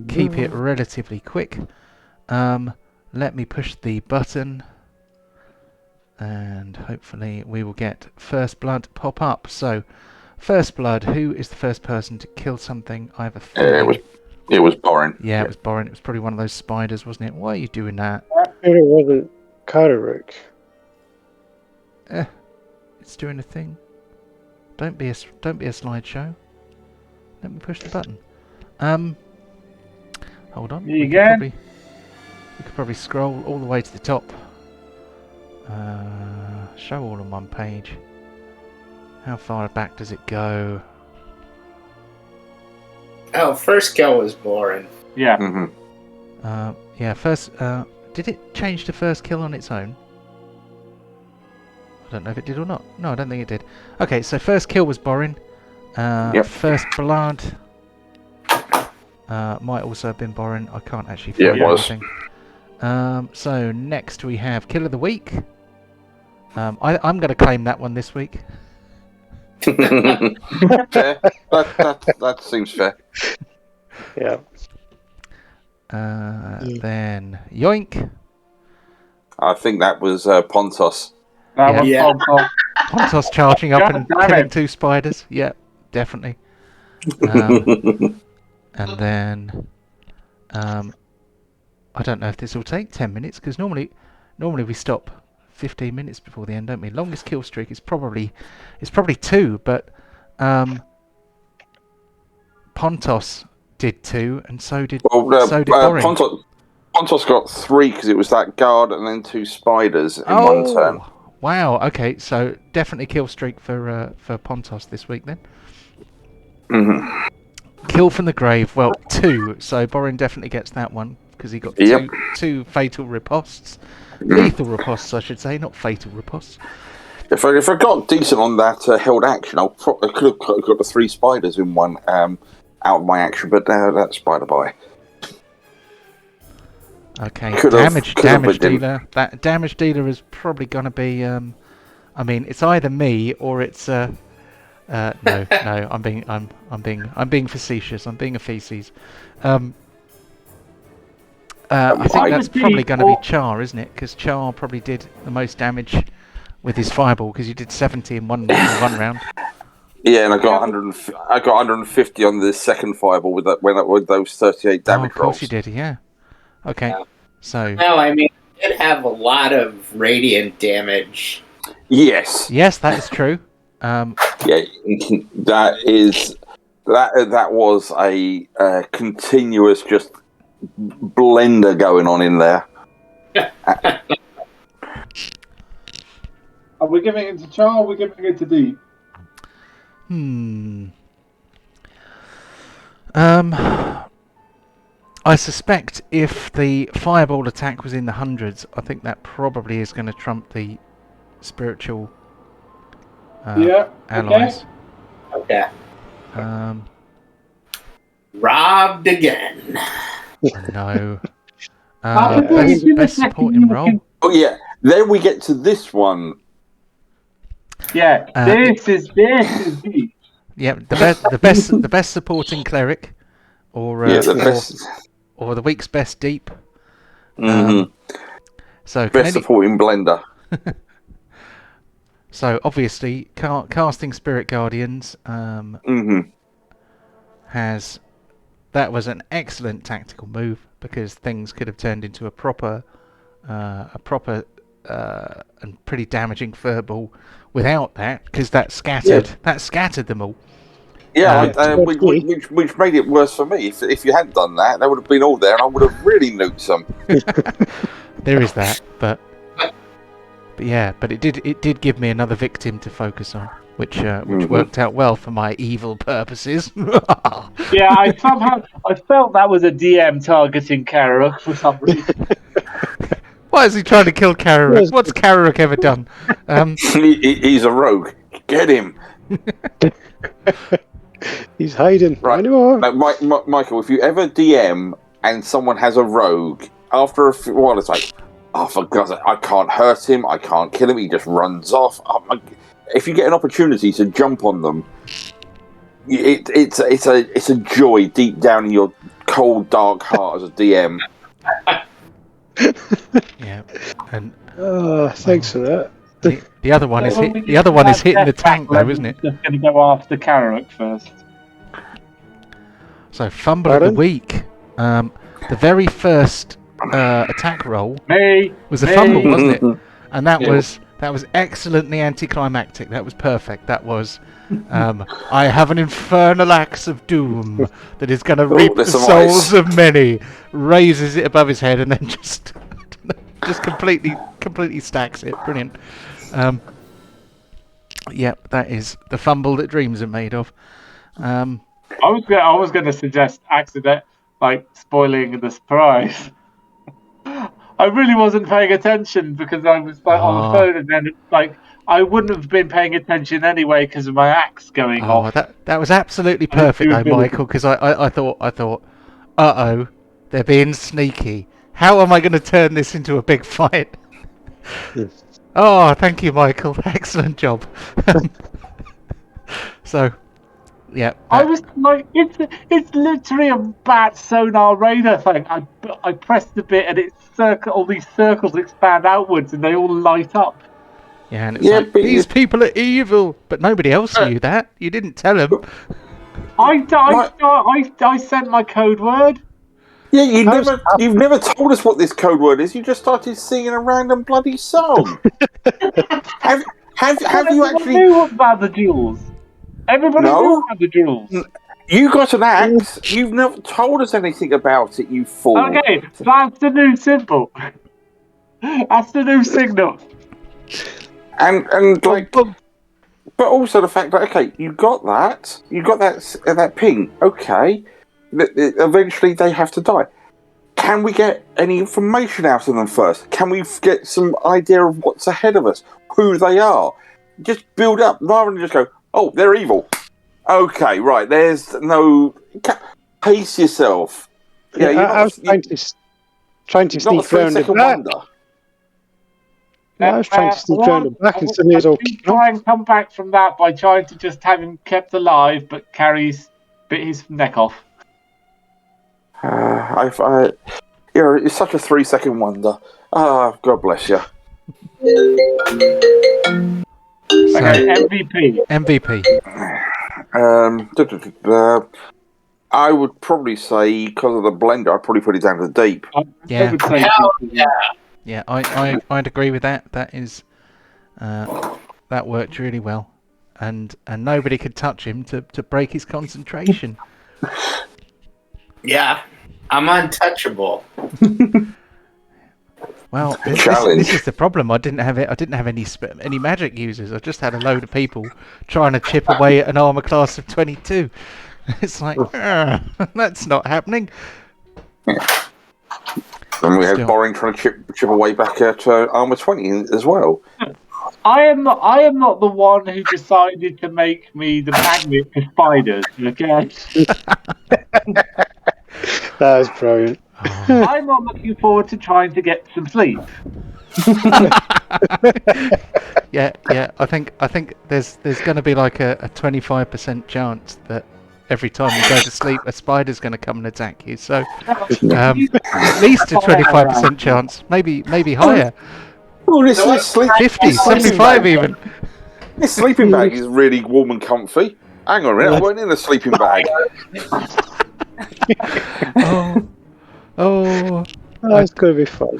keep it relatively quick. Let me push the button, and hopefully we will get First Blood pop up. So, First Blood, who is the first person to kill something? I have a feeling... It was Borin. Yeah, it was Borin. It was probably one of those spiders, wasn't it? Why are you doing that? It wasn't Kararuk. It's doing a thing. Don't be a slideshow. Let me push the button. Hold on. We could probably scroll all the way to the top. Show all on one page. How far back does it go? Oh, first kill was Borin. Yeah. Mm-hmm. Yeah, first... did it change to first kill on its own? I don't know if it did or not. No, I don't think it did. Okay, so first kill was Borin. Yep. First blood might also have been Borin. I can't actually find it was. anything. So next we have Kill of the Week. I'm going to claim that one this week. Fair. That seems fair. Yeah. Then Yoink. I think that was Pontos. Yeah. Pontos charging up and God damn killing it. 2 spiders. Yeah, definitely. And then I don't know if this will take 10 minutes, because normally we stop 15 minutes before the end, don't we? Longest kill streak is probably 2, but Pontos did 2, and so did Borin. Pontos got 3 because it was that guard and then 2 spiders in one turn. Wow. Okay, so definitely kill streak for Pontos this week then. Mm-hmm. Kill from the grave. Well, 2. So Borin definitely gets that one because he got Yep. two fatal riposts, lethal riposts, I should say, not fatal riposts. If I got decent on that held action, I could have got the 3 spiders in one out of my action, but that's by the by. Okay, Could've damage been. dealer. That damage dealer is probably going to be. I mean, it's either me or it's. No. I'm being facetious. I'm being a feces. I think that's probably going to be Char, isn't it? Because Char probably did the most damage with his fireball because you did 70 in one round. Yeah, and I got 150 on the second fireball with those 38 damage of course rolls. you did. Yeah. Okay. So. No, I mean, it did have a lot of radiant damage. Yes. Yes, that is true. Yeah, that was a continuous just blender going on in there. Are we giving it to Char or are we giving it to Deep? I suspect if the fireball attack was in the hundreds, I think that probably is going to trump the spiritual allies. Okay. Um, Robbed again. no. Best supporting role. Oh yeah, then we get to this one. Yeah, this is Deep. Yeah, the best supporting cleric, or or the week's best deep. So best supporting blender. So obviously, casting Spirit Guardians that was an excellent tactical move because things could have turned into a proper and pretty damaging furball without that, because that scattered them all. Yeah, which made it worse for me. If you hadn't done that, they would have been all there, and I would have really nuked them. There is that, but it did give me another victim to focus on, which worked out well for my evil purposes. Yeah, I felt that was a DM targeting Kararuk for some reason. Why is he trying to kill Kararuk? What's Kararuk ever done? He's a rogue. Get him. He's hiding. Right. Now, Michael, if you ever DM and someone has a rogue, after a while it's like, oh, for God's sake, I can't hurt him, I can't kill him, he just runs off. If you get an opportunity to jump on them, it's a joy deep down in your cold, dark heart as a DM. Yeah, and thanks for that. the other one is hitting the tank though, isn't it? Just going to go after Kararuk first. So fumble of the week. The very first attack roll was a fumble, wasn't it? And that was excellently anticlimactic. That was perfect. That was I have an infernal axe of doom that is going to reap the souls of many. Raises it above his head and then just completely stacks it. Brilliant. Yep, that is the fumble that dreams are made of. I was going to suggest accident, like spoiling the surprise. I really wasn't paying attention because I was on the phone, and then I wouldn't have been paying attention anyway because of my axe going off. That was absolutely perfect though, Michael, because I thought, they're being sneaky. How am I going to turn this into a big fight? Oh, thank you, Michael. Excellent job. So, yeah. I was like, it's literally a bat sonar radar thing. I pressed the bit and all these circles expand outwards and they all light up. Yeah, and it's these people are evil, but nobody else knew that. You didn't tell them. I sent my code word. Yeah, you've never told us what this code word is. You just started singing a random bloody song. have you actually knew about the jewels? Everybody knew about the jewels. You got an axe. You've never told us anything about it, you fool. Okay, that's the new symbol. That's the new signal. And like, but also the fact that you got that ping. Okay, eventually they have to die. Can we get any information out of them first? Can we get some idea of what's ahead of us, who they are? Just build up rather than just go, oh, they're evil. Okay, right. There's no pace yourself. Yeah, I was trying to sneak around the back. I was trying to sneak around the back and suddenly it's all kicking off. Try and come back from that by trying to just have him kept alive, but bit his neck off. It's such a 3-second wonder. God bless you. Okay, MVP. I would probably say, because of the blender, I'd probably put it down to deep. Yeah. Yeah. Yeah, I'd agree with that. That is, that worked really well, and nobody could touch him to break his concentration. Yeah, I'm untouchable. Well, this is the problem. I didn't have any magic users. I just had a load of people trying to chip away at an armor class of 22. It's like, that's not happening. Yeah. And we had Borin trying to chip away back at armor 20 as well. I am not the one who decided to make me the magnet for spiders. Okay. That was brilliant. I'm not looking forward to trying to get some sleep. Yeah. I think there's going to be like a 25% chance that every time you go to sleep, a spider's going to come and attack you. So at least a 25% chance, maybe higher. Oh, this sleep 50, 75 even. This sleeping bag is really warm and comfy. Hang on a minute, I wasn't in a sleeping bag. Oh, it's going to be fun.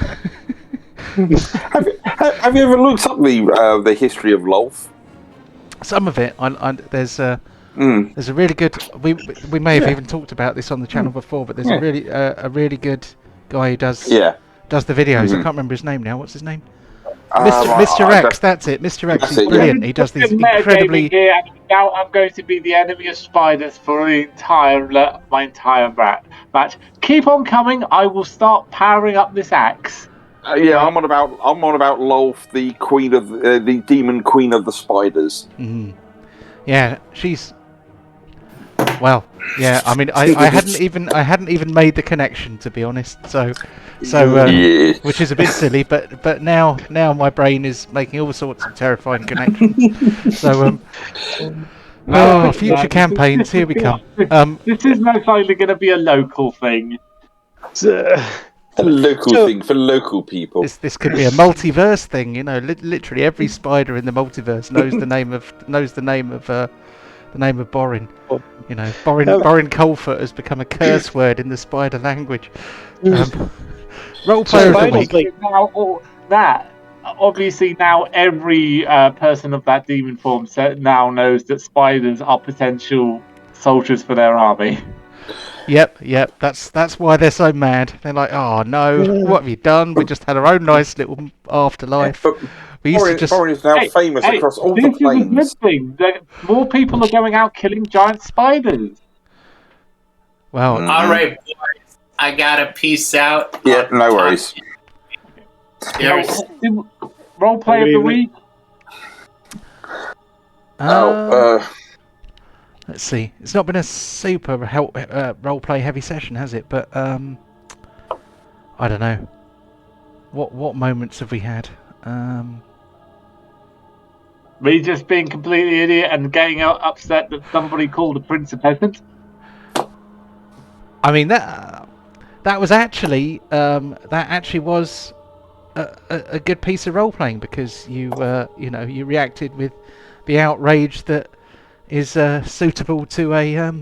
Have you ever looked up the history of Lolth? Some of it. There's a really good. We may have even talked about this on the channel before, but there's a really good guy who does the videos. I can't remember his name now. What's his name? Mr. X. That's it. Mr. X is brilliant. He does these incredibly. Here, and now I'm going to be the enemy of spiders for my entire match. Keep on coming. I will start powering up this axe. I'm on about Lolth, the queen of the demon queen of the spiders. Mm. Yeah, she's. Well, yeah. I mean, I hadn't even made the connection, to be honest. So, which is a bit silly, but now my brain is making all sorts of terrifying connections. So, future campaigns, here we come. This is most likely going to be a local thing. A local thing for local people. This could be a multiverse thing, you know. Literally every spider in the multiverse knows the name of Borin. You know, Borin Coldfoot has become a curse word in the spider language. Roleplay of the week. Obviously now every person of that demon form now knows that spiders are potential soldiers for their army. Yep. That's why they're so mad. They're like, oh no, what have you done? We just had our own nice little afterlife. Borin is now famous across all the planes. This is a good thing. More people are going out killing giant spiders. Well, all right, boys. I gotta peace out. Yeah, no worries. Roleplay of the week. Let's see. It's not been a super roleplay heavy session, has it? But I don't know. What moments have we had? Me just being completely idiot and getting upset that somebody called a prince a peasant. I mean that was actually was a good piece of role playing, because you reacted with the outrage that is suitable to a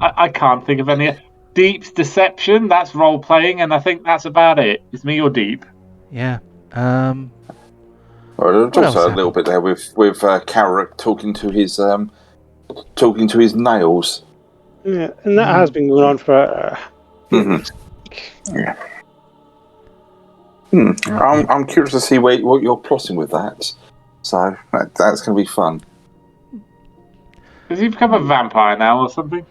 I can't think of any. Deep's deception, that's role playing, and I think that's about it. It's me or Deep. Yeah. Well, there's What else also a happened? little bit there with Carrick talking to his nails. Yeah, and that has been going on for. Mhm. Yeah. I'm curious to see what you're plotting with that. So that's going to be fun. Has he become a vampire now or something?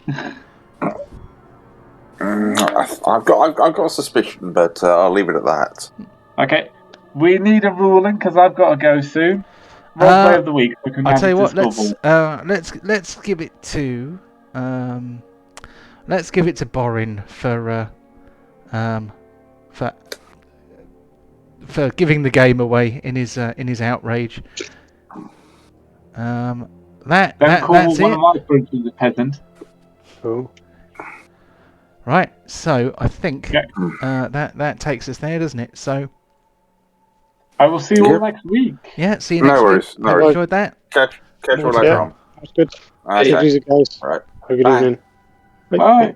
I've got a suspicion, but I'll leave it at that. Okay. We need a ruling because I've got to go soon. Rob Way of the Week. We can I'll add tell you it to what. scoreboard. Let's give it to Borin for giving the game away in his outrage. Don't That's call one it. of my friends a peasant. Oh. Right. So I think Okay. that takes us there, doesn't it? So I will see you all Yep. next week. yeah. See you No next worries, week. no Hope you worries. enjoyed that. Catch you More later to on. That's good. Okay. Take it easy, guys. All right. Have a good Bye. evening. Bye. Bye.